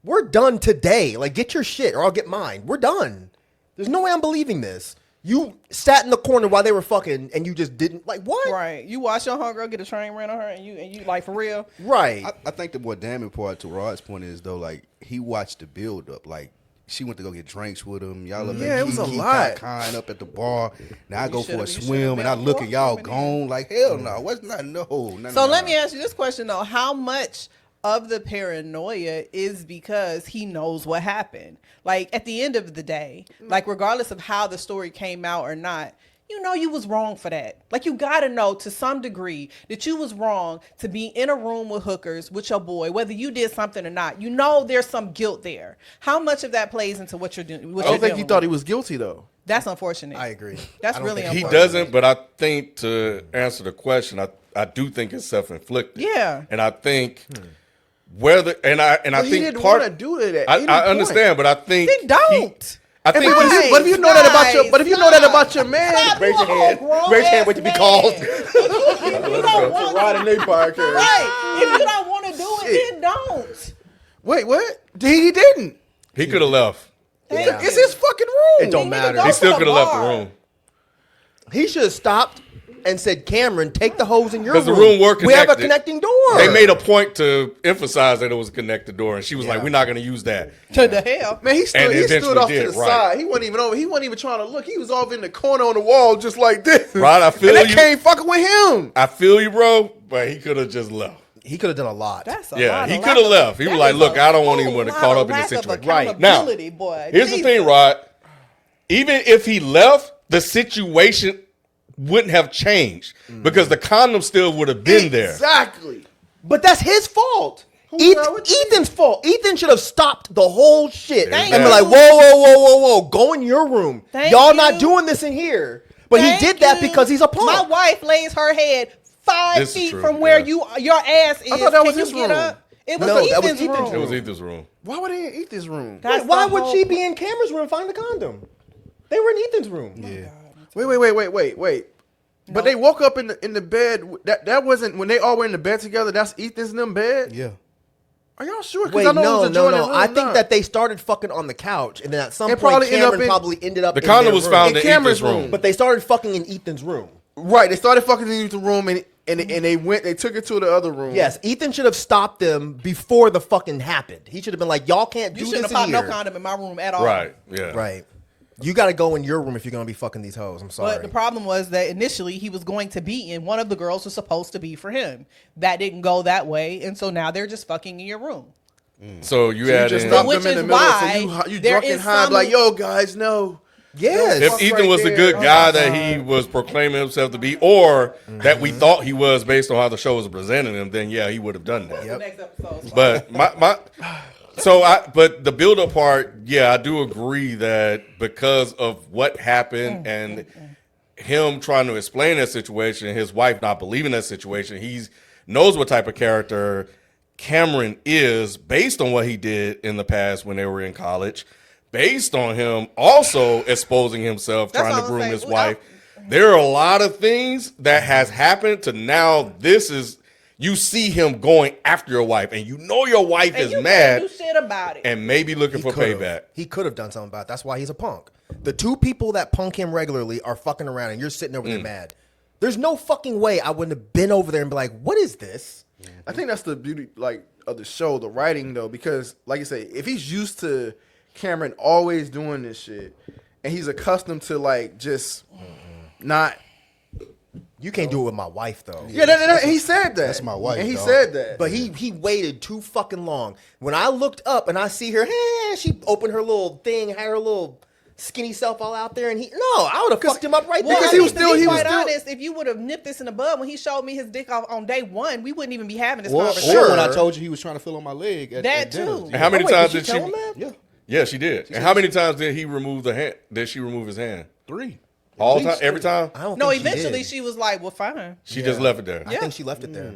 We're done today. Like, get your shit, or I'll get mine. We're done. There's no way I'm believing this. You sat in the corner while they were fucking, and you just didn't. Like, what? Right. You watch your homegirl get a train ran on her, and you like for real. Right. I think the more damning part to Rod's point is though, like he watched the build up. Like she went to go get drinks with him. Y'all up Yeah, it was a lot. Kind up at the bar. Now I go for a should've swim been and I on look board at y'all with him. gone. Like hell no, what's not no. So let me ask you this question though: how much of the paranoia is because he knows what happened? Like at the end of the day, like regardless of how the story came out or not, you know you was wrong for that. Like you gotta know to some degree that you was wrong to be in a room with hookers with your boy, whether you did something or not. You know there's some guilt there. How much of that plays into what you're doing? I don't think he thought he was guilty though. That's unfortunate. I agree. That's I don't really think He unfortunate. doesn't, but I think to answer the question, I do think it's self-inflicted. Yeah. And I think whether and I But he think didn't part want to do that. I understand, but I think Then don't. I think But this- if you know that about your, but if you know that about your man, Stop, Raise you your a hand. whole grown Raise your hand, ass wait to be man. called. If you don't want Rod and Nate podcast. right. If you don't want to do it, then don't. Wait, what? He didn't. he could have left. Thank It's you. his fucking room. It don't He need to matter. go He to still the could have left the bar. room. He should have stopped and said, Cameron, take the hose in your room. 'Cause the room were We have a connected. connecting door. They made a point to emphasize that it was a connected door, and she was like, "We're not going to use that." To the hell. Man, he And stood eventually off to did, the right. side. He wasn't even over. He wasn't even trying to look. He was off in the corner on the wall just like this. Right, I feel and they you. can't fucking with him. I feel you, bro, but he could have just left. He could have done a lot. That's a Yeah, lot he of coulda lack of- left. He was that like, is "Look, a I don't want whole anyone to lot caught of up in lack this of situation." Now, accountability, boy. here's the Jesus. thing, Rod. Even if he left, the situation wouldn't have changed because the condom still would have been there. Exactly. But that's his fault. wrong with you? Ethan's fault. Ethan should have stopped the whole shit There's and be that. like, whoa. Go in your room. Thank Y'all you. not doing this in here. But Thank he did that you. because he's a punk. My wife lays her head 5 This is feet true, from where yeah. your ass is. I thought that was Can you his get room. up? It was No, that was Ethan's Ethan's room. It was Ethan's room. Why would he eat this room? That's Why the would whole- she be in Cameron's room and find the condom? They were in Ethan's room. Yeah. Wait. But they woke up in the bed. That wasn't when they all were in the bed together. That's Ethan's in them bed. Yeah. Are y'all sure? 'Cause Wait, I know it was no. a joint room, I think nah. that they started fucking on the couch, and then at some It point, probably ended up Cameron in- probably ended up The in condom their was room. found In in Cameron's Ethan's room. room. But they started fucking in Ethan's room. Right. They started fucking in the room, and and they took it to the other room. Yes, Ethan should have stopped them before the fucking happened. He should have been like, y'all can't You do shouldn't this have in popped here. no condom in my room at all. Right. Yeah. Right. You got to go in your room if you're going to be fucking these hoes. I'm sorry. But the problem was that initially he was going to be in one of the girls was supposed to be for him. That didn't go that way, and so now they're just fucking in your room. So you You had just in, dumped Which them in is the middle. why So you there drunk and is high, some- like, yo, guys, no. yes. if fuck Ethan right was the there. good Oh guy my that he was proclaiming himself to be, or that we thought he was based on how the show was presenting him, then yeah, he would have done that. The next episode. But but the build up part, yeah, I do agree that because of what happened and him trying to explain that situation, his wife not believing that situation, he's knows what type of character Cameron is based on what he did in the past when they were in college, based on him also exposing himself, That's trying what to I was groom saying. his wife. There are a lot of things that has happened to now. This is you see him going after your wife, and you know your wife and is you mad can't do shit about it. and maybe looking for payback. He could have done something about it. That's why he's a punk. The two people that punk him regularly are fucking around, and you're sitting over there mad. There's no fucking way I wouldn't have been over there and be like, what is this? I think that's the beauty, like, of the show, the writing, though, because, like you say, if he's used to Cameron always doing this shit, and he's accustomed to, like, just not. You can't do it with my wife, though. Yeah, he said that. That's my wife, and he dog. said that. But he waited too fucking long. When I looked up and I see her, she opened her little thing, had her little skinny self all out there, and I would have fucked him up right Well, there. I he was mean, to still- be he was quite still- honest, if you would have nipped this in the bud when he showed me his dick off on day one, we wouldn't even be having this Or conversation. when I told you he was trying to fill on my leg. At That dinner. too. And how many Oh, wait, times did did she she? tell him that? Yeah, Yeah, she did. And how many times did he remove the hand? Did she remove his hand? 3. All At time, least every time. I don't No, think eventually did. she was like, well, fine. She just left it there. I think she left it there.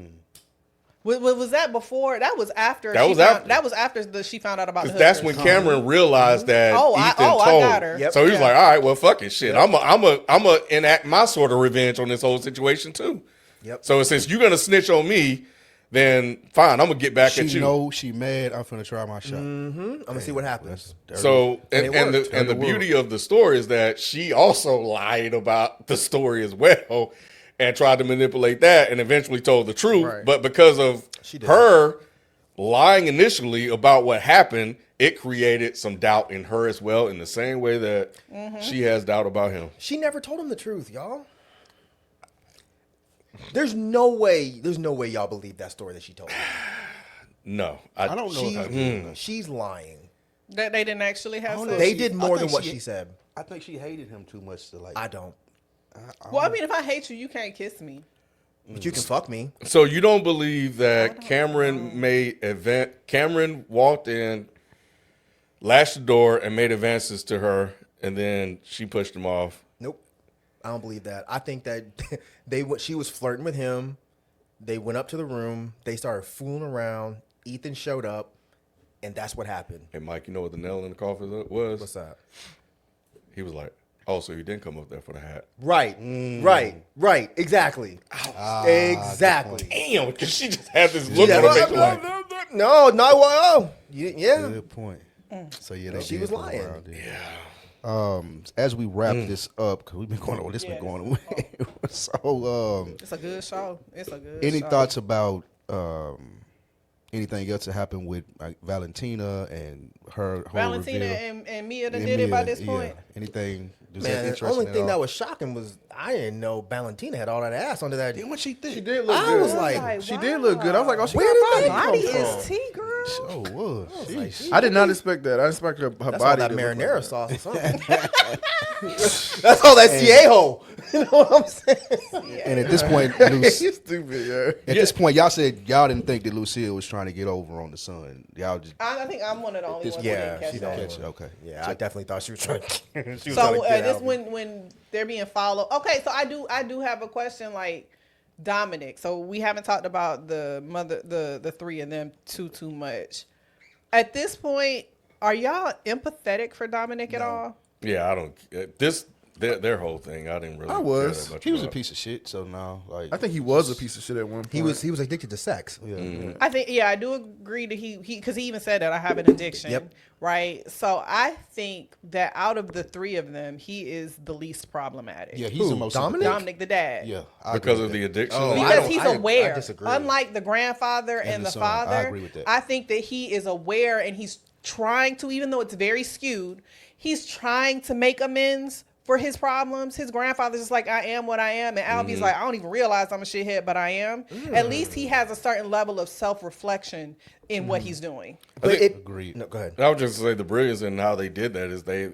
Was that before? That was after. That she was found, after. That was after she found out about the That's when husband. Cameron realized that I Ethan told. got her. Yep. So he's Yeah. like, all right, well, fuck it, shit. I'm a enact my sort of revenge on this whole situation too. Yep. So since you're gonna snitch on me, then fine, I'm gonna get back She at you. know she mad. I'm finna try my shot. I'm gonna see what happens. So And and, it and the worked. and the And it worked. beauty of the story is that she also lied about the story as well and tried to manipulate that and eventually told the truth. Right. But because of did. her lying initially about what happened, it created some doubt in her as well, in the same way that she has doubt about him. She never told him the truth, y'all. There's no way y'all believe that story that she told. No, I don't know. She's lying. That they didn't actually have sex. They did more I than think what she- she said. I think she hated him too much to like. I don't. Well, I mean, if I hate you, you can't kiss me. But you can fuck me. So you don't believe that Cameron walked in, latched the door, and made advances to her, and then she pushed him off. Nope. I don't believe that. I think that she was flirting with him. They went up to the room. They started fooling around. Ethan showed up, and that's what happened. Hey, Mike, you know what the nail in the coffin was? What's that? He was like, oh, so you didn't come up there for the hat. Right. Right. Exactly. Exactly. Damn, because she just had this look Yeah, on her face like, no. Well, yeah. Good point. So yeah, they She did was fool lying. around there. As we wrap this up, because we've been going on, this been going away. So, It's a good show. It's a good. any show. thoughts about anything else that happened with like, Valentina and her whole Valentina reveal? and Mia done And did it by Mia, this yeah. point. Anything? Is that Man, the interesting only at thing all? that was shocking was I didn't know Valentina had all that ass under that. Damn, what she think? she did look I good. was like, she did look good. I was like, oh, she Where got did a that body. Body come is from? T, girl. Oh, was. Sheesh. I did not expect that. I expected her That's body all that to look marinara like sauce or something. That's all that Ciejo. You know what I'm saying? And at this point, that. Luc- You stupid, yeah. at this point, y'all said y'all didn't think that Lucille was trying to get over on the son. Y'all just I think I'm one of the only ones Yeah, who didn't she catch don't. that. catch it. Okay. Yeah, I definitely thought she was trying. She was trying So to get this out. when they're being followed. Okay, so I do have a question. Like Dominic. So we haven't talked about the mother, the three of them too much. At this point, are y'all empathetic for Dominic at all? yeah, I don't. their whole thing. I didn't really. I was. Care that much He was a about. piece of shit. So now, like, I think he was a piece of shit at one point. He was addicted to sex. yeah. I think, I do agree that he because he even said that I have an addiction. Yep. Right. So I think that out of the three of them, he is the least problematic. Yeah, he's the most Dominic? Dominic, the dad. Yeah, I Because agree of with the that. addiction. Oh, I Because don't- he's I aware. disagree. Unlike the grandfather and the the son. I father, agree with that. I think that he is aware and he's trying to, even though it's very skewed, he's trying to make amends for his problems. His grandfather's just like, I am what I am. And Albie's like, I don't even realize I'm a shithead, but I am. At least he has a certain level of self-reflection in what he's doing. But it, Agreed. No, go ahead. I would just say the brilliance in how they did that is they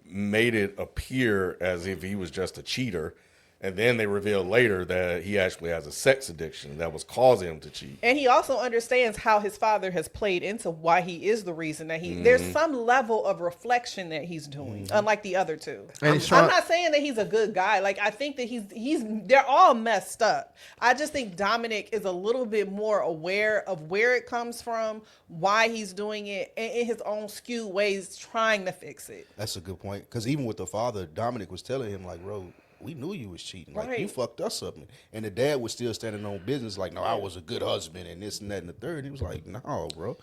made it appear as if he was just a cheater. And then they revealed later that he actually has a sex addiction that was causing him to cheat. And he also understands how his father has played into why he is the reason that there's some level of reflection that he's doing, unlike the other two. And he's I'm trying- not saying that he's a good guy. Like, I think that they're all messed up. I just think Dominic is a little bit more aware of where it comes from, why he's doing it, and in his own skewed ways trying to fix it. That's a good point. Because even with the father, Dominic was telling him, like, bro, we knew you was cheating. Like, you Right. fucked us up. And the dad was still standing on business, like, no, I was a good husband and this and that and the third. He was like, no, bro.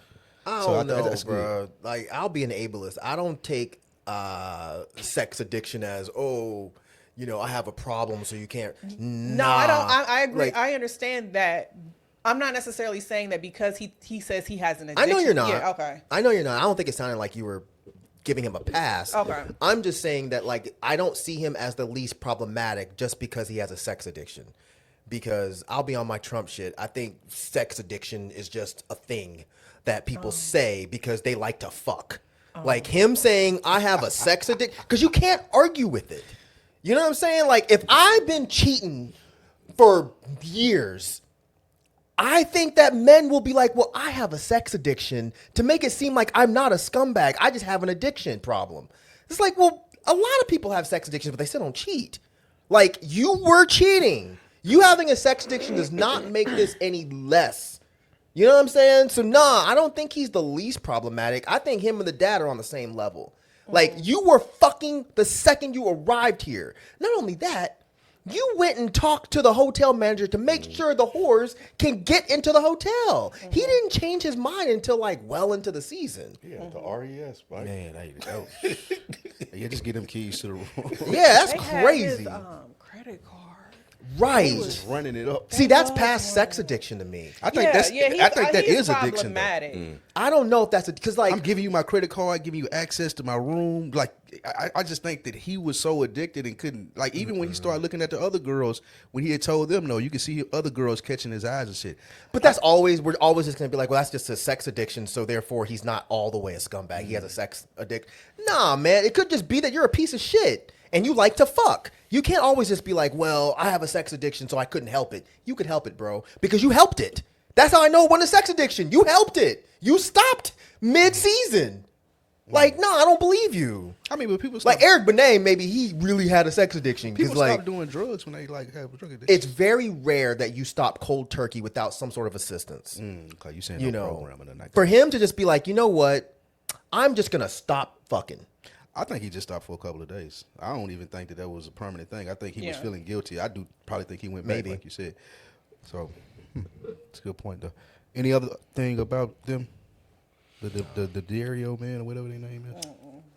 I So don't know, that's bro. Like, I'll be an ableist. I don't take sex addiction as, oh, you know, I have a problem, so you can't. No, I don't. I agree. Like, I understand that. I'm not necessarily saying that because he says he has an I addiction. know you're not. Yeah, okay. I know you're not. I don't think it sounded like you were giving him a pass. Okay. I'm just saying that, like, I don't see him as the least problematic just because he has a sex addiction. Because I'll be on my Trump shit. I think sex addiction is just a thing that people say because they like to fuck. Like him saying, I have a sex addiction, because you can't argue with it. You know what I'm saying? Like, if I've been cheating for years, I think that men will be like, well, I have a sex addiction, to make it seem like I'm not a scumbag. I just have an addiction problem. It's like, well, a lot of people have sex addictions, but they still don't cheat. Like, you were cheating. You having a sex addiction does not make this any less. You know what I'm saying? So, nah, I don't think he's the least problematic. I think him and the dad are on the same level. Like, you were fucking the second you arrived here. Not only that, you went and talked to the hotel manager to make sure the whores can get into the hotel. He didn't change his mind until, like, well into the season. Yeah, the RES, Mike. Man, yeah, just get them keys to the room. Yeah, that's They had crazy. his, credit card. Right. Just running it up. See, that's past sex addiction to me. I think I think that is addiction. Though. problematic. I don't know if that's because, like, I'm giving you my credit card, giving you access to my room. Like, I just think that he was so addicted and couldn't, like, even when he started looking at the other girls, when he had told them no, you could see other girls catching his eyes and shit. but that's always, we're always just going to be like, well, that's just a sex addiction, so therefore he's not all the way a scumbag. He has a sex addiction. Nah, man, it could just be that you're a piece of shit and you like to fuck. You can't always just be like, well, I have a sex addiction, so I couldn't help it. You could help it, bro, because you helped it. That's how I know it wasn't a sex addiction. You helped it. You stopped mid-season. Like, no, I don't believe you. I mean, but people stop, Like Eric Benet, maybe he really had a sex addiction. Because, people like, stop doing drugs when they like have a drug addiction. it's very rare that you stop cold turkey without some sort of assistance. Okay, you saying You no know, programming and that. for him to just be like, you know what, I'm just gonna stop fucking. I think he just stopped for a couple of days. I don't even think that was a permanent thing. I think he was Yeah. feeling guilty. I do probably think he went back, Maybe. like you said. So, it's a good point, though. Any other thing about them? The Dario man or whatever their name is?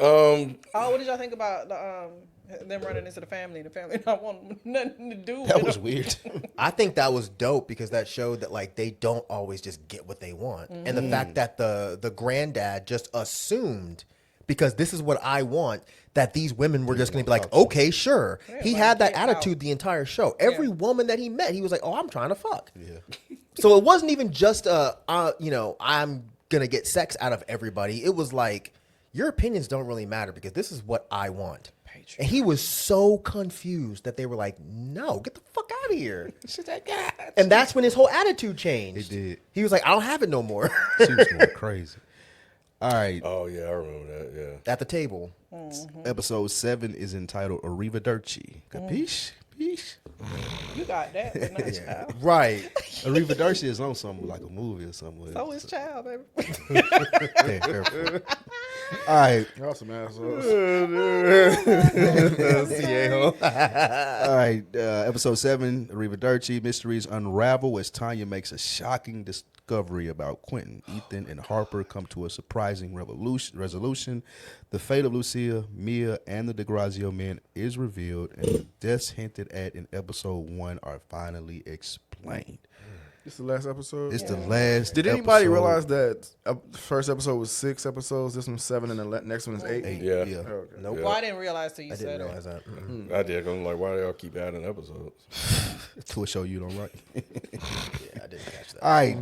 Oh, what did y'all think about them running into the family and the family not wanting nothing to do with That was them? weird. I think that was dope because that showed that, like, they don't always just get what they want. And the fact that the granddad just assumed, because this is what I want, that these women were just going to be like, okay, sure. He like, had that get out. attitude the entire show. Every woman that he met, he was like, oh, I'm trying to fuck. Yeah. So it wasn't even just, you know, I'm going to get sex out of everybody. It was like, your opinions don't really matter because this is what I want. And he was so confused that they were like, no, get the fuck out of here. And that's when his whole attitude changed. It did. He was like, I don't have it no more. She was going crazy. All right. Oh yeah, I remember that. Yeah. At the table. Episode 7 is entitled Arrivederci. Capiche? Peace. You got that, but not child. Right. Arrivederci is on something like a movie or something. So is child, baby. Yeah, careful. All right. Y'all some assholes. All right, episode 7, Arrivederci, mysteries unravel as Tanya makes a shocking discovery about Quentin. Ethan and Harper come to a surprising resolution. The fate of Lucia, Mia, and the DeGrazio men is revealed, and the deaths hinted at in episode 1 are finally explained. This is the last episode. It's the last. Did anybody episode. realize that the first episode was 6 episodes? This one's 7, and the next one is 8. Eight, Yeah. Okay. Nope. Well, I didn't realize till you I said didn't it. realize that. I did. 'Cause I'm like, why do y'all keep adding episodes? To a show you don't like. Yeah, I didn't catch that. All right.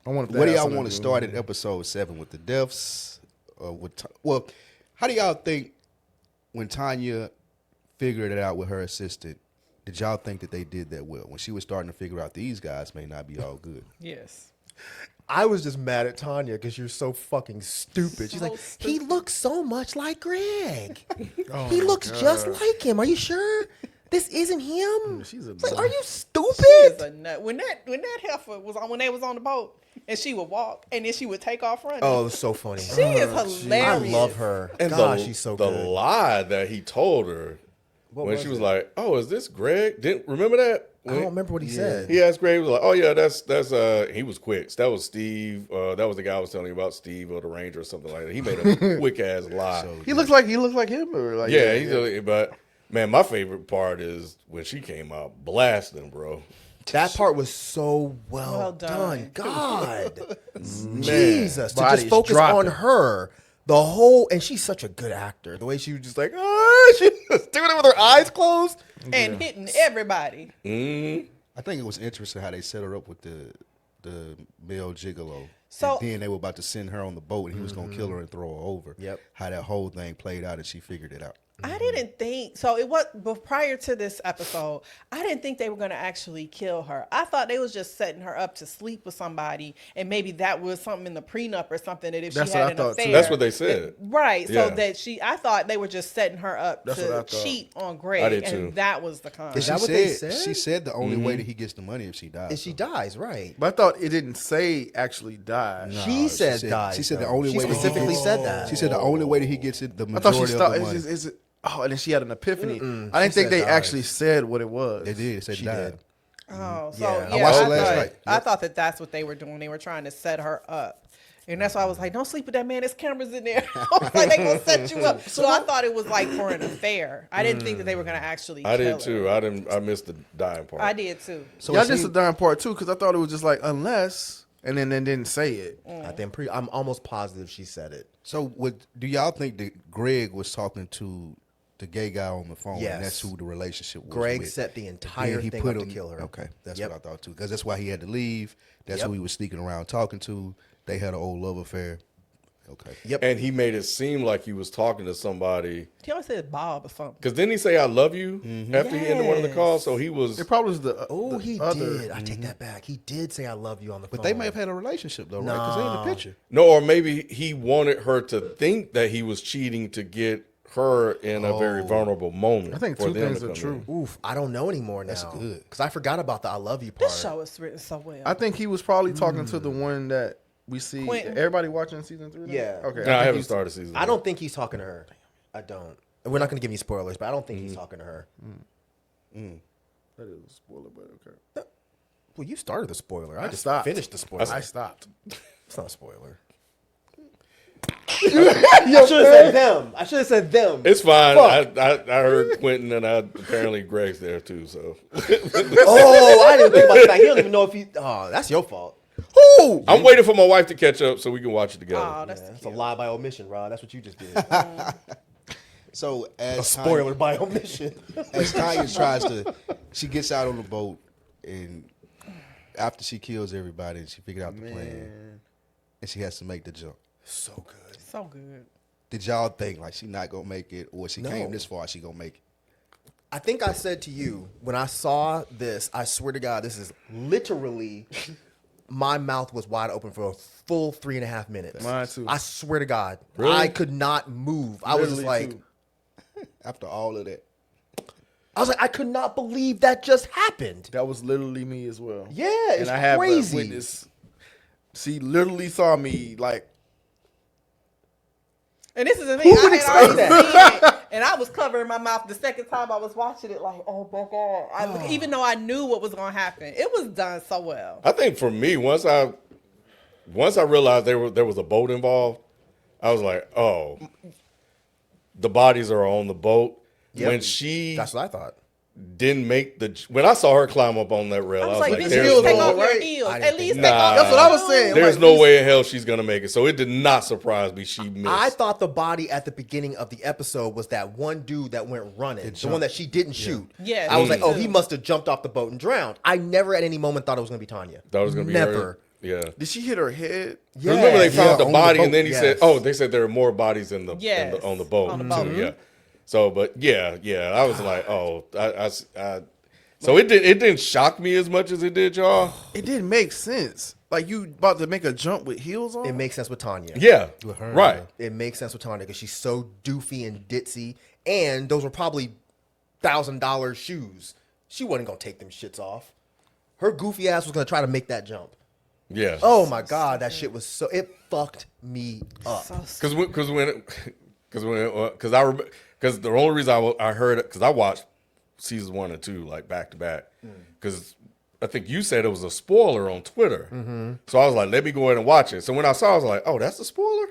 I wanted What do ask y'all something want to do. start at episode 7 with the deaths? Well, how do y'all think when Tanya figured it out with her assistant? Did y'all think that they did that well when she was starting to figure out these guys may not be all good? Yes. I was just mad at Tanya because you're so fucking stupid. She's So like, he looks so much like Greg. Oh he my looks God. just like him. Are you sure? This isn't him. She's a It's like, nut. are you She is stupid? a nut. When that heifer was on, when they was on the boat, and she would walk, and then she would take off running. Oh, it was so funny. she is I hilarious. love her. And God, the, she's so the good. lie that he told her when was she was it? like, "Oh, is this Greg?" Didn't remember that? I don't remember what he said. He asked Greg. He was like, "Oh yeah, that's he was quick. That was Steve. That was the guy I was telling you about, Steve or the Ranger or something like that. He made a quick ass lie. He looks like him, or like yeah, but man, my favorite part is when she came out blasting, bro. That part was so well, Well done. done. God. Jesus. To Body's just focus dropping. on her. The whole, and she's such a good actor. The way she was just like, she was doing it with her eyes closed. and hitting everybody. I think it was interesting how they set her up with the male gigolo. So- and then they were about to send her on the boat, and he was going to kill her and throw her over. Yep. How that whole thing played out, and she figured it out. I didn't think so. It was, but prior to this episode, I didn't think they were going to actually kill her. I thought they was just setting her up to sleep with somebody, and maybe that was something in the prenup or something that if That's she what had I an thought, too. affair, That's what they said. right? Yeah. So that I thought they were just setting her up That's what I to thought. cheat on Greg, I did and too. that was the con. Is that what they said? She said the only way that he gets the money if she dies. And she dies, right? But I thought it didn't say actually die. She said dies. She said the though. only She way that he specifically gets- said that. She said the only way that he gets it, the I thought majority she of thought the money. is it. Oh, and then she had an epiphany. I She didn't think said they dies. actually said what it was. They did. It said She died. did. Oh, so Yeah. yeah, I watched it thought, last night. I Yep. thought that that's what they were doing. They were trying to set her up. And that's why I was like, don't sleep with that man. There's cameras in there. I was like, they going to set you up. So I thought it was like for an affair. I didn't think that they were going to actually I kill did too. her. I missed the dying part. I did too. So yeah, I it just the seemed- darn part too, because I thought it was just like unless, and then they didn't say it. I think I'm almost positive she said it. So do y'all think that Greg was talking to the gay guy on the phone? Yes. And that's who the relationship was Greg with? set the And entire then he thing put up to him- kill her. Okay, that's Yep. what I thought too. Because that's why he had to leave. That's Yep. who he was sneaking around talking to. They had an old love affair. Okay. Yep. And he made it seem like he was talking to somebody. He always said Bob or something. Because didn't he say "I love you" after he ended one of the Yes. calls? So he was. It probably was the. Oh, the he other. did. I take that back. He did say I love you on the phone. But they may have had a relationship though, right? Because they in the picture. No, or maybe he wanted her to think that he was cheating to get her in a very vulnerable moment. I think for two them things to are come true. in. Oof, I don't know anymore now. That's good. Because I forgot about the I love you part. This show is written so well. I think he was probably talking to the one that we see. Quentin. Everybody watching season 3? now? Yeah. Okay. No, I think haven't he's- started season. I don't think he's talking to her. I don't. And we're not going to give you spoilers, but I don't think he's talking to her. That is a spoiler, but okay. Well, you started the spoiler. I just stopped. finished the spoiler. I stopped. It's not a spoiler. I should have said them. I should have said them. It's fine. Fuck. I heard Quentin and apparently Greg's there too. So Oh, I didn't think about that. He don't even know if he. Oh, that's your fault. Who? I'm waiting for my wife to catch up so we can watch it together. Oh, that's That's a cute. lie by omission, Rod. That's what you just did. So A as spoiler by omission. as Tanya tries to, she gets out on the boat, and after she kills everybody, and she figured out the plan, and she has to make the jump. So good. So good. Did y'all think like she not gonna make it, or she No. came this far, she gonna make it? I think I said to you when I saw this, I swear to God, this is literally my mouth was wide open for a full 3.5 minutes. Mine too. I swear to God, Really? I could not move. I was just Literally, like, too. After all of that, I could not believe that just happened. That was literally me as well. Yeah, it's and I have crazy. a witness. She literally saw me like And this is the thing. Who would I had already expect seen it, and I was covering my mouth the second time I was watching it. Like, oh my god! Even though I knew what was going to happen, it was done so well. I think for me, once I realized there was a boat involved, I was like, oh, the bodies are on the boat. Yep. When she That's what I thought. didn't make when I saw her climb up on that rail, I was like, bitch, there's you take no, off your right? heels. I didn't At least think take Nah. off. That's what I was saying. there's Like, no way in hell she's gonna make it. So it did not surprise me she missed. I thought the body at the beginning of the episode was that one dude that went running, the one that she didn't shoot. Yes, I was me like, oh, too. he must have jumped off the boat and drowned. I never at any moment thought it was going to be Tanya. that was gonna be never. her. Yeah. Did she hit her head? Yeah. Remember they found the on body, boat, and then he said, yes. "Oh, they said there are more bodies in the, Yes, on the boat." on the boat. too, yeah. So, but yeah, I was like, "Oh, so it didn't shock me as much as it did y'all." It didn't make sense. Like you about to make a jump with heels on? It makes sense with Tanya. Yeah, With her, right. It makes sense with Tanya because she's so doofy and ditzy, and those were probably $1,000 shoes. She wasn't going to take them shits off. Her goofy ass was going to try to make that jump. Yeah. Oh my god, that shit was so it fucked me up. Because the only reason I heard it because I watched seasons 1 and 2 like back to back because I think you said it was a spoiler on Twitter. So I was like, let me go ahead and watch it. So when I saw it, I was like, oh, that's a spoiler?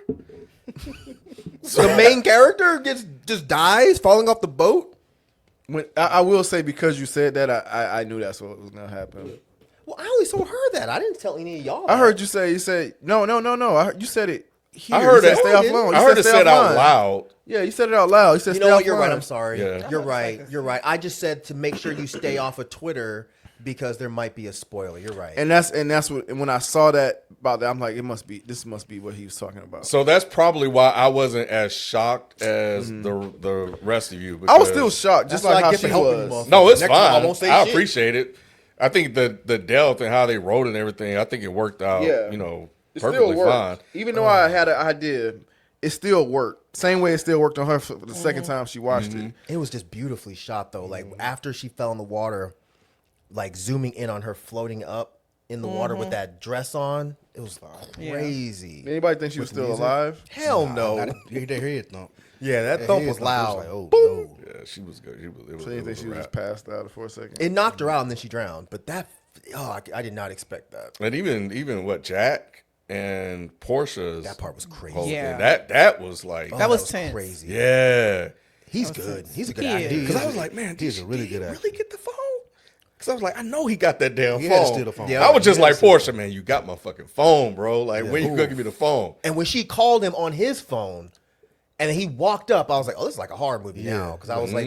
The main character just dies falling off the boat. When I will say because you said that I knew that's what was gonna happen. Well, I only told her that. I didn't tell any of y'all. I heard you say no. I heard, you said it. Here. I heard You said it. Stay No, I offline. didn't. You I heard it stay said out offline. loud. Yeah, you said it out loud. You said You stay know what? You're right. offline. I'm sorry. Yeah. You're right. You're right. I just said to make sure you stay off of Twitter because there might be a spoiler. You're right. And that's what. And when I saw that about that, I'm like, this must be what he was talking about. So that's probably why I wasn't as shocked as the rest of you. I was because- still shocked, just That's what like I how get she for helping you, was. motherfucker. No, it's Next time I fine. won't say I shit. appreciate it. I think the depth and how they wrote and everything, I think it worked out, Yeah. It perfectly still worked. fine. Even though I had an idea, it still worked. Same way it still worked on her for the second time she watched it. It was just beautifully shot though. Like after she fell in the water, like zooming in on her floating up in the water with that dress on, it was crazy. Anybody think she was still alive? Hell no. You didn't hear it thump. Yeah, that That thump head was thump, it loud. like, oh no. Yeah, she was good. It was, So it you think was she a was just wrap. passed out for a second? It knocked her out and then she drowned. But that, I did not expect that. And even what Jack and Portia's That part was crazy. whole Yeah. thing, that was like That was tense. crazy. yeah. He's good. He's a good He actor. is. Because I was like, man, He's a really good did he actor. really get the phone? Because I was like, I know he got that damn He had to phone. steal the phone. Yeah. I was just He had like, to steal Portia, man, you got my fucking phone, bro. Like, when you gonna give me the phone? And when she called him on his phone, and then he walked up, I was like, "Oh, this is like a horror movie now." Because I was like,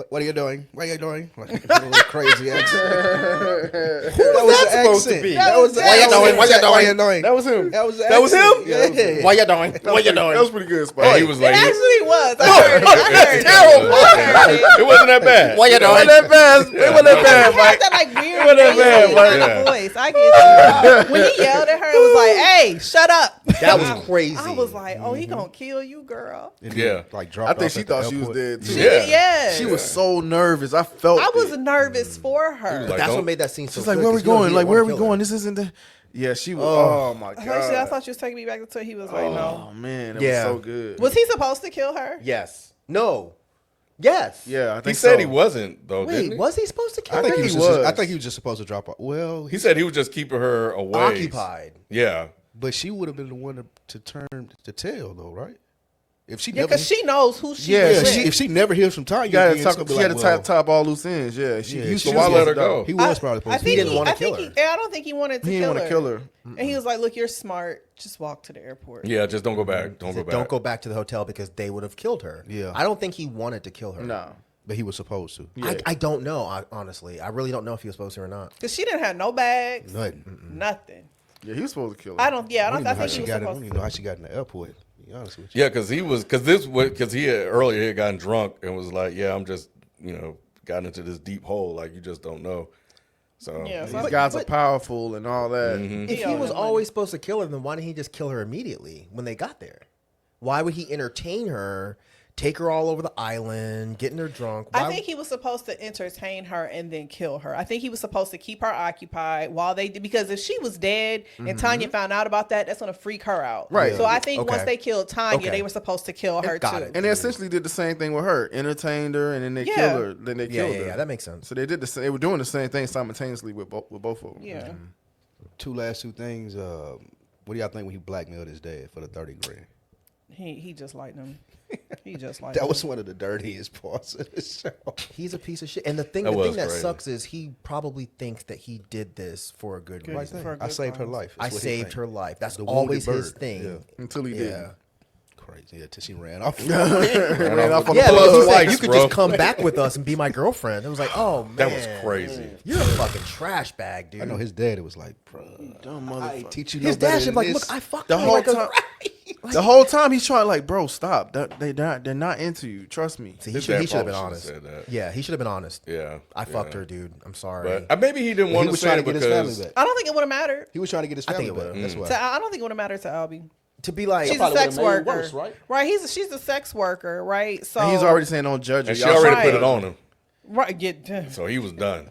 What are you doing? What are you doing? Like, a little crazy accent. "Who was that supposed to be?" That was the Why you accent. doing? Why you Why doing? you doing? That was him. That was the That was accent. him? Yeah. Why you doing? What you That doing? was pretty good, Spike. And he was It like, actually was. I heard it. I heard it. terrible. I heard it. It wasn't that bad. Why you It doing? wasn't that bad. It wasn't that He bad, had Mike. that like weird wasn't that bad, nasally Mike. kind of voice. I get you. When he yelled at her, it was like, "Hey, shut up." That was crazy. I was like, "Oh, he gonna kill you, girl." And Yeah. he, like I dropped think off she at the thought she was airport. dead too. Yeah. Yes. She was so nervous. I felt I was it. nervous for her. like, That's don't- what made that scene so She's like, good, where are we 'cause you know going? he Like, didn't where are wanna we kill her. going? This isn't the. Yeah, she was. Oh my I god. thought she was taking me back until he was like, Oh "No." man, it Yeah. was so good. Was he supposed to kill her? Yes. No. Yes. Yeah, I think He said so. he wasn't though. didn't Wait, he? was he supposed to kill I think her? he was. he Just, was. I think he was just supposed to drop off. Well, He said he was just keeping her away. occupied. Yeah. but she would have been the one to turn to tell though, right? If she Yeah, never, because she knows who she Yeah, is. yeah, with. if she never hears from Tanya, You gotta again, talk. it's gonna be She had to like, well, top all loose ends. Yeah, she. Yeah, he so was why supposed let to her die. go? he was probably supposed I to. think didn't wanna kill her. I don't think he wanted to He kill didn't her. want to kill her. And he was like, "Look, you're smart. Just walk to the airport." Yeah, just don't go back. Don't go back. Don't go back to the hotel because they would have killed her. Yeah. I don't think he wanted to kill her. No. But he was supposed to. Yeah. I don't know. Honestly, I really don't know if he was supposed to or not. Because she didn't have no bags, Nothing. nothing. Yeah, he was supposed to kill her. I don't. Yeah, I I don't. don't I even know how think she he was got. I don't supposed even to. know how she got in the airport. To be honest with you. Yeah, because he had earlier he had gotten drunk and was like, yeah, I'm just got into this deep hole. Like you just don't know. So Yeah, so These I- guys are powerful and all that. If he owed was her money. always supposed to kill her, then why didn't he just kill her immediately when they got there? Why would he entertain her take her all over the island, getting her drunk. I think he was supposed to entertain her and then kill her. I think he was supposed to keep her occupied while they did, because if she was dead and Tanya found out about that, that's going to freak her out. Right. So I think once Okay. they killed Tanya, Okay. they were supposed to kill her Got too. it. And they essentially did the same thing with her, entertained her, and then they Yeah. killed her. Then they killed her. Yeah, that makes sense. So they did the same. They were doing the same thing simultaneously with both of them. Yeah. Last two things. What do y'all think when he blackmailed his dad for the 30 grand? He just liked him. He just liked That him. was one of the dirtiest parts of the show. He's a piece of shit. And the thing That that was crazy. sucks is he probably thinks that he did this for a good Right reason. thing. For a I good saved her cause. life. I That's what he saved think. her life. That's The wounded always his bird. thing. Yeah. Until he Yeah. didn't. Crazy. Yeah, till she ran off. Ran off on Yeah, the because plug. he said, twice, you could bro. just come back with us and be my girlfriend. It was like, oh, man. That was crazy. You're a fucking trash bag, dude. I know his dad was like, bro, Dumb I motherfucker. teach you His no better dad should than be like, this. look, I fucked The her whole like a time- rat. The whole time he's trying like, bro, stop. They're not into you. Trust me. See, His he dad should have been probably honest. should've said that. Yeah, he should have been honest. Yeah. I fucked yeah. her, dude. I'm sorry. But maybe he didn't He want to was say trying it to get his family because back. I don't think it would have mattered. He was trying to get his I think family it back. would've. That's why. I don't think it would have mattered to Albie. to be like, She's a probably sex would've made it worker, worse, right? Right. She's a sex worker, right? So And he's already saying don't judge her. and she Y'all already Right. put it on him. right. Get So he was done.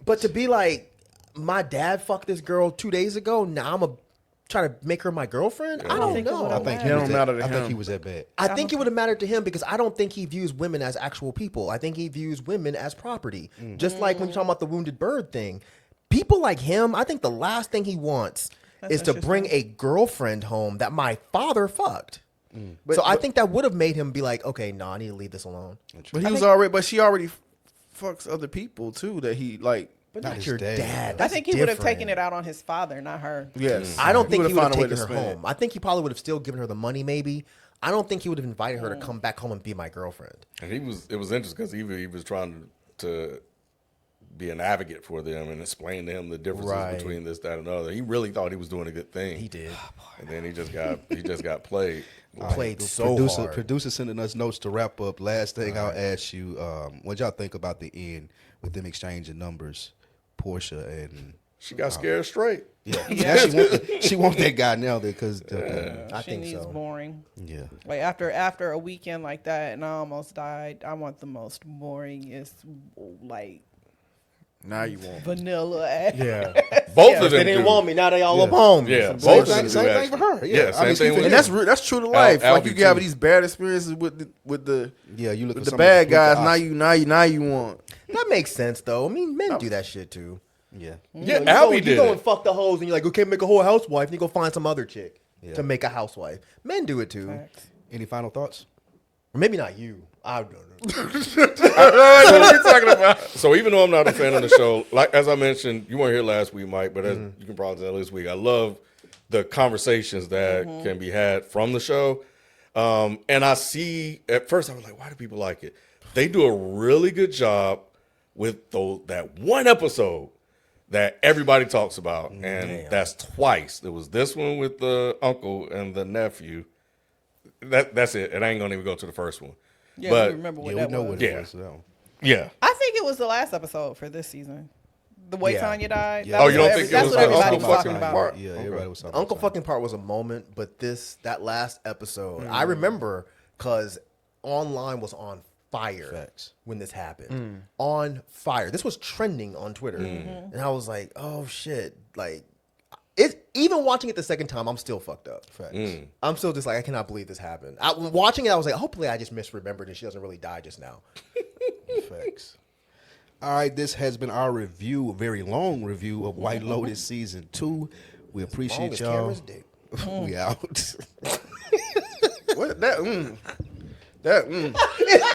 but to be like, my dad fucked this girl 2 days ago. Now I'm trying to make her my girlfriend. I don't think it know. would've I think It he don't was matter that, to I think him. he was that bad. I think it would have mattered to him because I don't think he views women as actual people. I think he views women as property. Just like when you're talking about the wounded bird thing. People like him, I think the last thing he wants is to bring a girlfriend home that my father fucked. So I think that would have made him be like, okay, no, I need to leave this alone. But he was already. But she already fucks other people too. That he like. But Not not, his your dad. dad. I That's think he would have different. taken it out on his father, not her. Yes. I don't think he would have found a way taken to her spend it. home. I think he probably would have still given her the money, maybe. I don't think he would have invited her to come back home and be my girlfriend. And it was interesting because he was trying to be an advocate for them and explain to him the differences Right. between this, that, and other. He really thought he was doing a good thing. He did. And then he just got played. Played so hard. Producer sending us notes to wrap up. Last thing I'll ask you, what y'all think about the end with them exchanging numbers, Portia and She got scared straight. yeah, now she want that guy now because I she think needs so. boring. yeah. Like after a weekend like that, and I almost died. I want the most boringest, like Now you won't. vanilla. Ass. Yeah. Both Yeah. of them They didn't do. want me. Now they all up home. Yeah, Same both of thing- them same do, thing for actually. her. Yeah. Yeah, I same mean, thing with And that's true to life. Al- Like you Albie have too. these bad experiences with the Yeah, you look with for the something bad to guys. complete the Now you want. That makes sense, though. I mean, men do that shit, too. yeah. Yeah, You Albie you did go it. and fuck the hoes, and you're like, okay, make a whole housewife, and you go find some other chick to make a housewife. Men do it, too. Facts. Any final thoughts? Or maybe not you. I don't know. What are you talking about? So even though I'm not a fan of the show, like as I mentioned, you weren't here last week, Mike, but as you can probably tell this week, I love the conversations that can be had from the show. And I see, at first I was like, why do people like it? They do a really good job with that one episode that everybody talks about. And that's twice. There was this one with the uncle and the nephew. That's it. And I ain't gonna even go to the first one. Yeah, But- we remember what Yeah, that we know was. what it Yeah. was. So. Yeah. I think it was the last episode for this season. The way Yeah. Tanya died. Yeah. That Oh, was you don't what think it that's was what the everybody Uncle was talking fucking about. part? Yeah, Okay. everybody was talking Uncle about fucking part was a moment, but that last episode, I remember because online was on fire Facts. when this happened. On fire. This was trending on Twitter. And I was like, oh shit. Like, even watching it the second time, I'm still fucked up. Facts. I'm still just like, I cannot believe this happened. Watching it, I was like, hopefully I just misremembered and she doesn't really die just now. Facts. All right, this has been our review, a very long review of White Lotus season 2. We appreciate Longest y'all. camera's dick. We out. What that? That.